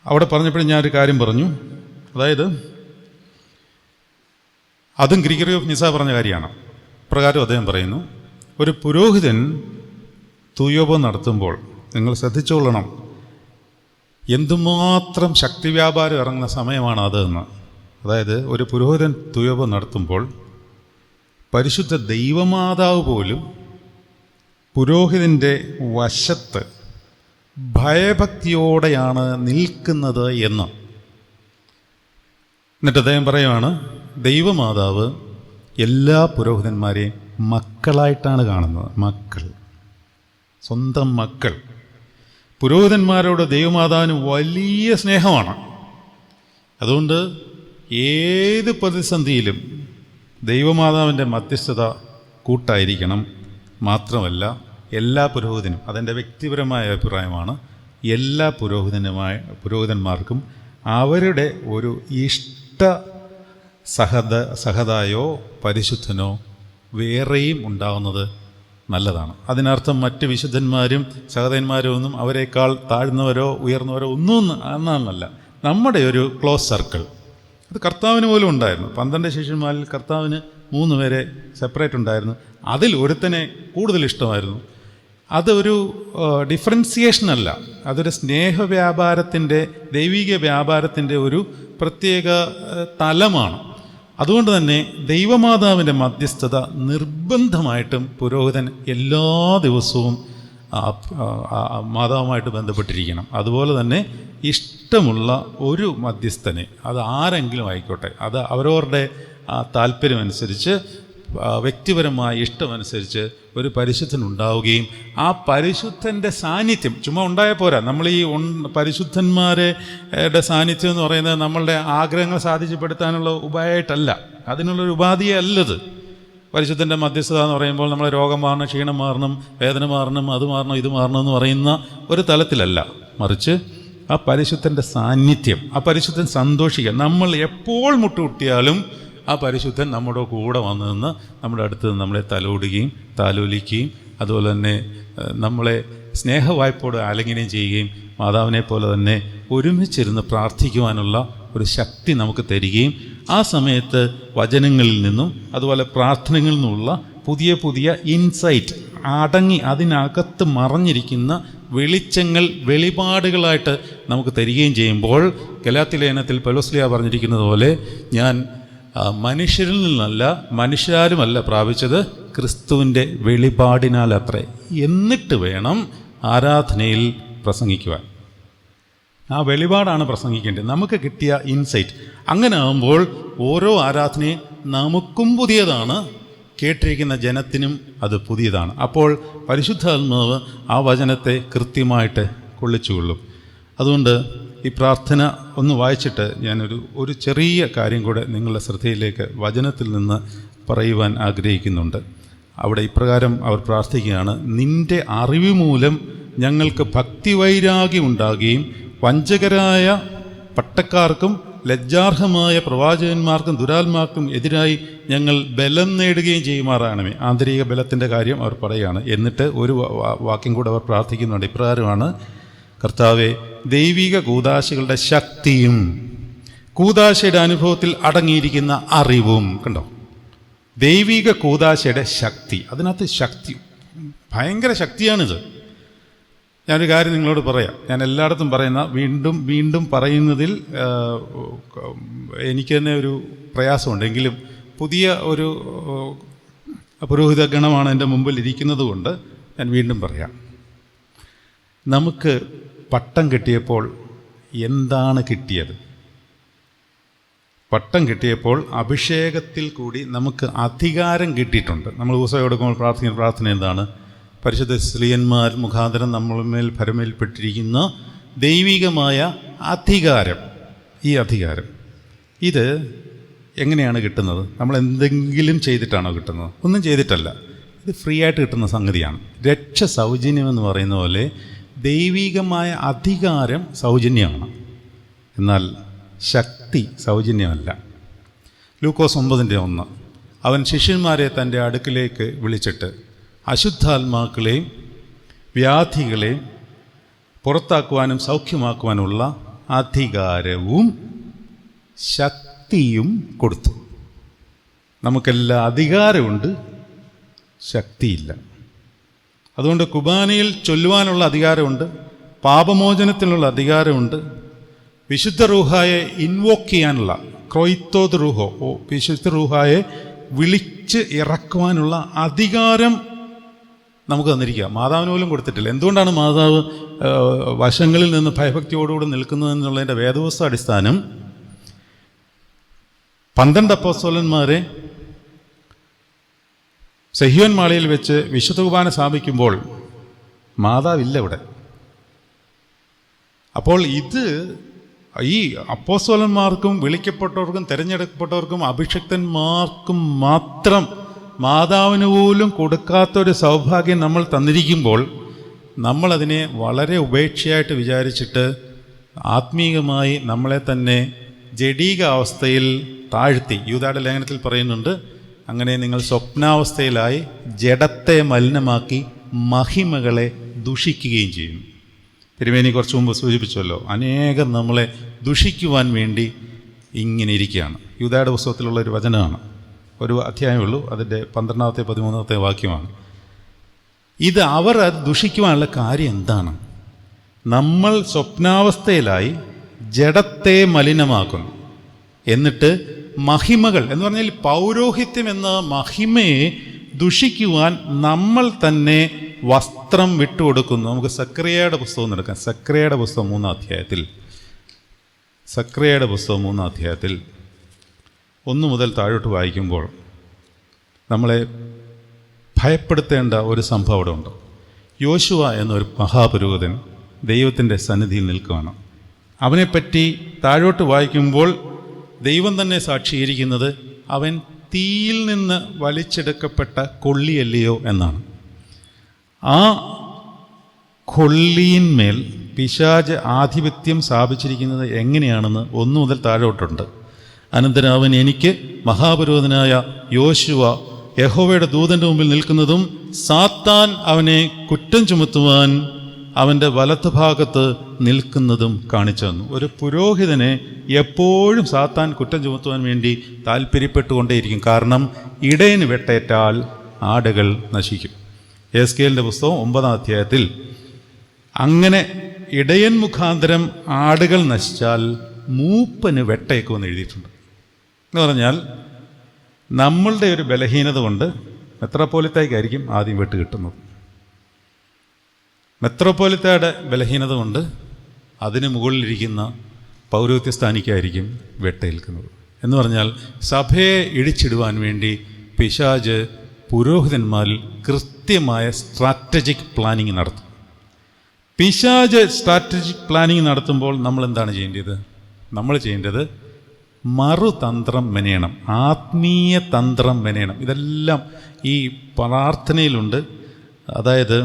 അവിടെ പറഞ്ഞപ്പോഴും ഞാനൊരു കാര്യം പറഞ്ഞു. അതായത് അതും ഗ്രിഗറി ഓഫ് നിസ പറഞ്ഞ കാര്യമാണ്. പ്രകാരം അദ്ദേഹം പറയുന്നു, ഒരു പുരോഹിതൻ തുയോബം നടത്തുമ്പോൾ നിങ്ങൾ ശ്രദ്ധിച്ചുകൊള്ളണം, എന്തുമാത്രം ശക്തി വ്യാപാരം ഇറങ്ങുന്ന സമയമാണ് അതെന്ന്. അതായത് ഒരു പുരോഹിതൻ തുയോബം നടത്തുമ്പോൾ പരിശുദ്ധ ദൈവമാതാവ് പോലും പുരോഹിതൻ്റെ വശത്ത് ഭയഭക്തിയോടെയാണ് നിൽക്കുന്നത് എന്ന്. എന്നിട്ട് അദ്ദേഹം പറയുവാണ്, ദൈവമാതാവ് എല്ലാ പുരോഹിതന്മാരെയും മക്കളായിട്ടാണ് കാണുന്നത്. മക്കൾ, സ്വന്തം മക്കൾ. പുരോഹിതന്മാരോട് ദൈവമാതാവിന് വലിയ സ്നേഹമാണ്. അതുകൊണ്ട് ഏത് പ്രതിസന്ധിയിലും ദൈവമാതാവിൻ്റെ മധ്യസ്ഥത കൂട്ടായിരിക്കണം. മാത്രമല്ല എല്ലാ പുരോഹിതനും, അതെൻ്റെ വ്യക്തിപരമായ അഭിപ്രായമാണ്, എല്ലാ പുരോഹിതന്മാർക്കും അവരുടെ ഒരു ഇഷ്ട സഹതായോ പരിശുദ്ധനോ വേറെയും ഉണ്ടാകുന്നത് നല്ലതാണ്. അതിനർത്ഥം മറ്റ് വിശുദ്ധന്മാരും സഹതന്മാരും ഒന്നും അവരെക്കാൾ താഴ്ന്നവരോ ഉയർന്നവരോ ഒന്നും എന്നാണെന്നല്ല. നമ്മുടെ ഒരു ക്ലോസ് സർക്കിൾ, അത് കർത്താവിന് പോലും ഉണ്ടായിരുന്നു. 12 ശിഷ്യന്മാരിൽ കർത്താവിന് 3 പേരെ സെപ്പറേറ്റ് ഉണ്ടായിരുന്നു. അതിൽ ഒരുത്തനെ കൂടുതൽ ഇഷ്ടമായിരുന്നു. അതൊരു ഡിഫറൻസിയേഷനല്ല, അതൊരു സ്നേഹവ്യാപാരത്തിൻ്റെ, ദൈവിക വ്യാപാരത്തിൻ്റെ ഒരു പ്രത്യേക തലമാണ്. അതുകൊണ്ട് തന്നെ ദൈവമാതാവിൻ്റെ മധ്യസ്ഥത നിർബന്ധമായിട്ടും പുരോഹിതൻ എല്ലാ ദിവസവും മാതാവുമായിട്ട് ബന്ധപ്പെട്ടിരിക്കണം. അതുപോലെ തന്നെ ഇഷ്ടമുള്ള ഒരു മധ്യസ്ഥനെ, അത് ആരെങ്കിലും ആയിക്കോട്ടെ, അത് അവരവരുടെ താല്പര്യമനുസരിച്ച് വ്യക്തിപരമായ ഇഷ്ടമനുസരിച്ച് ഒരു പരിശുദ്ധൻ ഉണ്ടാവുകയും ആ പരിശുദ്ധൻ്റെ സാന്നിധ്യം ചുമ്മാ ഉണ്ടായാൽ പോരാ. നമ്മൾ ഈ പരിശുദ്ധന്മാരുടെ സാന്നിധ്യം എന്ന് പറയുന്നത് നമ്മളുടെ ആഗ്രഹങ്ങൾ സാധിച്ചപ്പെടുത്താനുള്ള ഉപായമായിട്ടല്ല, അതിനുള്ളൊരു ഉപാധിയേ അല്ലത്. പരിശുദ്ധൻ്റെ മധ്യസ്ഥത എന്ന് പറയുമ്പോൾ നമ്മളെ രോഗം മാറണം, ക്ഷീണം മാറണം, വേദന മാറണം, അത് മാറണം, ഇത് മാറണം എന്ന് പറയുന്ന ഒരു തലത്തിലല്ല, മറിച്ച് ആ പരിശുദ്ധൻ്റെ സാന്നിധ്യം, ആ പരിശുദ്ധൻ സന്തോഷിക്കുക. നമ്മൾ എപ്പോൾ മുട്ടുകുട്ടിയാലും ആ പരിശുദ്ധൻ നമ്മുടെ കൂടെ വന്നു നിന്ന് നമ്മുടെ അടുത്ത് നിന്ന് നമ്മളെ തലോടുകയും താലോലിക്കുകയും അതുപോലെ തന്നെ നമ്മളെ സ്നേഹവായ്പോടെ ആലിംഗനം ചെയ്യുകയും മാതാവിനെ പോലെ തന്നെ ഒരുമിച്ചിരുന്ന് പ്രാർത്ഥിക്കുവാനുള്ള ഒരു ശക്തി നമുക്ക് തരികയും ആ സമയത്ത് വചനങ്ങളിൽ നിന്നും അതുപോലെ പ്രാർത്ഥനകളിൽ നിന്നുള്ള പുതിയ പുതിയ ഇൻസൈറ്റ് അടങ്ങി അതിനകത്ത് മറഞ്ഞിരിക്കുന്ന വെളിച്ചങ്ങൾ വെളിപാടുകളായിട്ട് നമുക്ക് തരികയും ചെയ്യുമ്പോൾ ഗലാത്യ ലേഖനത്തിൽ പൗലോസ് പറഞ്ഞിരിക്കുന്നത് പോലെ ഞാൻ മനുഷ്യരിൽ നിന്നല്ല മനുഷ്യരാലുമല്ല പ്രാപിച്ചത്, ക്രിസ്തുവിൻ്റെ വെളിപാടിനാൽ അത്രേ. എന്നിട്ട് വേണം ആരാധനയിൽ പ്രസംഗിക്കുവാൻ. ആ വെളിപാടാണ് പ്രസംഗിക്കേണ്ടത്, നമുക്ക് കിട്ടിയ ഇൻസൈറ്റ്. അങ്ങനെ ആകുമ്പോൾ ഓരോ ആരാധനയും നമുക്കും പുതിയതാണ്, കേട്ടിരിക്കുന്ന ജനത്തിനും അത് പുതിയതാണ്. അപ്പോൾ പരിശുദ്ധാത്മാവ് ആ വചനത്തെ കൃത്യമായിട്ട് കൊള്ളിച്ചുകൊള്ളും. അതുകൊണ്ട് ഈ പ്രാർത്ഥന ഒന്ന് വായിച്ചിട്ട് ഞാനൊരു ചെറിയ കാര്യം കൂടെ നിങ്ങളുടെ ശ്രദ്ധയിലേക്ക് വചനത്തിൽ നിന്ന് പറയുവാൻ ആഗ്രഹിക്കുന്നുണ്ട്. അവിടെ ഇപ്രകാരം അവർ പ്രാർത്ഥിക്കുകയാണ്: നിൻ്റെ അറിവ് മൂലം ഞങ്ങൾക്ക് ഭക്തിവൈരാഗ്യം ഉണ്ടാകുകയും വഞ്ചകരായ പട്ടക്കാർക്കും ലജ്ജാർഹമായ പ്രവാചകന്മാർക്കും ദുരാത്മാർക്കും എതിരായി ഞങ്ങൾ ബലം നേടുകയും ചെയ്യുമാറാണമേ. ആന്തരിക ബലത്തിൻ്റെ കാര്യം അവർ പറയുകയാണ്. എന്നിട്ട് ഒരു വാക്യം കൂടെ അവർ പ്രാർത്ഥിക്കുന്നുണ്ട്. ഇപ്രകാരമാണ്: കർത്താവെ, ദൈവിക കൂദാശകളുടെ ശക്തിയും കൂദാശയുടെ അനുഭവത്തിൽ അടങ്ങിയിരിക്കുന്ന അറിവും. കണ്ടോ, ദൈവിക കൂദാശയുടെ ശക്തി, അതിനകത്ത് ശക്തി, ഭയങ്കര ശക്തിയാണിത്. ഞാനൊരു കാര്യം നിങ്ങളോട് പറയാം. ഞാൻ എല്ലായിടത്തും പറയുന്ന വീണ്ടും വീണ്ടും പറയുന്നതിൽ എനിക്ക് തന്നെ ഒരു പ്രയാസമുണ്ടെങ്കിലും പുതിയ ഒരു പുരോഹിത ഗണമാണ് എൻ്റെ മുമ്പിൽ ഇരിക്കുന്നത് കൊണ്ട് ഞാൻ വീണ്ടും പറയാം. നമുക്ക് പട്ടം കിട്ടിയപ്പോൾ എന്താണ് കിട്ടിയത്? പട്ടം കിട്ടിയപ്പോൾ അഭിഷേകത്തിൽ കൂടി നമുക്ക് അധികാരം കിട്ടിയിട്ടുണ്ട്. നമ്മൾ ദിവസം കൊടുക്കുമ്പോൾ പ്രാർത്ഥിക്കുന്ന പ്രാർത്ഥന എന്താണ്? പരിശുദ്ധ സ്ത്രീയന്മാർ മുഖാന്തരം നമ്മളുമേൽ ഭരമേൽപ്പെട്ടിരിക്കുന്ന ദൈവികമായ അധികാരം. ഈ അധികാരം ഇത് എങ്ങനെയാണ് കിട്ടുന്നത്? നമ്മൾ എന്തെങ്കിലും ചെയ്തിട്ടാണോ കിട്ടുന്നത്? ഒന്നും ചെയ്തിട്ടല്ല, ഇത് ഫ്രീ ആയിട്ട് കിട്ടുന്ന സംഗതിയാണ്. രക്ഷ സൗജന്യമെന്ന് പറയുന്ന പോലെ ദൈവികമായ അധികാരം സൗജന്യമാണ്, എന്നാൽ ശക്തി സൗജന്യമല്ല. ലൂക്കോസ് 9:1 അവൻ ശിഷ്യന്മാരെ തൻ്റെ അടുക്കിലേക്ക് വിളിച്ചിട്ട് അശുദ്ധാത്മാക്കളെയും വ്യാധികളെയും പുറത്താക്കുവാനും സൗഖ്യമാക്കുവാനുള്ള അധികാരവും ശക്തിയും കൊടുത്തു. നമുക്കെല്ലാം അധികാരമുണ്ട്, ശക്തിയില്ല. അതുകൊണ്ട് കുർബാനയിൽ ചൊല്ലുവാനുള്ള അധികാരമുണ്ട്, പാപമോചനത്തിനുള്ള അധികാരമുണ്ട്, വിശുദ്ധ റൂഹായെ ഇൻവോക്ക് ചെയ്യാനുള്ള ക്രോയിത്തോത് റൂഹോ, വിശുദ്ധ റൂഹായെ വിളിച്ച് ഇറക്കുവാനുള്ള അധികാരം നമുക്ക് തന്നിരിക്കുക. മാതാവിന് പോലും കൊടുത്തിട്ടില്ല. എന്തുകൊണ്ടാണ് മാതാവ് വശങ്ങളിൽ നിന്ന് ഭയഭക്തിയോടുകൂടി നിൽക്കുന്നതെന്നുള്ളതിൻ്റെ വേദപുസ്തക അടിസ്ഥാനം 12 അപ്പോസ്തലന്മാരെ സെഹിയോൻ മാളിയിൽ വെച്ച് വിശുദ്ധ കുർബാന സ്ഥാപിക്കുമ്പോൾ മാതാവില്ല ഇവിടെ. അപ്പോൾ ഇത് ഈ അപ്പോസ്തലന്മാർക്കും വിളിക്കപ്പെട്ടവർക്കും തിരഞ്ഞെടുക്കപ്പെട്ടവർക്കും അഭിഷിക്തന്മാർക്കും മാത്രം മാതാവിന് പോലും കൊടുക്കാത്തൊരു സൗഭാഗ്യം നമ്മൾ തന്നിരിക്കുമ്പോൾ നമ്മളതിനെ വളരെ ഉപേക്ഷയായിട്ട് വിചാരിച്ചിട്ട് ആത്മീകമായി നമ്മളെ തന്നെ ജഡീക അവസ്ഥയിൽ താഴ്ത്തി. യൂദായുടെ ലേഖനത്തിൽ പറയുന്നുണ്ട്, അങ്ങനെ നിങ്ങൾ സ്വപ്നാവസ്ഥയിലായി ജഡത്തെ മലിനമാക്കി മഹിമകളെ ദുഷിക്കുകയും ചെയ്യും. തിരുമേനി കുറച്ച് മുമ്പ് സൂചിപ്പിച്ചല്ലോ, അനേകം നമ്മളെ ദുഷിക്കുവാൻ വേണ്ടി ഇങ്ങനെ ഇരിക്കുകയാണ്. യൂദായുടെ പുസ്തകത്തിലുള്ള ഒരു വചനമാണ്, ഒരു അധ്യായമുള്ളൂ, അതിൻ്റെ 12-ാമത്തെ 13-ാമത്തെ വാക്യമാണ്. ഇത് അവർ അത് ദുഷിക്കുവാനുള്ള കാര്യം എന്താണ്? നമ്മൾ സ്വപ്നാവസ്ഥയിലായി ജഡത്തെ മലിനമാക്കുന്നു, എന്നിട്ട് മഹിമകൾ എന്ന് പറഞ്ഞാൽ പൗരോഹിത്യം എന്ന മഹിമയെ ദുഷിക്കുവാൻ നമ്മൾ തന്നെ വസ്ത്രം വിട്ടുകൊടുക്കുന്നു. നമുക്ക് സക്രിയയുടെ പുസ്തകം എടുക്കാം. സക്രിയയുടെ പുസ്തകം 3-ാം അധ്യായത്തിൽ, സക്രിയയുടെ പുസ്തകം 3-ാം അധ്യായത്തിൽ 1 മുതൽ താഴോട്ട് വായിക്കുമ്പോൾ നമ്മളെ ഭയപ്പെടുത്തേണ്ട ഒരു സംഭവം അവിടെ ഉണ്ട്. യോശുവ എന്നൊരു മഹാപുരോഹിതൻ ദൈവത്തിൻ്റെ സന്നിധിയിൽ നിൽക്കുകയാണ്. അവനെപ്പറ്റി താഴോട്ട് വായിക്കുമ്പോൾ ദൈവം തന്നെ സാക്ഷീകരിക്കുന്നത് അവൻ തീയിൽ നിന്ന് വലിച്ചെടുക്കപ്പെട്ട കൊള്ളിയല്ലയോ എന്നാണ്. ആ കൊള്ളിയിന്മേൽ പിശാച് ആധിപത്യം സ്ഥാപിച്ചിരിക്കുന്നത് എങ്ങനെയാണെന്ന് 1 മുതൽ താഴോട്ടുണ്ട്. അനന്തരം അവൻ എനിക്ക് മഹാപുരോഹിതനായ യോശുവ യഹോവയുടെ ദൂതൻ്റെ മുമ്പിൽ നിൽക്കുന്നതും സാത്താൻ അവനെ കുറ്റം ചുമത്തുവാൻ അവൻ്റെ വലത്തുഭാഗത്ത് നിൽക്കുന്നതും കാണിച്ചു തന്നു. ഒരു പുരോഹിതനെ എപ്പോഴും സാത്താൻ കുറ്റം ചുമത്തുവാൻ വേണ്ടി താല്പര്യപ്പെട്ടുകൊണ്ടേയിരിക്കും. കാരണം ഇടയന് വെട്ടേറ്റാൽ ആടുകൾ നശിക്കും. എസ്കേലിൻ്റെ പുസ്തകം 9-ാം അധ്യായത്തിൽ അങ്ങനെ ഇടയൻ മുഖാന്തരം ആടുകൾ നശിച്ചാൽ മൂപ്പന് വെട്ടേക്കുമെന്ന് എഴുതിയിട്ടുണ്ട്. എന്ന് പറഞ്ഞാൽ നമ്മളുടെ ഒരു ബലഹീനത കൊണ്ട് മെത്രാപ്പോലിത്തായ്ക്കായിരിക്കും ആദ്യം വെട്ട് കിട്ടുന്നത്. മെത്രാപ്പോലിത്തയുടെ ബലഹീനത കൊണ്ട് അതിന് മുകളിലിരിക്കുന്ന പൗരോഹിത്യസ്ഥാനിക്കായിരിക്കും വെട്ടേൽക്കുന്നത്. എന്ന് പറഞ്ഞാൽ സഭയെ ഇടിച്ചിടുവാൻ വേണ്ടി പിശാച് പുരോഹിതന്മാരിൽ കൃത്യമായ സ്ട്രാറ്റജിക് പ്ലാനിങ് നടത്തും. പിശാച് സ്ട്രാറ്റജിക് പ്ലാനിങ് നടത്തുമ്പോൾ നമ്മൾ എന്താണ് ചെയ്യേണ്ടത്? നമ്മൾ ചെയ്യേണ്ടത് മറുതന്ത്രം മെനയണം, ആത്മീയ തന്ത്രം മെനയണം. ഇതെല്ലാം ഈ പ്രാർത്ഥനയിലുണ്ട്. അതായത്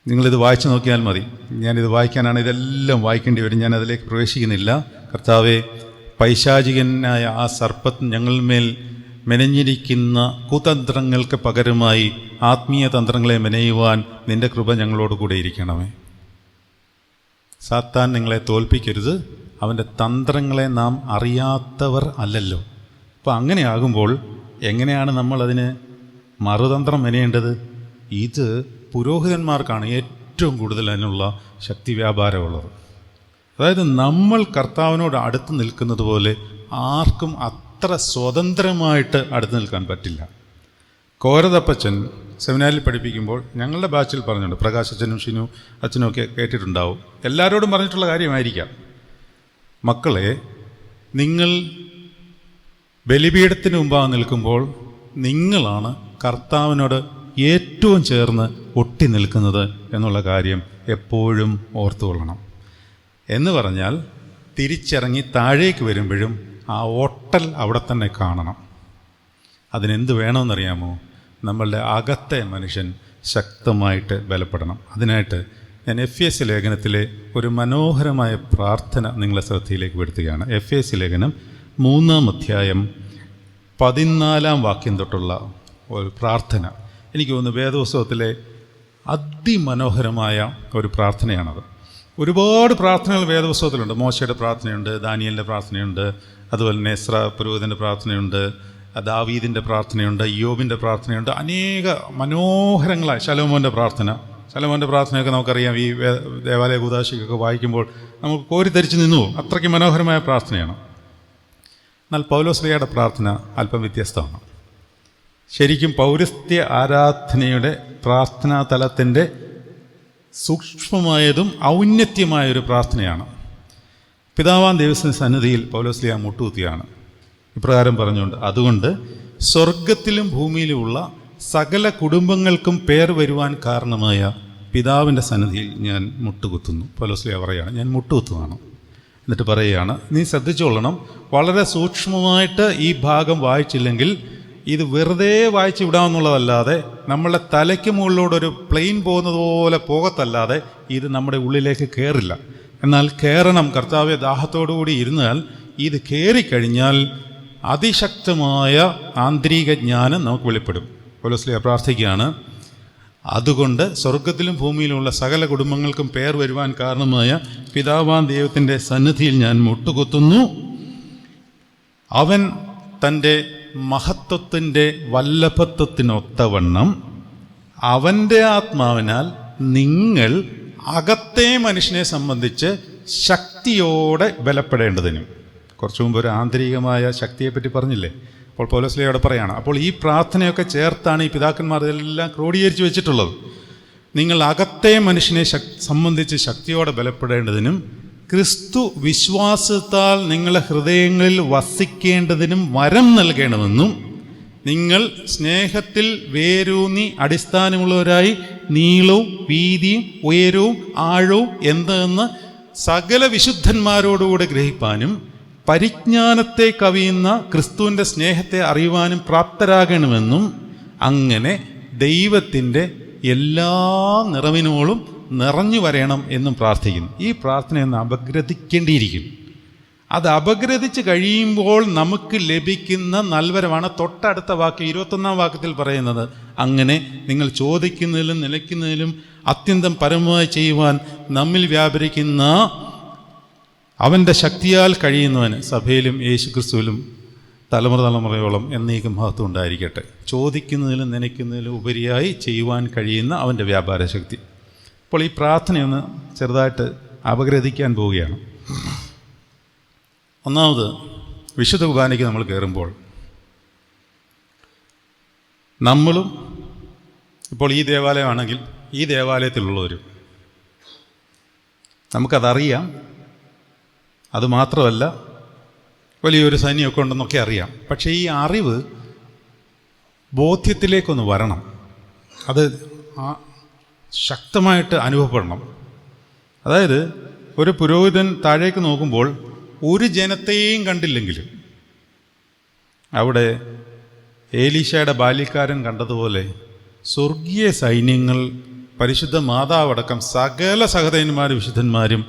നിങ്ങളിത് വായിച്ചു നോക്കിയാൽ മതി. ഞാനിത് വായിക്കാനാണ് ഇതെല്ലാം വായിക്കേണ്ടി വരും. ഞാൻ അതിലേക്ക് പ്രവേശിക്കുന്നില്ല. കർത്താവെ, പൈശാചികനായ ആ സർപ്പത്ത് ഞങ്ങളിന്മേൽ മെനഞ്ഞിരിക്കുന്ന കുതന്ത്രങ്ങൾക്ക് പകരമായി ആത്മീയ തന്ത്രങ്ങളെ മെനയുവാൻ നിൻ്റെ കൃപ ഞങ്ങളോട് കൂടെ ഇരിക്കണമേ. സാത്താൻ നിങ്ങളെ തോൽപ്പിക്കരുത്. അവൻ്റെ തന്ത്രങ്ങളെ നാം അറിയാത്തവർ അല്ലല്ലോ. അപ്പോൾ അങ്ങനെയാകുമ്പോൾ എങ്ങനെയാണ് നമ്മളതിന് മറുതന്ത്രം മെനയേണ്ടത്? ഇത് പുരോഹിതന്മാർക്കാണ് ഏറ്റവും കൂടുതൽ അതിനുള്ള ശക്തി വ്യാപാരമുള്ളത്. അതായത് നമ്മൾ കർത്താവിനോട് അടുത്ത് നിൽക്കുന്നത് പോലെ ആർക്കും അത്ര സ്വതന്ത്രമായിട്ട് അടുത്ത് നിൽക്കാൻ പറ്റില്ല. കോരതപ്പച്ചൻ സെമിനാരിൽ പഠിപ്പിക്കുമ്പോൾ ഞങ്ങളുടെ ബാച്ചിൽ പറഞ്ഞിട്ടുണ്ട്, പ്രകാശ് അച്ഛനും ഷിനു അച്ഛനും ഒക്കെ കേട്ടിട്ടുണ്ടാവും. എല്ലാവരോടും പറഞ്ഞിട്ടുള്ള കാര്യമായിരിക്കാം, മക്കളെ, നിങ്ങൾ ബലിപീഠത്തിന് മുമ്പാകെ നിൽക്കുമ്പോൾ നിങ്ങളാണ് കർത്താവിനോട് ഏറ്റവും ചേർന്ന് ഒട്ടി നിൽക്കുന്നത് എന്നുള്ള കാര്യം എപ്പോഴും ഓർത്തുകൊള്ളണം. എന്ന് പറഞ്ഞാൽ തിരിച്ചിറങ്ങി താഴേക്ക് വരുമ്പോഴും ആ ഒട്ടൽ അവിടെ തന്നെ കാണണം. അതിനെന്ത് വേണമെന്നറിയാമോ? നമ്മളുടെ അകത്തെ മനുഷ്യൻ ശക്തമായിട്ട് ബലപ്പെടണം. അതിനായിട്ട് ഞാൻ FAC ലേഖനത്തിലെ ഒരു മനോഹരമായ പ്രാർത്ഥന നിങ്ങളെ ശ്രദ്ധയിലേക്ക് പെടുത്തുകയാണ്. FAC ലേഖനം 3-ാം അധ്യായം 14-ാം വാക്യം തൊട്ടുള്ള ഒരു പ്രാർത്ഥന. എനിക്ക് തോന്നുന്നു വേദപുസ്തകത്തിലെ അതിമനോഹരമായ ഒരു പ്രാർത്ഥനയാണത്. ഒരുപാട് പ്രാർത്ഥനകൾ വേദപുസ്തകത്തിലുണ്ട്. മോശയുടെ പ്രാർത്ഥനയുണ്ട്, ദാനിയേലിൻ്റെ പ്രാർത്ഥനയുണ്ട്, അതുപോലെ നെസ്ര പുരോഹിതൻ്റെ പ്രാർത്ഥനയുണ്ട്, ദാവീദിൻ്റെ പ്രാർത്ഥനയുണ്ട്, യോബിൻ്റെ പ്രാർത്ഥനയുണ്ട്. അനേക മനോഹരങ്ങളായ ശലോമോൻ്റെ പ്രാർത്ഥനയൊക്കെ നമുക്കറിയാം. ഈ ദേവാലയ കൂദാശിക്കൊക്കെ വായിക്കുമ്പോൾ നമുക്ക് കോരിത്തരിച്ച് നിന്നു പോകും. അത്രയ്ക്ക് മനോഹരമായ പ്രാർത്ഥനയാണ്. എന്നാൽ പൗലോസ്ലീഹയുടെ പ്രാർത്ഥന അല്പം വ്യത്യസ്തമാണ്. ശരിക്കും പൗരസ്ത്യ ആരാധനയുടെ പ്രാർത്ഥനാ തലത്തിൻ്റെ സൂക്ഷ്മമായതും ഔന്നത്യമായൊരു പ്രാർത്ഥനയാണ്. പിതാവാം ദൈവത്തിൻ്റെ സന്നിധിയിൽ പൗലോസ്ലീഹ മുട്ടുകുത്തിയാണ് ഇപ്രകാരം പറഞ്ഞുകൊണ്ട്, അതുകൊണ്ട് സ്വർഗത്തിലും ഭൂമിയിലുമുള്ള സകല കുടുംബങ്ങൾക്കും പേർ വരുവാൻ കാരണമായ പിതാവിൻ്റെ സന്നിധിയിൽ ഞാൻ മുട്ടുകുത്തുന്നു. പൗലോസ്ലീഹ പറയുകയാണ്, ഞാൻ മുട്ടുകുത്തുവാണ്. എന്നിട്ട് പറയുകയാണ്, നീ ശ്രദ്ധിച്ചുകൊള്ളണം, വളരെ സൂക്ഷ്മമായിട്ട് ഈ ഭാഗം വായിച്ചില്ലെങ്കിൽ ഇത് വെറുതെ വായിച്ച് വിടാമെന്നുള്ളതല്ലാതെ നമ്മളുടെ തലയ്ക്ക് മുകളിലൂടെ ഒരു പ്ലെയിൻ പോകുന്നത് പോലെ പോകത്തല്ലാതെ ഇത് നമ്മുടെ ഉള്ളിലേക്ക് കയറില്ല. എന്നാൽ കയറണം. കർത്താവെ, ദാഹത്തോടുകൂടി ഇരുന്നാൽ ഇത് കയറിക്കഴിഞ്ഞാൽ അതിശക്തമായ ആന്തരിക ജ്ഞാനം നമുക്ക് വെളിപ്പെടും. പൗലോസ്ലീഹ പ്രാർത്ഥിക്കുകയാണ്, അതുകൊണ്ട് സ്വർഗത്തിലും ഭൂമിയിലുമുള്ള സകല കുടുംബങ്ങൾക്കും പേർ വരുവാൻ കാരണമായ പിതാവാം ദൈവത്തിൻ്റെ സന്നിധിയിൽ ഞാൻ മുട്ടുകുത്തുന്നു. അവൻ തൻ്റെ മഹത്വത്തിൻ്റെ വല്ലഭത്വത്തിനൊത്തവണ്ണം അവൻ്റെ ആത്മാവിനാൽ നിങ്ങൾ അകത്തെ മനുഷ്യനെ സംബന്ധിച്ച് ശക്തിയോടെ ബലപ്പെടേണ്ടതിനും. കുറച്ചു മുമ്പ് ഒരു ആന്തരികമായ ശക്തിയെപ്പറ്റി പറഞ്ഞില്ലേ? അപ്പോൾ പൗലോസ്ലീഹയോട് പറയാണ്. അപ്പോൾ ഈ പ്രാർത്ഥനയൊക്കെ ചേർത്താണ് ഈ പിതാക്കന്മാർ ഇതെല്ലാം ക്രോഡീകരിച്ച് വെച്ചിട്ടുള്ളത്. നിങ്ങൾ അകത്തെ മനുഷ്യനെ സംബന്ധിച്ച് ശക്തിയോടെ ബലപ്പെടേണ്ടതിനും ക്രിസ്തു വിശ്വാസത്താൽ നിങ്ങളുടെ ഹൃദയങ്ങളിൽ വസിക്കേണ്ടതിനും വരം നൽകണമെന്നും നിങ്ങൾ സ്നേഹത്തിൽ വേരൂന്നി അടിസ്ഥാനമുള്ളവരായി നീളവും വീതിയും ഉയരവും ആഴവും എന്തെന്ന് സകല വിശുദ്ധന്മാരോടുകൂടെ ഗ്രഹിപ്പാനും പരിജ്ഞാനത്തെ കവിയുന്ന ക്രിസ്തുവിൻ്റെ സ്നേഹത്തെ അറിയുവാനും പ്രാപ്തരാകണമെന്നും അങ്ങനെ ദൈവത്തിൻ്റെ എല്ലാ നിറവിനോളും നിറഞ്ഞു വരണം എന്നും പ്രാർത്ഥിക്കുന്നു. ഈ പ്രാർത്ഥനയൊന്ന് അപഗ്രഥിക്കേണ്ടിയിരിക്കും. അത് അപഗ്രഥിച്ച് കഴിയുമ്പോൾ നമുക്ക് ലഭിക്കുന്ന നൽവരമാണ് തൊട്ടടുത്ത വാക്യം 21-ാം വാക്യത്തിൽ പറയുന്നത്. അങ്ങനെ നിങ്ങൾ ചോദിക്കുന്നതിലും നിലയ്ക്കുന്നതിലും അത്യന്തം പരമമായി ചെയ്യുവാൻ നമ്മിൽ വ്യാപരിക്കുന്ന അവൻ്റെ ശക്തിയാൽ കഴിയുന്നവന് സഭയിലും യേശുക്രിസ്തുവിലും തലമുറയോളം എന്നേക്കും മഹത്വം ഉണ്ടായിരിക്കട്ടെ. ചോദിക്കുന്നതിലും നനയ്ക്കുന്നതിലും ഉപരിയായി ചെയ്യുവാൻ കഴിയുന്ന അവൻ്റെ വ്യാപാര ശക്തി. അപ്പോൾ ഈ പ്രാർത്ഥനയൊന്ന് ചെറുതായിട്ട് അപഗ്രഥിക്കാൻ പോവുകയാണ്. ഒന്നാമത്, വിശുദ്ധ കുർബാനയ്ക്ക് നമ്മൾ കയറുമ്പോൾ നമ്മളും, ഇപ്പോൾ ഈ ദേവാലയമാണെങ്കിൽ ഈ ദേവാലയത്തിലുള്ളവരും നമുക്കതറിയാം. അതുമാത്രമല്ല, വലിയൊരു സൈന്യമൊക്കെ ഉണ്ടെന്നൊക്കെ അറിയാം. പക്ഷേ ഈ അറിവ് ബോധ്യത്തിലേക്കൊന്ന് വരണം. അത് ശക്തമായിട്ട് അനുഭവപ്പെടണം. അതായത് ഒരു പുരോഹിതൻ താഴേക്ക് നോക്കുമ്പോൾ ഒരു ജനത്തെയും കണ്ടില്ലെങ്കിലും അവിടെ ഏലീശയുടെ ബാല്യക്കാരൻ കണ്ടതുപോലെ സ്വർഗീയ സൈന്യങ്ങൾ, പരിശുദ്ധ മാതാവടക്കം സകല സഹോദരന്മാരും വിശുദ്ധന്മാരും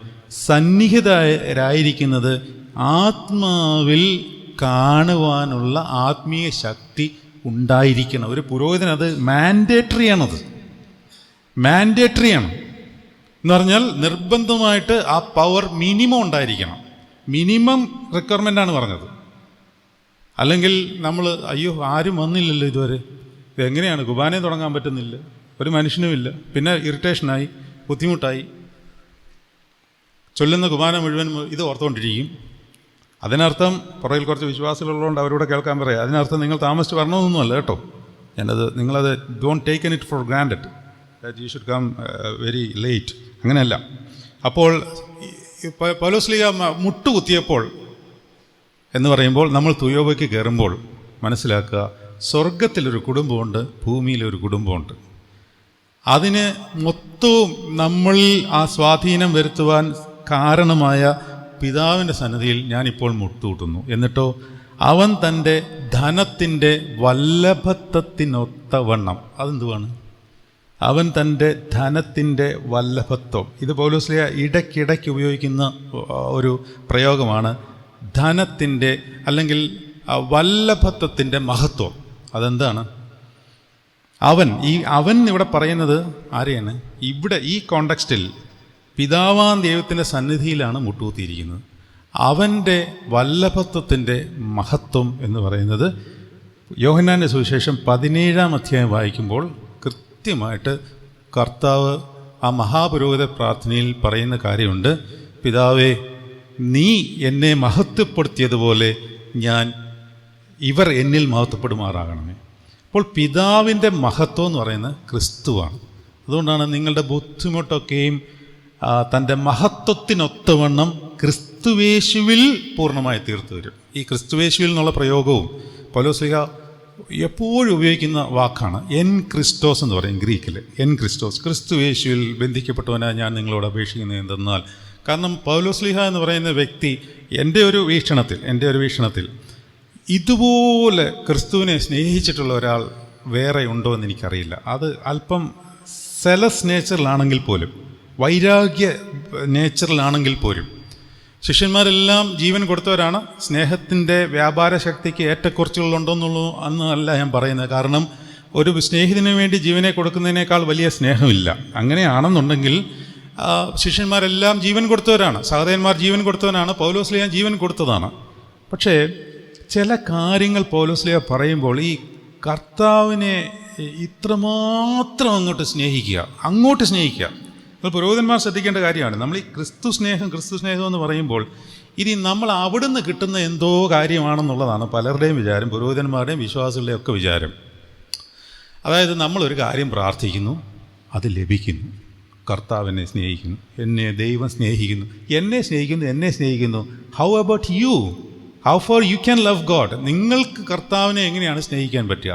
സന്നിഹിതരായിരിക്കുന്നത് ആത്മാവിൽ കാണുവാനുള്ള ആത്മീയ ശക്തി ഉണ്ടായിരിക്കണം. ഒരു പുരോഹിതൻ അത് മാൻഡേറ്ററിയാണത്. മാൻഡേറ്ററിയാണ് എന്ന് പറഞ്ഞാൽ നിർബന്ധമായിട്ട് ആ പവർ മിനിമം ഉണ്ടായിരിക്കണം. മിനിമം റിക്വയർമെൻ്റാണ് പറഞ്ഞത്. അല്ലെങ്കിൽ നമ്മൾ അയ്യോ ആരും വന്നില്ലല്ലോ ഇതുവരെ, ഇതെങ്ങനെയാണ് കുർബാനയും തുടങ്ങാൻ പറ്റുന്നില്ല, ഒരു മനുഷ്യനുമില്ല, പിന്നെ ഇറിറ്റേഷനായി, ബുദ്ധിമുട്ടായി, ചൊല്ലുന്ന കുർബാന മുഴുവൻ ഇത് ഓർത്തുകൊണ്ടിരിക്കും. അതിനർത്ഥം പുറകിൽ കുറച്ച് വിശ്വാസമുള്ളതുകൊണ്ട് അവരോട് കേൾക്കാൻ പറയാം. അതിനർത്ഥം നിങ്ങൾ താമസിച്ച് വരണമെന്നൊന്നുമല്ല കേട്ടോ. ഞാനത് നിങ്ങളത് don't taken it for granted that you should come very late. അങ്ങനെയല്ല. അപ്പോൾ പൗലോസ്ലീഹ മുട്ടുകുത്തിയപ്പോൾ എന്ന് പറയുമ്പോൾ നമ്മൾ തുയോബയ്ക്ക് കയറുമ്പോൾ മനസ്സിലാക്കുക, സ്വർഗത്തിലൊരു കുടുംബമുണ്ട്, ഭൂമിയിലൊരു കുടുംബമുണ്ട്. അതിന് മൊത്തവും നമ്മളിൽ ആ സ്വാധീനം വരുത്തുവാൻ കാരണമായ പിതാവിൻ്റെ സന്നിധിയിൽ ഞാനിപ്പോൾ മുട്ടുകൂട്ടുന്നു. എന്നിട്ടോ അവൻ തൻ്റെ ധനത്തിൻ്റെ വല്ലഭത്വത്തിനൊത്തവണ്ണം, അതെന്തുവാണ്? അവൻ തൻ്റെ ധനത്തിൻ്റെ വല്ലഭത്വം. ഇത് പൗലോസ്ലീഹ ഇടയ്ക്കിടയ്ക്ക് ഉപയോഗിക്കുന്ന ഒരു പ്രയോഗമാണ്. ധനത്തിൻ്റെ അല്ലെങ്കിൽ വല്ലഭത്വത്തിൻ്റെ മഹത്വം. അതെന്താണ്? അവൻ ഇവിടെ പറയുന്നത് ആരെയാണ്? ഇവിടെ ഈ കോണ്ടെക്സ്റ്റിൽ പിതാവാം ദൈവത്തിൻ്റെ സന്നിധിയിലാണ് മുട്ടുകുത്തിയിരിക്കുന്നത്. അവൻ്റെ വല്ലഭത്വത്തിൻ്റെ മഹത്വം എന്ന് പറയുന്നത് യോഹന്നാൻ്റെ സുവിശേഷം 17-ാം അധ്യായം വായിക്കുമ്പോൾ കൃത്യമായിട്ട് കർത്താവ് ആ മഹാപുരോഹിത പ്രാർത്ഥനയിൽ പറയുന്ന കാര്യമുണ്ട്. പിതാവേ, നീ എന്നെ മഹത്വപ്പെടുത്തിയതുപോലെ ഇവർ എന്നിൽ മഹത്വപ്പെടുമാറാകണമേ. അപ്പോൾ പിതാവിൻ്റെ മഹത്വം എന്ന് പറയുന്നത് ക്രിസ്തുവാണ്. അതുകൊണ്ടാണ് നിങ്ങളുടെ ബുദ്ധിമുട്ടൊക്കെയും തൻ്റെ മഹത്വത്തിനൊത്തവണ്ണം ക്രിസ്തുവേശുവിൽ പൂർണ്ണമായി തീർത്തു തരും. ഈ ക്രിസ്തുവേശുവിൽ എന്നുള്ള പ്രയോഗവും പൗലോസ്ലീഹ എപ്പോഴും ഉപയോഗിക്കുന്ന വാക്കാണ്. എൻ ക്രിസ്റ്റോസ് എന്ന് പറയും ഗ്രീക്കിൽ. എൻ ക്രിസ്റ്റോസ്, ക്രിസ്തുവേശുവിൽ ബന്ധിക്കപ്പെട്ടവനാണ് ഞാൻ നിങ്ങളോട് അപേക്ഷിക്കുന്നത് എന്തെന്നാൽ. കാരണം പൗലോസ്ലീഹ എന്ന് പറയുന്ന വ്യക്തി എൻ്റെ ഒരു വീക്ഷണത്തിൽ ഇതുപോലെ ക്രിസ്തുവിനെ സ്നേഹിച്ചിട്ടുള്ള ഒരാൾ വേറെ ഉണ്ടോ എന്ന് എനിക്കറിയില്ല. അത് അല്പം സെലസ് നേച്ചറിലാണെങ്കിൽ പോലും, വൈരാഗ്യ നേച്ചറിലാണെങ്കിൽ പോലും, ശിഷ്യന്മാരെല്ലാം ജീവൻ കൊടുത്തവരാണ്. സ്നേഹത്തിൻ്റെ വ്യാപാര ശക്തിക്ക് ഏറ്റക്കുറച്ചുകളുണ്ടോയെന്നുള്ളൂ എന്നല്ല ഞാൻ പറയുന്നത്. കാരണം ഒരു സ്നേഹിതന് വേണ്ടി ജീവനെ കൊടുക്കുന്നതിനേക്കാൾ വലിയ സ്നേഹമില്ല. അങ്ങനെയാണെന്നുണ്ടെങ്കിൽ ശിഷ്യന്മാരെല്ലാം ജീവൻ കൊടുത്തവരാണ്, സഹോദരന്മാർ ജീവൻ കൊടുത്തവനാണ്, പൗലോസ്ലീഹ ജീവൻ കൊടുത്തതാണ്. പക്ഷേ ചില കാര്യങ്ങൾ പൗലോസ്ലീഹ പറയുമ്പോൾ ഈ കർത്താവിനെ ഇത്രമാത്രം അങ്ങോട്ട് സ്നേഹിക്കുക. അപ്പോൾ പുരോഹിതന്മാർ ശ്രദ്ധിക്കേണ്ട കാര്യമാണ്. നമ്മൾ ഈ ക്രിസ്തു സ്നേഹം എന്ന് പറയുമ്പോൾ ഇനി നമ്മൾ അവിടുന്ന് കിട്ടുന്ന എന്തോ കാര്യമാണെന്നുള്ളതാണ് പലരുടെയും വിചാരം, പുരോഹിതന്മാരുടെയും വിശ്വാസികളുടെയും ഒക്കെ വിചാരം. അതായത് നമ്മളൊരു കാര്യം പ്രാർത്ഥിക്കുന്നു, അത് ലഭിക്കുന്നു. കർത്താവ് എന്നെ സ്നേഹിക്കുന്നു, എന്നെ ദൈവം സ്നേഹിക്കുന്നു, എന്നെ സ്നേഹിക്കുന്നു. How about you? How far you can love God? നിങ്ങൾക്ക് കർത്താവിനെ എങ്ങനെയാണ് സ്നേഹിക്കാൻ പറ്റുക?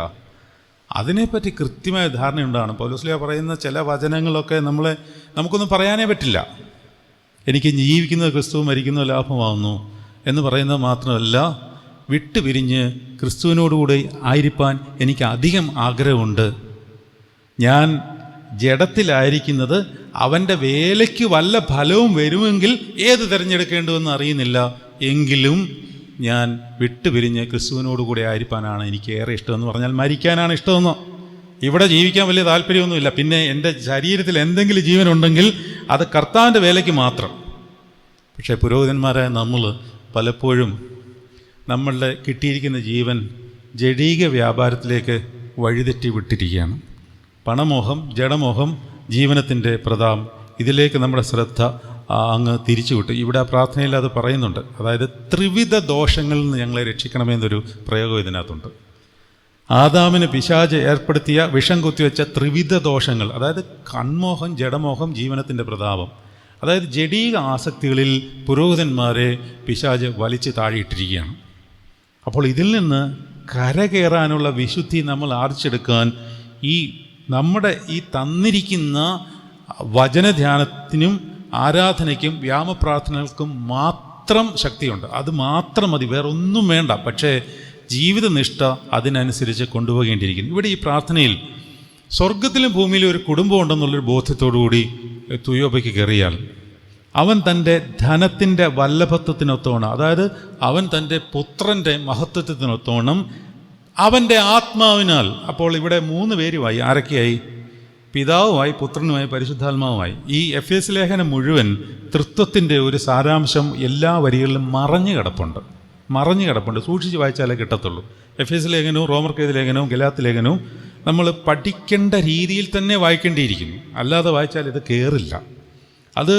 അതിനെപ്പറ്റി കൃത്യമായ ധാരണയുണ്ടാണ്. പൗലോസ്ലീഹ പറയുന്ന ചില വചനങ്ങളൊക്കെ നമുക്കൊന്നും പറയാനേ പറ്റില്ല. എനിക്ക് ജീവിക്കുന്നത് ക്രിസ്തു, മരിക്കുന്നത് ലാഭമാവുന്നു എന്ന് പറയുന്നത് മാത്രമല്ല, വിട്ടുപിരിഞ്ഞ് ക്രിസ്തുവിനോടുകൂടി ആയിരിക്കാൻ എനിക്ക് അധികം ആഗ്രഹമുണ്ട്. ഞാൻ ജഡത്തിലായിരിക്കുന്നത് അവൻ്റെ വേലയ്ക്ക് വല്ല ഫലവും വരുമെങ്കിൽ ഏത് തിരഞ്ഞെടുക്കേണ്ടതെന്ന് അറിയുന്നില്ല, എങ്കിലും ഞാൻ വിട്ടുപിരിഞ്ഞ് ക്രിസ്തുവിനോടുകൂടി ആയിരിക്കാനാണ് എനിക്ക് ഏറെ ഇഷ്ടമെന്ന് പറഞ്ഞാൽ മരിക്കാനാണ് ഇഷ്ടമെന്നോ. ഇവിടെ ജീവിക്കാൻ വലിയ താല്പര്യമൊന്നുമില്ല. പിന്നെ എൻ്റെ ശരീരത്തിൽ എന്തെങ്കിലും ജീവനുണ്ടെങ്കിൽ അത് കർത്താവിൻ്റെ വേലയ്ക്ക് മാത്രം. പക്ഷേ പുരോഹിതന്മാരായ നമ്മൾ പലപ്പോഴും നമ്മളുടെ കിട്ടിയിരിക്കുന്ന ജീവൻ ജഡീക വ്യാപാരത്തിലേക്ക് വഴിതെറ്റി വിട്ടിരിക്കുകയാണ്. പണമോഹം, ജഡമോഹം, ജീവനത്തിൻ്റെ പ്രതാപം, ഇതിലേക്ക് നമ്മുടെ ശ്രദ്ധ അങ്ങ് തിരിച്ചുവിട്ടു. ഇവിടെ പ്രാർത്ഥനയിൽ അത് പറയുന്നുണ്ട്. അതായത് ത്രിവിധ ദോഷങ്ങളിൽ നിന്ന് ഞങ്ങളെ രക്ഷിക്കണമെന്നൊരു പ്രയോഗം ഇതിനകത്തുണ്ട്. ആദാമിന് പിശാച് ഏർപ്പെടുത്തിയ വിഷം കുത്തിവെച്ച ത്രിവിധ ദോഷങ്ങൾ, അതായത് കൺമോഹം, ജഡമോഹം, ജീവനത്തിൻ്റെ പ്രതാപം, അതായത് ജഡീക ആസക്തികളിൽ പുരോഹിതന്മാരെ പിശാച് വലിച്ചു താഴെയിട്ടിരിക്കുകയാണ്. അപ്പോൾ ഇതിൽ നിന്ന് കരകയറാനുള്ള വിശുദ്ധി നമ്മൾ ആർജിച്ചെടുക്കാൻ നമ്മുടെ ഈ തന്നിരിക്കുന്ന വചനധ്യാനത്തിനും ആരാധനയ്ക്കും വ്യാമപ്രാർത്ഥനകൾക്കും മാത്രം ശക്തിയുണ്ട്. അത് മാത്രം മതി, വേറെ ഒന്നും വേണ്ട. പക്ഷേ ജീവിതനിഷ്ഠ അതിനനുസരിച്ച് കൊണ്ടുപോകേണ്ടിയിരിക്കുന്നു. ഇവിടെ ഈ പ്രാർത്ഥനയിൽ സ്വർഗത്തിലും ഭൂമിയിലും ഒരു കുടുംബം ഉണ്ടെന്നുള്ളൊരു ബോധ്യത്തോടുകൂടി തുയോബയ്ക്ക് കയറിയാൽ അവൻ തൻ്റെ ധനത്തിൻ്റെ വല്ലഭത്വത്തിനൊത്തോണം, അതായത് അവൻ തൻ്റെ പുത്രൻ്റെ മഹത്വത്തിനൊത്തോണം അവൻ്റെ ആത്മാവിനാൽ. അപ്പോൾ ഇവിടെ 3 പേരുമായി. ആരൊക്കെയായി? പിതാവുമായി, പുത്രനുമായി, പരിശുദ്ധാത്മാവുമായി. ഈ എഫേസ്യ ലേഖനം മുഴുവൻ തൃത്വത്തിൻ്റെ ഒരു സാരാംശം എല്ലാ വരികളിലും മറഞ്ഞു കിടപ്പുണ്ട്. സൂക്ഷിച്ച് വായിച്ചാലേ കിട്ടത്തുള്ളൂ. എഫേസ്യ ലേഖനവും റോമർക്കെഴുതിയ ലേഖനവും ഗലാത്യ ലേഖനവും നമ്മൾ പഠിക്കേണ്ട രീതിയിൽ തന്നെ വായിക്കേണ്ടിയിരിക്കുന്നു. അല്ലാതെ വായിച്ചാൽ ഇത് കയറില്ല. അത്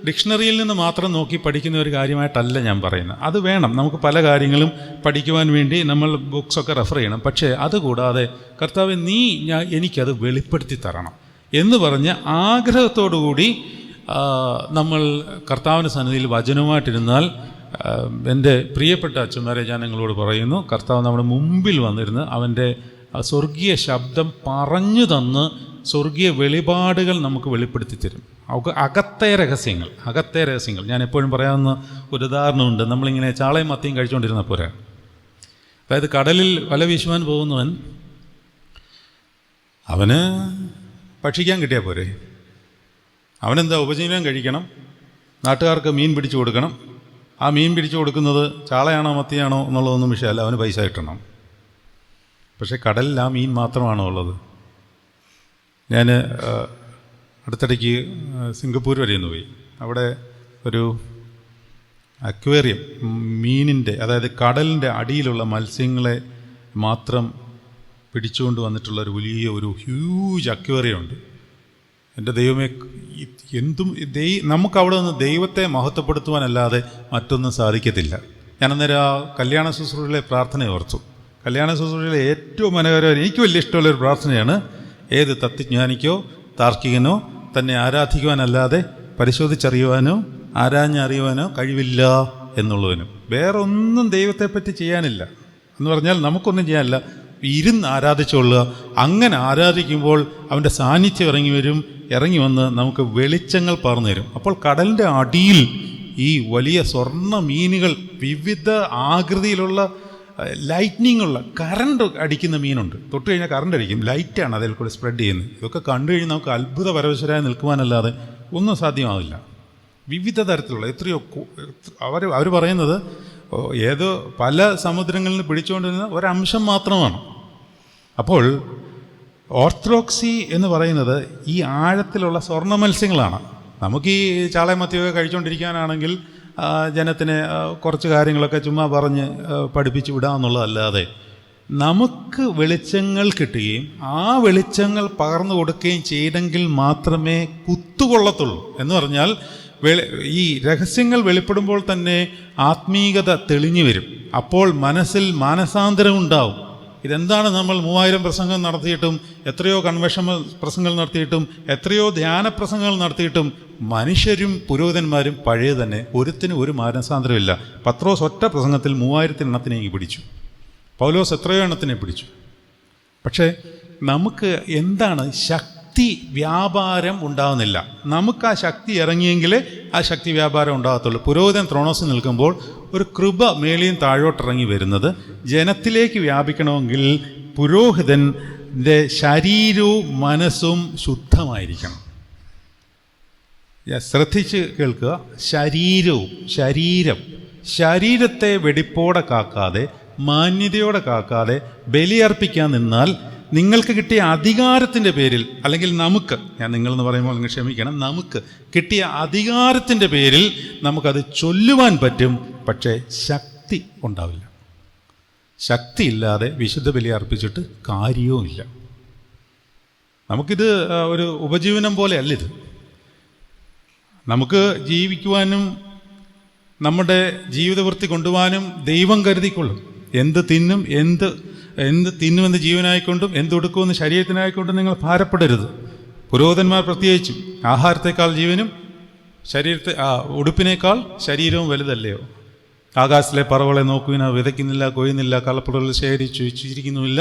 ഡിക്ഷണറിയിൽ നിന്ന് മാത്രം നോക്കി പഠിക്കുന്ന ഒരു കാര്യമായിട്ടല്ല ഞാൻ പറയുന്നത്. അത് വേണം, നമുക്ക് പല കാര്യങ്ങളും പഠിക്കുവാൻ വേണ്ടി നമ്മൾ ബുക്സൊക്കെ റെഫർ ചെയ്യണം. പക്ഷേ അതുകൂടാതെ കർത്താവേ എനിക്കത് വെളിപ്പെടുത്തി തരണം എന്ന് പറഞ്ഞ് ആഗ്രഹത്തോടുകൂടി നമ്മൾ കർത്താവിൻ്റെ സന്നിധിയിൽ വചനവുമായിട്ടിരുന്നാൽ, എൻ്റെ പ്രിയപ്പെട്ട അച്ഛന്മാരെ ഞാൻ നിങ്ങളോട് പറയുന്നു, കർത്താവ് നമ്മുടെ മുമ്പിൽ വന്നിരുന്ന് അവൻ്റെ സ്വർഗീയ ശബ്ദം പറഞ്ഞു തന്ന് സ്വർഗീയ വെളിപാടുകൾ നമുക്ക് വെളിപ്പെടുത്തി തരും. അകത്തെ രഹസ്യങ്ങൾ ഞാൻ എപ്പോഴും പറയാവുന്ന ഒരു ഉദാഹരണമുണ്ട്. നമ്മളിങ്ങനെ ചാളയും മത്തിയും കഴിച്ചുകൊണ്ടിരുന്ന പോരാ. അതായത് കടലിൽ വല വീശുവാൻ പോകുന്നവൻ അവന് ഭക്ഷിക്കാൻ കിട്ടിയാൽ പോരെ. അവനെന്താ, ഉപജീവനം കഴിക്കണം, നാട്ടുകാർക്ക് മീൻ പിടിച്ചു കൊടുക്കണം. ആ മീൻ പിടിച്ചു കൊടുക്കുന്നത് ചാളയാണോ മത്തിയാണോ എന്നുള്ളതൊന്നും വിഷയമല്ല, അവന് പൈസ കിട്ടണം. പക്ഷേ കടലിൽ ആ മീൻ മാത്രമാണോ ഉള്ളത്? ഞാൻ അടുത്തിടയ്ക്ക് സിംഗപ്പൂർ വരെ ഒന്ന് പോയി. അവിടെ ഒരു അക്വേറിയം, മീനിൻ്റെ, അതായത് കടലിൻ്റെ അടിയിലുള്ള മത്സ്യങ്ങളെ മാത്രം പിടിച്ചുകൊണ്ട് വന്നിട്ടുള്ള ഒരു വലിയ ഹ്യൂജ് അക്വേറിയം ഉണ്ട്. എൻ്റെ ദൈവമേ, നമുക്കവിടെ നിന്ന് ദൈവത്തെ മഹത്വപ്പെടുത്തുവാനല്ലാതെ മറ്റൊന്നും സാധിക്കത്തില്ല. ഞാനന്നേരം ആ കല്യാണ ശുശ്രൂഷയിലെ പ്രാർത്ഥന ഓർത്തു. കല്യാണ ശുശ്രൂഷയിലെ ഏറ്റവും മനോഹരമായ, എനിക്ക് വലിയ ഇഷ്ടമുള്ളൊരു പ്രാർത്ഥനയാണ്, ഏത് തത്വജ്ഞാനിക്കോ താർക്കികനോ തന്നെ ആരാധിക്കുവാനല്ലാതെ പരിശോധിച്ചറിയുവാനോ ആരാഞ്ഞറിയുവാനോ കഴിവില്ല എന്നുള്ളവനും. വേറൊന്നും ദൈവത്തെപ്പറ്റി ചെയ്യാനില്ല എന്ന് പറഞ്ഞാൽ നമുക്കൊന്നും ചെയ്യാനില്ല, ഇരുന്ന് ആരാധിച്ചുകൊള്ളുക. അങ്ങനെ ആരാധിക്കുമ്പോൾ അവൻ്റെ സാന്നിധ്യം ഇറങ്ങി വന്ന് നമുക്ക് വെളിച്ചങ്ങൾ പകർന്നു തരും. അപ്പോൾ കടലിൻ്റെ അടിയിൽ ഈ വലിയ സ്വർണ്ണ മീനുകൾ, വിവിധ ആകൃതിയിലുള്ള ലൈറ്റ്നിങ് ഉള്ള, കറണ്ട് അടിക്കുന്ന മീനുണ്ട്. തൊട്ട് കഴിഞ്ഞാൽ കറണ്ട് അടിക്കും, ലൈറ്റാണ് അതിൽ കൂടെ സ്പ്രെഡ് ചെയ്യുന്നത്. ഇതൊക്കെ കണ്ടു കഴിഞ്ഞാൽ നമുക്ക് അത്ഭുത പരവശരായി നിൽക്കുവാനല്ലാതെ ഒന്നും സാധ്യമാവില്ല. വിവിധ തരത്തിലുള്ള എത്രയോ അവർ പറയുന്നത് ഏതോ പല സമുദ്രങ്ങളിൽ നിന്ന് പിടിച്ചുകൊണ്ടിരുന്ന ഒരംശം മാത്രമാണ്. അപ്പോൾ ഓർത്തഡോക്സി എന്ന് പറയുന്നത് ഈ ആഴത്തിലുള്ള സ്വർണ്ണ മത്സ്യങ്ങളാണ്. നമുക്ക് ഈ ചാളയും മത്തിയൊക്കെ കഴിച്ചുകൊണ്ടിരിക്കാനാണെങ്കിൽ ജനത്തിന് കുറച്ച് കാര്യങ്ങളൊക്കെ ചുമ്മാ പറഞ്ഞ് പഠിപ്പിച്ച് വിടാമെന്നുള്ളതല്ലാതെ നമുക്ക് വെളിച്ചങ്ങൾ കിട്ടുകയും ആ വെളിച്ചങ്ങൾ പകർന്നു കൊടുക്കുകയും ചെയ്തെങ്കിൽ മാത്രമേ കുത്തുകൊള്ളത്തുള്ളൂ. എന്ന് പറഞ്ഞാൽ ഈ രഹസ്യങ്ങൾ വെളിപ്പെടുമ്പോൾ തന്നെ ആത്മീയത തെളിഞ്ഞു വരും. അപ്പോൾ മനസ്സിൽ മാനസാന്തരം ഉണ്ടാവും. ഇതെന്താണ് നമ്മൾ 3000 പ്രസംഗം നടത്തിയിട്ടും, എത്രയോ കൺവെൻഷൻ പ്രസംഗങ്ങൾ നടത്തിയിട്ടും, എത്രയോ ധ്യാന പ്രസംഗങ്ങൾ നടത്തിയിട്ടും മനുഷ്യരും പുരോഹിതന്മാരും പഴയ തന്നെ, ഒരുത്തിനും ഒരു മാനസാന്തരമില്ല. പത്രോസ് ഒറ്റ പ്രസംഗത്തിൽ 3000 എണ്ണത്തിനെ പിടിച്ചു. പൗലോസ് എത്രയോ എണ്ണത്തിനെ പിടിച്ചു. പക്ഷേ നമുക്ക് എന്താണ് ശക്തി വ്യാപാരം ഉണ്ടാകുന്നില്ല. നമുക്ക് ആ ശക്തി ഇറങ്ങിയെങ്കിലേ ആ ശക്തി വ്യാപാരം ഉണ്ടാകത്തുള്ളൂ. പുരോഹിതൻ ത്രോണോസിൽ നിൽക്കുമ്പോൾ ഒരു കൃപ മേളിയും താഴോട്ടിറങ്ങി വരുന്നത് ജനത്തിലേക്ക് വ്യാപിക്കണമെങ്കിൽ പുരോഹിതൻ്റെ ശരീരവും മനസ്സും ശുദ്ധമായിരിക്കണം. ശ്രദ്ധിച്ച് കേൾക്കുക. ശരീരത്തെ വെടിപ്പോടെ കാക്കാതെ, മാന്യതയോടെ കാക്കാതെ ബലിയർപ്പിക്കാൻ നിന്നാൽ നിങ്ങൾക്ക് കിട്ടിയ അധികാരത്തിൻ്റെ പേരിൽ, അല്ലെങ്കിൽ നമുക്ക്, ഞാൻ നിങ്ങളെന്ന് പറയുമ്പോൾ നിങ്ങൾ ക്ഷമിക്കണം, നമുക്ക് കിട്ടിയ അധികാരത്തിൻ്റെ പേരിൽ നമുക്കത് ചൊല്ലുവാൻ പറ്റും. പക്ഷേ ശക്തി ഉണ്ടാവില്ല. ശക്തിയില്ലാതെ വിശുദ്ധ ബലി അർപ്പിച്ചിട്ട് കാര്യവുമില്ല. നമുക്കിത് ഒരു ഉപജീവനം പോലെയല്ല ഇത്. നമുക്ക് ജീവിക്കുവാനും നമ്മുടെ ജീവിതവൃത്തി കൊണ്ടുപോകാനും ദൈവം കരുതിക്കൊള്ളും. എന്ത് തിന്നുമെന്ന് ജീവനായിക്കൊണ്ടും എന്തൊടുക്കുമെന്ന് ശരീരത്തിനായിക്കൊണ്ടും നിങ്ങൾ ഭാരപ്പെടരുത്. പുരോഹിതന്മാർ പ്രത്യേകിച്ചും ആഹാരത്തെക്കാൾ ജീവനും ഉടുപ്പിനേക്കാൾ ശരീരവും വലുതല്ലയോ? ആകാശത്തിലെ പറവകളെ നോക്കുവിന, വിതയ്ക്കുന്നില്ല, കൊയ്യുന്നില്ല, കളപ്പുറകൾ ശേഖരിച്ചു വെച്ചിരിക്കുന്നുമില്ല,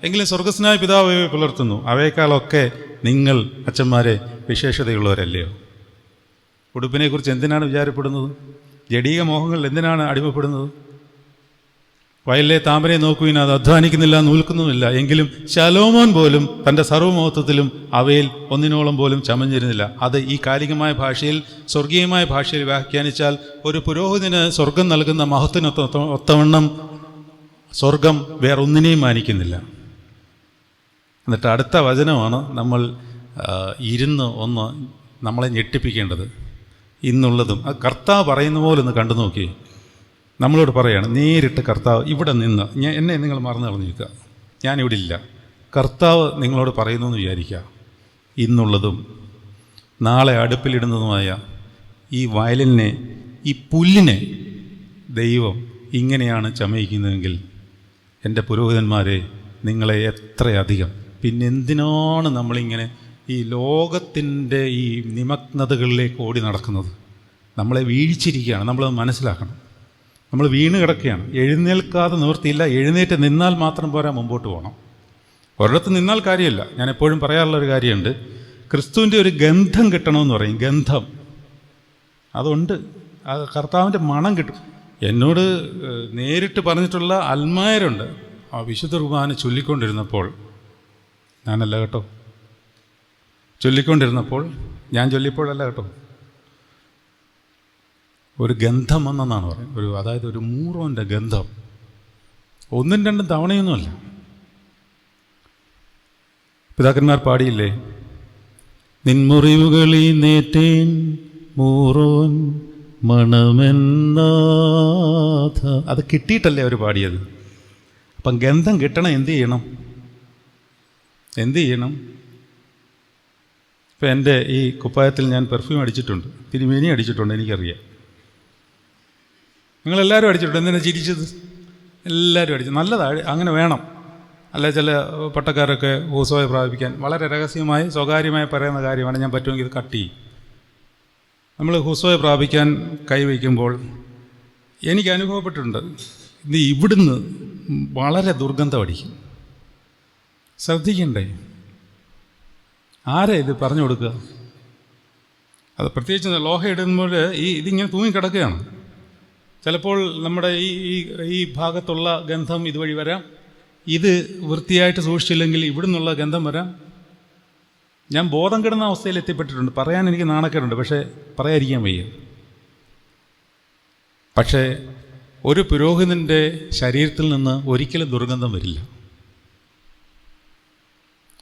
എങ്കിലും സ്വർഗസ്നായ പിതാവ് അവയെ പുലർത്തുന്നു. അവയേക്കാളൊക്കെ നിങ്ങൾ അച്ഛന്മാരെ വിശേഷതയുള്ളവരല്ലയോ? ഉടുപ്പിനെക്കുറിച്ച് എന്തിനാണ് വിചാരപ്പെടുന്നത്? ജഡീക മോഹങ്ങൾ എന്തിനാണ് അടിമപ്പെടുന്നത്? വയലിലെ താമരയെ നോക്കുവിന്, അത് അധ്വാനിക്കുന്നില്ല, നൂൽക്കുന്നുമില്ല, എങ്കിലും ശലോമോൻ പോലും തൻ്റെ സർവ്വമഹത്വത്തിലും അവയിൽ ഒന്നിനോളം പോലും ചമഞ്ഞിരുന്നില്ല. അത് ഈ കാലികമായ ഭാഷയിൽ, സ്വർഗീയമായ ഭാഷയിൽ വ്യാഖ്യാനിച്ചാൽ ഒരു പുരോഹിതന് സ്വർഗം നൽകുന്ന മഹത്വത്തിനൊത്തവണ്ണം സ്വർഗം വേറൊന്നിനെയും മാനിക്കുന്നില്ല. എന്നിട്ട് അടുത്ത വചനമാണ് നമ്മൾ ഇരുന്ന് ഒന്ന് നമ്മളെ ഞെട്ടിപ്പിക്കേണ്ടത്. ഇന്നുള്ളതും ആ കർത്താവ് പറയുന്ന പോലെ ഒന്ന് കണ്ടു നോക്കി. നമ്മളോട് പറയുകയാണ്, നേരിട്ട് കർത്താവ് ഇവിടെ നിന്ന്, എന്നെ നിങ്ങൾ മറന്നു കളഞ്ഞിരിക്കുക, ഞാനിവിടെ ഇല്ല, കർത്താവ് നിങ്ങളോട് പറയുന്നു എന്ന് വിചാരിക്കുക. ഇന്നുള്ളതും നാളെ അടുപ്പിലിടുന്നതുമായ ഈ വയലിനെ, ഈ പുല്ലിനെ ദൈവം ഇങ്ങനെയാണ് ചമയിക്കുന്നതെങ്കിൽ എൻ്റെ പുരോഹിതന്മാരെ, നിങ്ങളെ എത്രയധികം പിന്നെന്തിനാണ് നമ്മളിങ്ങനെ ഈ ലോകത്തിൻ്റെ ഈ നിമഗ്നതകളിലേക്ക് ഓടി നടക്കുന്നത്? നമ്മളെ വീഴ്ചിരിക്കുകയാണ്. നമ്മളത് മനസ്സിലാക്കണം. നമ്മൾ വീണ് കിടക്കുകയാണ്. എഴുന്നേൽക്കാതെ നിവൃത്തിയില്ല. എഴുന്നേറ്റ് നിന്നാൽ മാത്രം പോരാ, മുമ്പോട്ട് പോകണം. ഒരിടത്ത് നിന്നാൽ കാര്യമില്ല. ഞാൻ എപ്പോഴും പറയാറുള്ളൊരു കാര്യമുണ്ട്, ക്രിസ്തുവിൻ്റെ ഒരു ഗന്ധം കിട്ടണമെന്ന് പറയും. ഗന്ധം അതുണ്ട്. അത് കർത്താവിൻ്റെ മണം കിട്ടും. എന്നോട് നേരിട്ട് പറഞ്ഞിട്ടുള്ള അൽമായരുണ്ട്. ആ വിശുദ്ധ കുർബാന ചൊല്ലിക്കൊണ്ടിരുന്നപ്പോൾ, ഞാനല്ല കേട്ടോ, ചൊല്ലിക്കൊണ്ടിരുന്നപ്പോൾ, ഞാൻ ചൊല്ലിയപ്പോഴല്ല കേട്ടോ, ഒരു ഗന്ധം വന്നെന്നാണ് പറയുന്നത്. അതായത് ഒരു മൂറോൻ്റെ ഗന്ധം. 1-2 തവണയൊന്നുമല്ല. പിതാക്കന്മാർ പാടിയില്ലേ, നിൻമുറിവുകളി നേറ്റേൻ മൂറോൻ മണമെന്നാഥ. അത് കിട്ടിയിട്ടല്ലേ അവർ പാടിയത്. അപ്പം ഗന്ധം കിട്ടണം. എന്ത് ചെയ്യണം? ഇപ്പം എൻ്റെ ഈ കുപ്പായത്തിൽ ഞാൻ പെർഫ്യൂം അടിച്ചിട്ടുണ്ട്, തിരുമേനി അടിച്ചിട്ടുണ്ട്, എനിക്കറിയാം. നിങ്ങളെല്ലാവരും അടിച്ചിട്ടുണ്ട്. എന്തിനാ ചിരിച്ചത്? എല്ലാവരും അടിച്ചു. നല്ലതാണ്, അങ്ങനെ വേണം. അല്ല, ചില പട്ടക്കാരൊക്കെ ഹൂസോയെ പ്രാപിക്കാൻ വളരെ രഹസ്യമായി സ്വകാര്യമായി പറയുന്ന കാര്യമാണ്. ഞാൻ പറ്റുമെങ്കിൽ ഇത് കട്ട് ചെയ്യും. നമ്മൾ ഹൂസോയെ പ്രാപിക്കാൻ കൈവയ്ക്കുമ്പോൾ എനിക്ക് അനുഭവപ്പെട്ടിട്ടുണ്ട്, ഇത് ഇവിടുന്ന് വളരെ ദുർഗന്ധം അടിക്കും. ശ്രദ്ധിക്കണ്ടേ? ആരാ ഇത് പറഞ്ഞു കൊടുക്കുക? അത് പ്രത്യേകിച്ച് ലോഹ ഇടുമ്പോൾ ഇതിങ്ങനെ തൂങ്ങിക്കിടക്കുകയാണ്. ചിലപ്പോൾ നമ്മുടെ ഈ ഭാഗത്തുള്ള ഗന്ധം ഇതുവഴി വരാം. ഇത് വൃത്തിയായിട്ട് സൂക്ഷിച്ചില്ലെങ്കിൽ ഇവിടെ നിന്നുള്ള ഗന്ധം വരാം. ഞാൻ ബോധം കെടുന്ന അവസ്ഥയിൽ എത്തിപ്പെട്ടിട്ടുണ്ട്. പറയാൻ എനിക്ക് നാണക്കേടുണ്ട്, പക്ഷേ പറയാതിരിക്കാൻ വയ്യ. പക്ഷേ ഒരു പുരോഹിതൻ്റെ ശരീരത്തിൽ നിന്ന് ഒരിക്കലും ദുർഗന്ധം വരില്ല.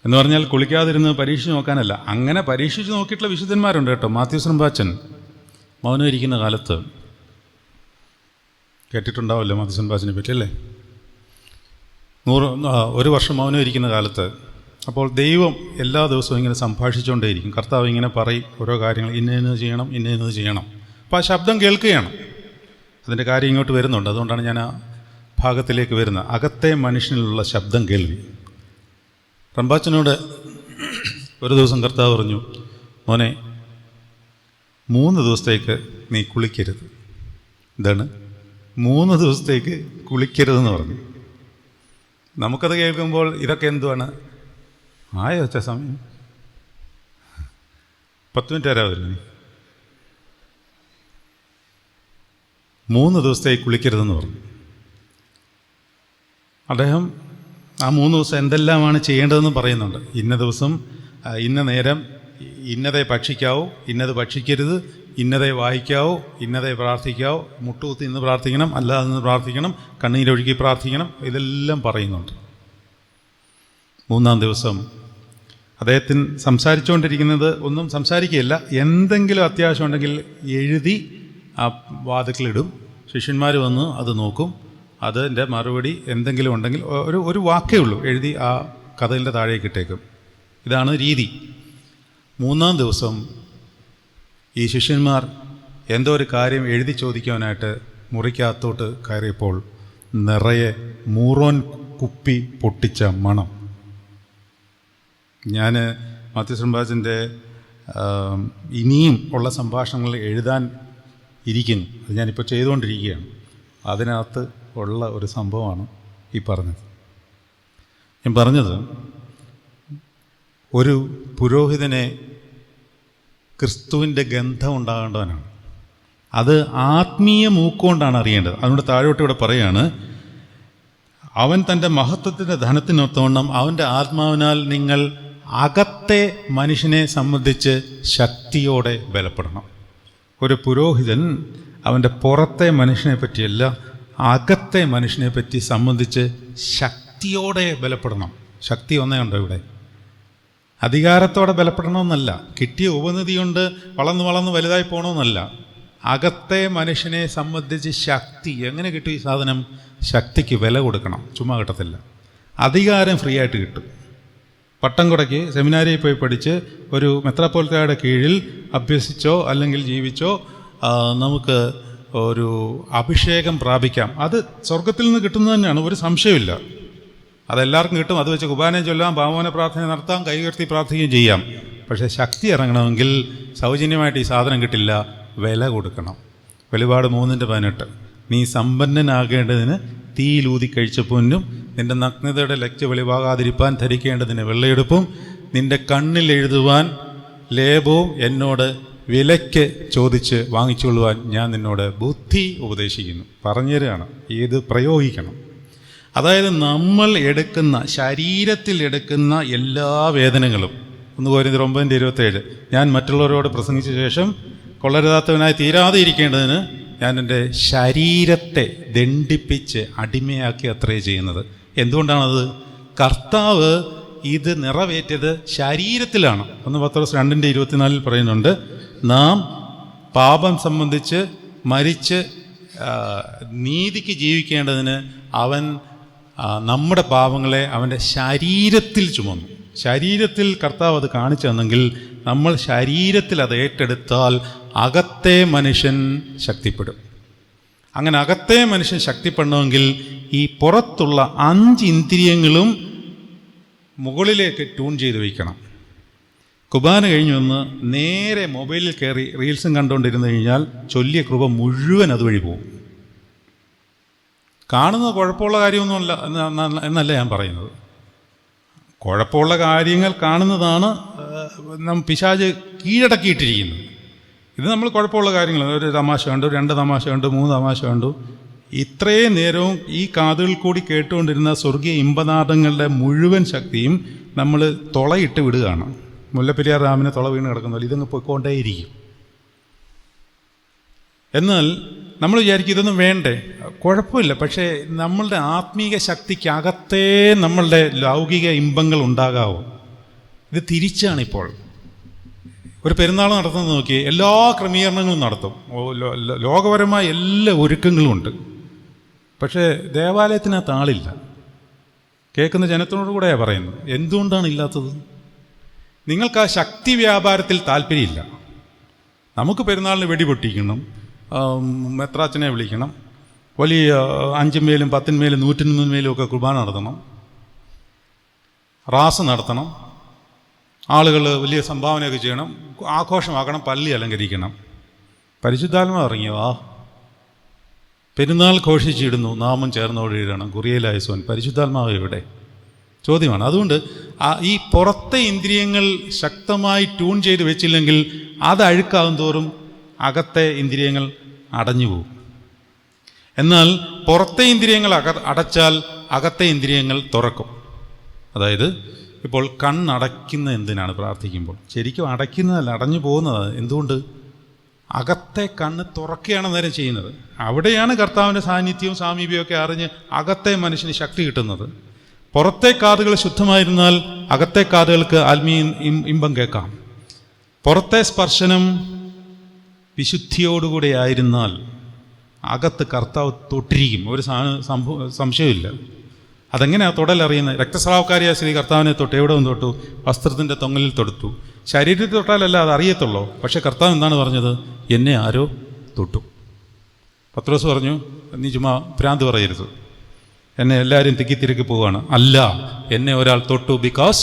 എന്ന് പറഞ്ഞാൽ കുളിക്കാതിരുന്ന് പരീക്ഷിച്ച് നോക്കാനല്ല. അങ്ങനെ പരീക്ഷിച്ച് നോക്കിയിട്ടുള്ള വിശുദ്ധന്മാരുണ്ട് കേട്ടോ. മാത്യൂസ് റമ്പാച്ചൻ മൗനം ഇരിക്കുന്ന കാലത്ത്, കേട്ടിട്ടുണ്ടാവല്ലോ മാത്യൂസ് റമ്പാച്ചനെ പറ്റി അല്ലേ? 1 വർഷം മൗനം ഇരിക്കുന്ന കാലത്ത്, അപ്പോൾ ദൈവം എല്ലാ ദിവസവും ഇങ്ങനെ സംഭാഷിച്ചുകൊണ്ടേയിരിക്കും. കർത്താവ് ഇങ്ങനെ പറയും ഓരോ കാര്യങ്ങൾ, ഇന്നത് ചെയ്യണം, ഇന്നത് ചെയ്യണം. അപ്പോൾ ആ ശബ്ദം കേൾക്കുകയാണ്. അതിൻ്റെ കാര്യം ഇങ്ങോട്ട് വരുന്നുണ്ട്. അതുകൊണ്ടാണ് ഞാൻ ആ ഭാഗത്തിലേക്ക് വരുന്ന അകത്തെ മനുഷ്യനിലുള്ള ശബ്ദം കേൾവി. റമ്പാച്ചനോട് ഒരു ദിവസം കർത്താവ് പറഞ്ഞു, മോനെ 3 ദിവസത്തേക്ക് നീ കുളിക്കരുത്. എന്താണ് 3 ദിവസത്തേക്ക് കുളിക്കരുതെന്ന് പറഞ്ഞു. നമുക്കത് കേൾക്കുമ്പോൾ ഇതൊക്കെ എന്തുവാണ്? ആയോ വെച്ച സമയം 10 മിനിറ്റ് ആരാവുന്നു. 3 ദിവസത്തേക്ക് കുളിക്കരുതെന്ന് പറഞ്ഞു. അദ്ദേഹം ആ 3 ദിവസം എന്തെല്ലാമാണ് ചെയ്യേണ്ടതെന്ന് പറയുന്നുണ്ട്. ഇന്ന ദിവസം ഇന്ന നേരം ഇന്നതേ ഭക്ഷിക്കാവൂ, ഇന്നത് ഭക്ഷിക്കരുത്, ഇന്നതേ വായിക്കാവൂ, ഇന്നതേ പ്രാർത്ഥിക്കാവൂ, മുട്ടുകുത്തി ഇന്ന് പ്രാർത്ഥിക്കണം, അല്ലാതെ നിന്ന് പ്രാർത്ഥിക്കണം, കണ്ണീരൊഴുക്കി പ്രാർത്ഥിക്കണം, ഇതെല്ലാം പറയുന്നുണ്ട്. 3-ാം ദിവസം അദ്ദേഹത്തിന് സംസാരിച്ചുകൊണ്ടിരിക്കുന്നത് ഒന്നും സംസാരിക്കുകയില്ല. എന്തെങ്കിലും അത്യാവശ്യം ഉണ്ടെങ്കിൽ എഴുതി ആ വാതിക്കലിടും. ശിഷ്യന്മാർ വന്ന് അത് നോക്കും. അതിൻ്റെ മറുപടി എന്തെങ്കിലും ഉണ്ടെങ്കിൽ ഒരു വാക്കേ ഉള്ളൂ, എഴുതി ആ കഥലിൻ്റെ താഴേക്ക് ഇട്ടേക്കും. ഇതാണ് രീതി. 3-ാം ദിവസം ഈ ശിഷ്യന്മാർ എന്തോ ഒരു കാര്യം എഴുതി ചോദിക്കാനായിട്ട് മുറിക്കകത്തോട്ട് കയറിയപ്പോൾ നിറയെ മൂറോൻ കുപ്പി പൊട്ടിച്ച മണം. ഞാൻ മാത്യു ശ്രീനിവാസിൻ്റെ ഇനിയും ഉള്ള സംഭാഷണങ്ങൾ എഴുതാൻ ഇരിക്കുന്നു. അത് ഞാനിപ്പോൾ ചെയ്തുകൊണ്ടിരിക്കുകയാണ്. അതിനകത്ത് ഉള്ള ഒരു സംഭവമാണ് ഈ പറഞ്ഞത്. ഞാൻ പറഞ്ഞത്, ഒരു പുരോഹിതനെ ക്രിസ്തുവിൻ്റെ ഗന്ധം ഉണ്ടാകേണ്ടവനാണ്. അത് ആത്മീയ മൂക്കുകൊണ്ടാണ് അറിയേണ്ടത്. അതുകൊണ്ട് താഴോട്ട് ഇവിടെ പറയുകയാണ്, അവൻ തൻ്റെ മഹത്വത്തിൻ്റെ ധനത്തിനൊത്തവണ്ണം അവൻ്റെ ആത്മാവിനാൽ നിങ്ങൾ അകത്തെ മനുഷ്യനെ സംബന്ധിച്ച് ശക്തിയോടെ ബലപ്പെടണം. ഒരു പുരോഹിതൻ അവൻ്റെ പുറത്തെ മനുഷ്യനെ പറ്റിയല്ല, അകത്തെ മനുഷ്യനെ പറ്റി സംബന്ധിച്ച് ശക്തിയോടെ ബലപ്പെടണം. ശക്തി ഒന്നേ ഉണ്ടോ ഇവിടെ? അധികാരത്തോടെ ബലപ്പെടണമെന്നല്ല, കിട്ടിയ ഉപനിധി കൊണ്ട് വളർന്ന് വലുതായി പോകണമെന്നല്ല. അകത്തെ മനുഷ്യനെ സംബന്ധിച്ച് ശക്തി എങ്ങനെ കിട്ടും? ഈ സാധനം ശക്തിക്ക് വില കൊടുക്കണം, ചുമ്മാ കിട്ടത്തില്ല. അധികാരം ഫ്രീ ആയിട്ട് കിട്ടും. പട്ടം കുടയ്ക്ക് സെമിനാരിയിൽ പോയി പഠിച്ച് ഒരു മെത്രാപ്പോലിത്തയുടെ കീഴിൽ അഭ്യസിച്ചോ അല്ലെങ്കിൽ ജീവിച്ചോ നമുക്ക് ഒരു അഭിഷേകം പ്രാപിക്കാം. അത് സ്വർഗത്തിൽ നിന്ന് കിട്ടുന്നത് തന്നെയാണ്, ഒരു സംശയമില്ല. അതെല്ലാവർക്കും കിട്ടും. അത് വെച്ച് കുർബാനയും ചൊല്ലാം, ഭാവന പ്രാർത്ഥന നടത്താം, കൈകീർത്തി പ്രാർത്ഥിക്കുകയും ചെയ്യാം. പക്ഷേ ശക്തി ഇറങ്ങണമെങ്കിൽ സൗജന്യമായിട്ട് ഈ സാധനം കിട്ടില്ല, വില കൊടുക്കണം. വെളിപാട് 3:18 നീ സമ്പന്നനാകേണ്ടതിന് തീയിലൂതി കഴിച്ച പൊന്നും നിന്റെ നഗ്നതയുടെ ലജ്ജ വെളിവാകാതിരിപ്പാൻ ധരിക്കേണ്ടതിന് വെള്ളയെടുപ്പും നിന്റെ കണ്ണിൽ എഴുതുവാൻ ലേപവും എന്നോട് വിലയ്ക്ക് ചോദിച്ച് വാങ്ങിച്ചുകൊള്ളുവാൻ ഞാൻ നിന്നോട് ബുദ്ധി ഉപദേശിക്കുന്നു. പറഞ്ഞു തരികയാണ്, ഇത് പ്രയോഗിക്കണം. അതായത് നമ്മൾ എടുക്കുന്ന, ശരീരത്തിൽ എടുക്കുന്ന എല്ലാ വേദനകളും, 1 കൊരിന്ത്യർ 9:27 ഞാൻ മറ്റുള്ളവരോട് പ്രസംഗിച്ച ശേഷം കൊള്ളരുതാത്തവനായി തീരാതെ ഇരിക്കേണ്ടതിന് ഞാൻ എൻ്റെ ശരീരത്തെ ദണ്ഡിപ്പിച്ച് അടിമയാക്കി അത്രേ ചെയ്യുന്നത്. എന്തുകൊണ്ടാണത്? കർത്താവ് ഇത് നിറവേറ്റത് ശരീരത്തിലാണ്. 1 പത്രോസ് 2:24 പറയുന്നുണ്ട്, നാം പാപം സംബന്ധിച്ച് മരിച്ച് നീതിക്ക് ജീവിക്കേണ്ടതിന് അവൻ നമ്മുടെ പാപങ്ങളെ അവൻ്റെ ശരീരത്തിൽ ചുമന്നു. ശരീരത്തിൽ കർത്താവ് അത് കാണിച്ചു തന്നെങ്കിൽ നമ്മൾ ശരീരത്തിൽ അത് ഏറ്റെടുത്താൽ അകത്തെ മനുഷ്യൻ ശക്തിപ്പെടും. അങ്ങനെ അകത്തെ മനുഷ്യൻ ശക്തിപ്പെടണമെങ്കിൽ ഈ പുറത്തുള്ള 5 ഇന്ദ്രിയങ്ങളും മുകളിലേക്ക് ട്യൂൺ ചെയ്ത് വയ്ക്കണം. കുർബാന കഴിഞ്ഞ് വന്ന് നേരെ മൊബൈലിൽ കയറി റീൽസും കണ്ടുകൊണ്ടിരുന്നു കഴിഞ്ഞാൽ ചൊല്ലിയ കൃപ മുഴുവൻ അതുവഴി പോകും. കാണുന്നത് കുഴപ്പമുള്ള കാര്യമൊന്നുമല്ല എന്നല്ല ഞാൻ പറയുന്നത്. കുഴപ്പമുള്ള കാര്യങ്ങൾ കാണുന്നതാണ് പിശാച് കീഴടക്കിയിട്ടിരിക്കുന്നത്. ഇത് നമ്മൾ കുഴപ്പമുള്ള കാര്യങ്ങൾ, ഒരു തമാശ കണ്ടു, 2 തമാശ കണ്ടു, 3 തമാശ കണ്ടു, ഇത്രയും നേരവും ഈ കാതുകളിൽ കൂടി കേട്ടുകൊണ്ടിരുന്ന സ്വർഗീയ ഇമ്പനാദങ്ങളുടെ മുഴുവൻ ശക്തിയും നമ്മൾ തുളയിട്ട് വിടുകയാണ്. മുല്ലപ്പെരിയാർ ഡാമിനെ തുള വീണ് കിടക്കുന്നല്ലോ, ഇതങ്ങ് പോയിക്കൊണ്ടേയിരിക്കും. എന്നാൽ നമ്മൾ വിചാരിക്കും ഇതൊന്നും വേണ്ടേ, കുഴപ്പമില്ല. പക്ഷേ നമ്മളുടെ ആത്മീക ശക്തിക്കകത്തേ നമ്മളുടെ ലൗകിക ഇമ്പങ്ങൾ ഉണ്ടാകാവോ? ഇത് തിരിച്ചാണിപ്പോൾ. ഒരു പെരുന്നാൾ നടത്തുന്നത് നോക്കി, എല്ലാ ക്രമീകരണങ്ങളും നടത്തും, ലോകപരമായ എല്ലാ ഒരുക്കങ്ങളും ഉണ്ട്. പക്ഷേ ദേവാലയത്തിനകത്ത് ആളില്ല. കേൾക്കുന്ന ജനത്തിനോട് കൂടെയാണ് പറയുന്നത്. എന്തുകൊണ്ടാണ് ഇല്ലാത്തത്? നിങ്ങൾക്ക് ആ ശക്തി വ്യാപാരത്തിൽ താല്പര്യമില്ല. നമുക്ക് പെരുന്നാളിന് വെടി പൊട്ടിക്കണം, മെത്രാച്ചനെ വിളിക്കണം, വലിയ 5 മേലും 10 മേലും 101 മേലും ഒക്കെ കുർബാന നടത്തണം, റാസ് നടത്തണം, ആളുകൾ വലിയ സംഭാവനയൊക്കെ ചെയ്യണം, ആഘോഷമാക്കണം, പള്ളി അലങ്കരിക്കണം. പരിശുദ്ധാത്മാവ് ഇറങ്ങിയോ? പെരുന്നാൾ ഘോഷിച്ചിടുന്നു, നാമം ചേർന്നോടിയിടണം, കുറിയലായസോൻ. പരിശുദ്ധാത്മാവ് എവിടെ? ചോദ്യമാണ്. അതുകൊണ്ട് ഈ പുറത്തെ ഇന്ദ്രിയങ്ങൾ ശക്തമായി ട്യൂൺ ചെയ്ത് വെച്ചില്ലെങ്കിൽ അത് അഴുക്കാവും തോറും അകത്തെ ഇന്ദ്രിയങ്ങൾ അടഞ്ഞു പോകും. എന്നാൽ പുറത്തെ ഇന്ദ്രിയങ്ങൾ അടച്ചാൽ അകത്തെ ഇന്ദ്രിയങ്ങൾ തുറക്കും. അതായത് ഇപ്പോൾ കണ്ണടയ്ക്കുന്ന എന്തിനാണ്? പ്രാർത്ഥിക്കുമ്പോൾ. ശരിക്കും അടയ്ക്കുന്നതല്ല, അടഞ്ഞു പോകുന്നത്. എന്തുകൊണ്ട്? അകത്തെ കണ്ണ് തുറക്കുകയാണ് നേരം ചെയ്യുന്നത്. അവിടെയാണ് കർത്താവിൻ്റെ സാന്നിധ്യവും സാമീപ്യവും ഒക്കെ അറിഞ്ഞ് അകത്തെ മനുഷ്യന് ശക്തി കിട്ടുന്നത്. പുറത്തെ കാതുകൾ ശുദ്ധമായിരുന്നാൽ അകത്തെ കാതുകൾക്ക് ആത്മീയ ഇമ്പം കേൾക്കാം. പുറത്തെ സ്പർശനം വിശുദ്ധിയോടുകൂടെ ആയിരുന്നാൽ അകത്ത് കർത്താവ് തൊട്ടിരിക്കും. ഒരു സംശയമില്ല. അതെങ്ങനെയാണ് തൊടലറിയുന്നത്? രക്തസ്രാവക്കാരിയായ സ്ത്രീ കർത്താവിനെ തൊട്ട് എവിടെ ഒന്ന് തൊട്ടു? വസ്ത്രത്തിൻ്റെ തൊങ്ങലിൽ തൊട്ടു. ശരീരത്തിൽ തൊട്ടാലല്ല അത് അറിയത്തുള്ളൂ. പക്ഷെ കർത്താവ് എന്താണ് പറഞ്ഞത്? എന്നെ ആരോ തൊട്ടു. പത്രോസ് പറഞ്ഞു, നീ ചുമ്മാ ഭ്രാന്ത് പറയരുത്, എന്നെ എല്ലാവരും തിക്കി പോവുകയാണ്. അല്ല, എന്നെ ഒരാൾ തൊട്ടു, ബിക്കോസ്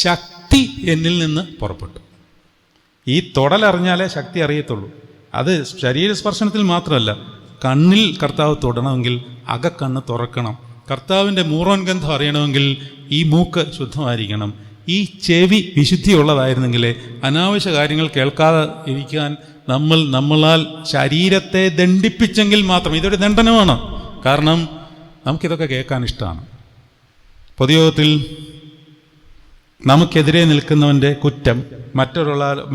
ശക്തി എന്നിൽ നിന്ന് പുറപ്പെട്ടു. ഈ തൊടലറിഞ്ഞാലേ ശക്തി അറിയത്തുള്ളൂ. അത് ശരീരസ്പർശനത്തിൽ മാത്രമല്ല, കണ്ണിൽ കർത്താവ് തൊടണമെങ്കിൽ അകക്കണ്ണ് തുറക്കണം. കർത്താവിൻ്റെ മൂറോൻ ഗന്ധം അറിയണമെങ്കിൽ ഈ മൂക്ക് ശുദ്ധമായിരിക്കണം. ഈ ചെവി വിശുദ്ധിയുള്ളതായിരുന്നെങ്കിലേ അനാവശ്യ കാര്യങ്ങൾ കേൾക്കാതെ ഇരിക്കാൻ നമ്മളാൽ ശരീരത്തെ ദണ്ഡിപ്പിച്ചെങ്കിൽ മാത്രം. ഇതൊരു ദണ്ഡനമാണ്. കാരണം നമുക്കിതൊക്കെ കേൾക്കാൻ ഇഷ്ടമാണ്. പൊതുയോഗത്തിൽ നമുക്കെതിരെ നിൽക്കുന്നവൻ്റെ കുറ്റം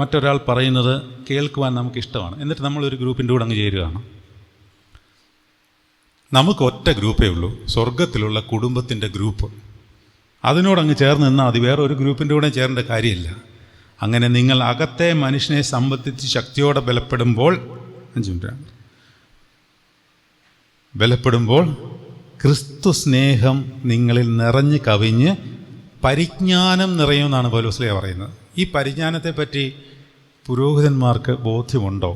മറ്റൊരാൾ പറയുന്നത് കേൾക്കുവാൻ നമുക്കിഷ്ടമാണ്. എന്നിട്ട് നമ്മളൊരു ഗ്രൂപ്പിൻ്റെ കൂടെ അങ്ങ് ചേരുകയാണ്. നമുക്ക് ഒറ്റ ഗ്രൂപ്പേ ഉള്ളൂ, സ്വർഗത്തിലുള്ള കുടുംബത്തിൻ്റെ ഗ്രൂപ്പ്. അതിനോടങ്ങ് ചേർന്ന് നിന്നാൽ അത് വേറെ ഒരു ഗ്രൂപ്പിൻ്റെ കൂടെ ചേരേണ്ട കാര്യമില്ല. അങ്ങനെ നിങ്ങൾ അകത്തെ മനുഷ്യനെ സംബന്ധിച്ച് ശക്തിയോടെ ബലപ്പെടുമ്പോൾ ക്രിസ്തു സ്നേഹം നിങ്ങളിൽ നിറഞ്ഞു കവിഞ്ഞ് പരിജ്ഞാനം നിറയുമെന്നാണ് പൗലോസ്ലീഹ പറയുന്നത്. ഈ പരിജ്ഞാനത്തെപ്പറ്റി പുരോഹിതന്മാർക്ക് ബോധ്യമുണ്ടോ?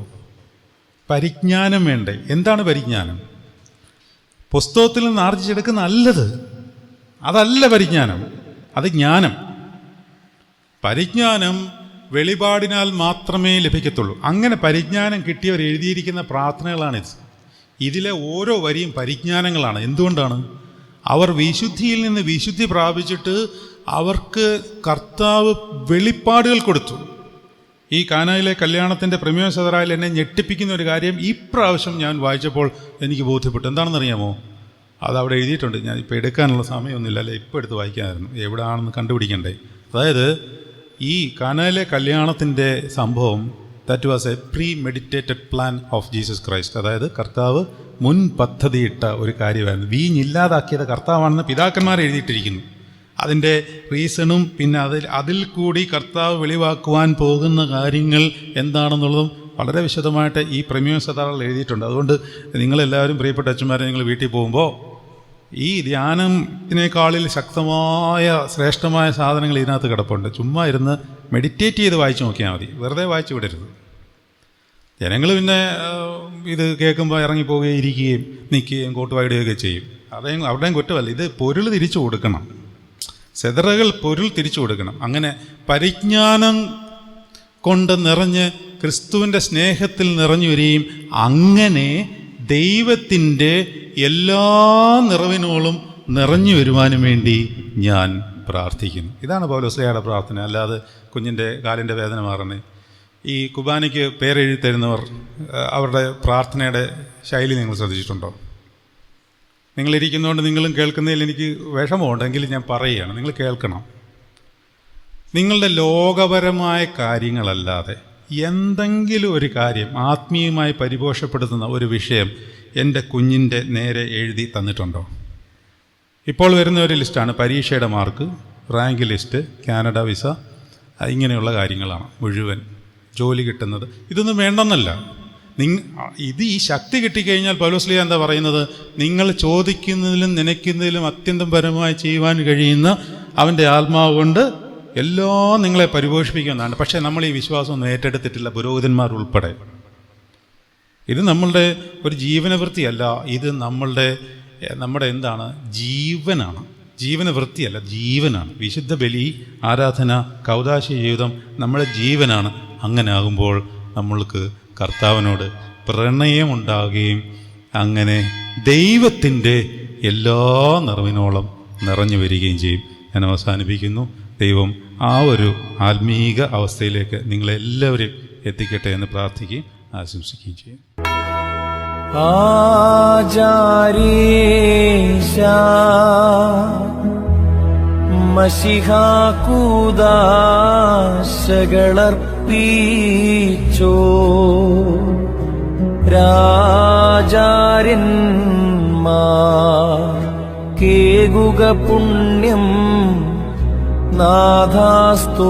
പരിജ്ഞാനം വേണ്ടേ? എന്താണ് പരിജ്ഞാനം? പുസ്തകത്തിൽ നിന്ന് ആർജിച്ചെടുക്കുന്ന നല്ലത് അതല്ല പരിജ്ഞാനം, അത് ജ്ഞാനം. പരിജ്ഞാനം വെളിപാടിനാൽ മാത്രമേ ലഭിക്കത്തുള്ളൂ. അങ്ങനെ പരിജ്ഞാനം കിട്ടിയവർ എഴുതിയിരിക്കുന്ന പ്രാർത്ഥനകളാണിത്. ഇതിലെ ഓരോ വരിയും പരിജ്ഞാനങ്ങളാണ്. എന്തുകൊണ്ടാണ്? അവർ വിശുദ്ധിയിൽ നിന്ന് വിശുദ്ധി പ്രാപിച്ചിട്ട് അവർക്ക് കർത്താവ് വെളിപ്പാടുകൾ കൊടുത്തു. ഈ കാനായിലെ കല്യാണത്തിൻ്റെ പ്രമേയ സദറായിൽ എന്നെ ഞെട്ടിപ്പിക്കുന്ന ഒരു കാര്യം ഇപ്രാവശ്യം ഞാൻ വായിച്ചപ്പോൾ എനിക്ക് ബോധ്യപ്പെട്ടു. എന്താണെന്നറിയാമോ? അതവിടെ എഴുതിയിട്ടുണ്ട്. ഞാൻ ഇപ്പോൾ എടുക്കാനുള്ള സമയമൊന്നുമില്ല, അല്ലേ? ഇപ്പോൾ എടുത്ത് വായിക്കാമായിരുന്നു. എവിടെയാണെന്ന് കണ്ടുപിടിക്കണ്ടേ. അതായത് ഈ കാനായിലെ കല്യാണത്തിൻ്റെ സംഭവം that was A pre meditated plan of Jesus Christ. അതായത് കർത്താവ് മുൻ പദ്ധതിയിട്ട ഒരു കാര്യമായിരുന്നു. വീഞ്ഞില്ലാതാക്കിയത് കർത്താവാണെന്ന് പിതാക്കന്മാർ എഴുതിയിട്ടിരിക്കുന്നു. അതിൻ്റെ റീസണും പിന്നെ അതിൽ കൂടി കർത്താവ് വെളിവാക്കുവാൻ പോകുന്ന കാര്യങ്ങൾ എന്താണെന്നുള്ളതും വളരെ വിശദമായിട്ട് ഈ പ്രമേയ സദാറിൽ എഴുതിയിട്ടുണ്ട്. അതുകൊണ്ട് നിങ്ങളെല്ലാവരും പ്രിയപ്പെട്ട അച്ഛന്മാരെ, നിങ്ങൾ വീട്ടിൽ പോകുമ്പോൾ ഈ ധ്യാനത്തിനേക്കാളിൽ ശക്തമായ ശ്രേഷ്ഠമായ സാധനങ്ങൾ ഇതിനകത്ത് കിടപ്പുണ്ട്. ചുമ്മാ ഇരുന്ന് മെഡിറ്റേറ്റ് ചെയ്ത് വായിച്ചു നോക്കിയാൽ മതി, വെറുതെ വായിച്ചു വിടരുത്. ജനങ്ങൾ പിന്നെ ഇത് കേൾക്കുമ്പോൾ ഇറങ്ങിപ്പോവുകയും ഇരിക്കുകയും നിൽക്കുകയും കോട്ടുവായിടുകയൊക്കെ ചെയ്യും. അവിടെയും കുറ്റമല്ല, ഇത് പൊരുൾ തിരിച്ചു കൊടുക്കണം. സെതറകൾ പൊരുൾ തിരിച്ചു കൊടുക്കണം. അങ്ങനെ പരിജ്ഞാനം കൊണ്ട് നിറഞ്ഞ് ക്രിസ്തുവിൻ്റെ സ്നേഹത്തിൽ നിറഞ്ഞു വരികയും അങ്ങനെ ദൈവത്തിൻ്റെ എല്ലാ നിറവിനോളം നിറഞ്ഞു വരുവാനും വേണ്ടി ഞാൻ പ്രാർത്ഥിക്കുന്നു. ഇതാണ് പൗലോസ്ലീഹയുടെ പ്രാർത്ഥന. അല്ലാതെ കുഞ്ഞിൻ്റെ കാലിൻ്റെ വേദന മാറണേ. ഈ കുർബാനയ്ക്ക് പേരെഴുതി തരുന്നവർ അവരുടെ പ്രാർത്ഥനയുടെ ശൈലി നിങ്ങൾ ശ്രദ്ധിച്ചിട്ടുണ്ടോ? നിങ്ങളിരിക്കുന്നതുകൊണ്ട് നിങ്ങളും കേൾക്കുന്നതിൽ എനിക്ക് വിഷമമുണ്ടെങ്കിൽ ഞാൻ പറയുകയാണ്, നിങ്ങൾ കേൾക്കണം. നിങ്ങളുടെ ലോകപരമായ കാര്യങ്ങളല്ലാതെ എന്തെങ്കിലും ഒരു കാര്യം ആത്മീയമായി പരിപോഷപ്പെടുത്തുന്ന ഒരു വിഷയം എൻ്റെ കുഞ്ഞിൻ്റെ നേരെ എഴുതി തന്നിട്ടുണ്ടോ? ഇപ്പോൾ വരുന്ന ഒരു ലിസ്റ്റാണ് പരീക്ഷയുടെ mark, rank list, Canada visa, ഇങ്ങനെയുള്ള കാര്യങ്ങളാണ് മുഴുവൻ. ജോലി കിട്ടുന്നത് ഇതൊന്നും വേണ്ടെന്നല്ല. ഇത് ഈ ശക്തി കിട്ടിക്കഴിഞ്ഞാൽ പൗലോസ്ലീഹ എന്താ പറയുന്നത്? നിങ്ങൾ ചോദിക്കുന്നതിലും നനയ്ക്കുന്നതിലും അത്യന്തം പരമായി ചെയ്യുവാൻ കഴിയുന്ന അവൻ്റെ ആത്മാവ് കൊണ്ട് എല്ലാം നിങ്ങളെ പരിപോഷിപ്പിക്കുന്നതാണ്. പക്ഷേ നമ്മൾ ഈ വിശ്വാസമൊന്നും ഏറ്റെടുത്തിട്ടില്ല, പുരോഹിതന്മാർ ഉൾപ്പെടെ. ഇത് നമ്മളുടെ ഒരു ജീവനവൃത്തിയല്ല, ഇത് നമ്മുടെ എന്താണ്, ജീവനാണ്. ജീവനവൃത്തിയല്ല, ജീവനാണ്. വിശുദ്ധ ബലി, ആരാധന, കൗദാശ ജീവിതം നമ്മുടെ ജീവനാണ്. അങ്ങനെ ആകുമ്പോൾ നമ്മൾക്ക് കർത്താവിനോട് പ്രണയമുണ്ടാകുകയും അങ്ങനെ ദൈവത്തിൻ്റെ എല്ലാ നിറവിനോളം നിറഞ്ഞു വരികയും ചെയ്യും. ഞാൻ അവസാനിപ്പിക്കുന്നു. ദൈവം ആ ഒരു ആത്മീക അവസ്ഥയിലേക്ക് നിങ്ങളെല്ലാവരെയും എത്തിക്കട്ടെ എന്ന് പ്രാർത്ഥിക്കുകയും ആശംസിക്കുകയും ചെയ്യും. ആചാരേശാ മശിഹാകൂദാശകളർപ്പിച്ചോ രാജാര്യന്മാർ കേകുക പുണ്യം നാഥാസ്തോത്രം.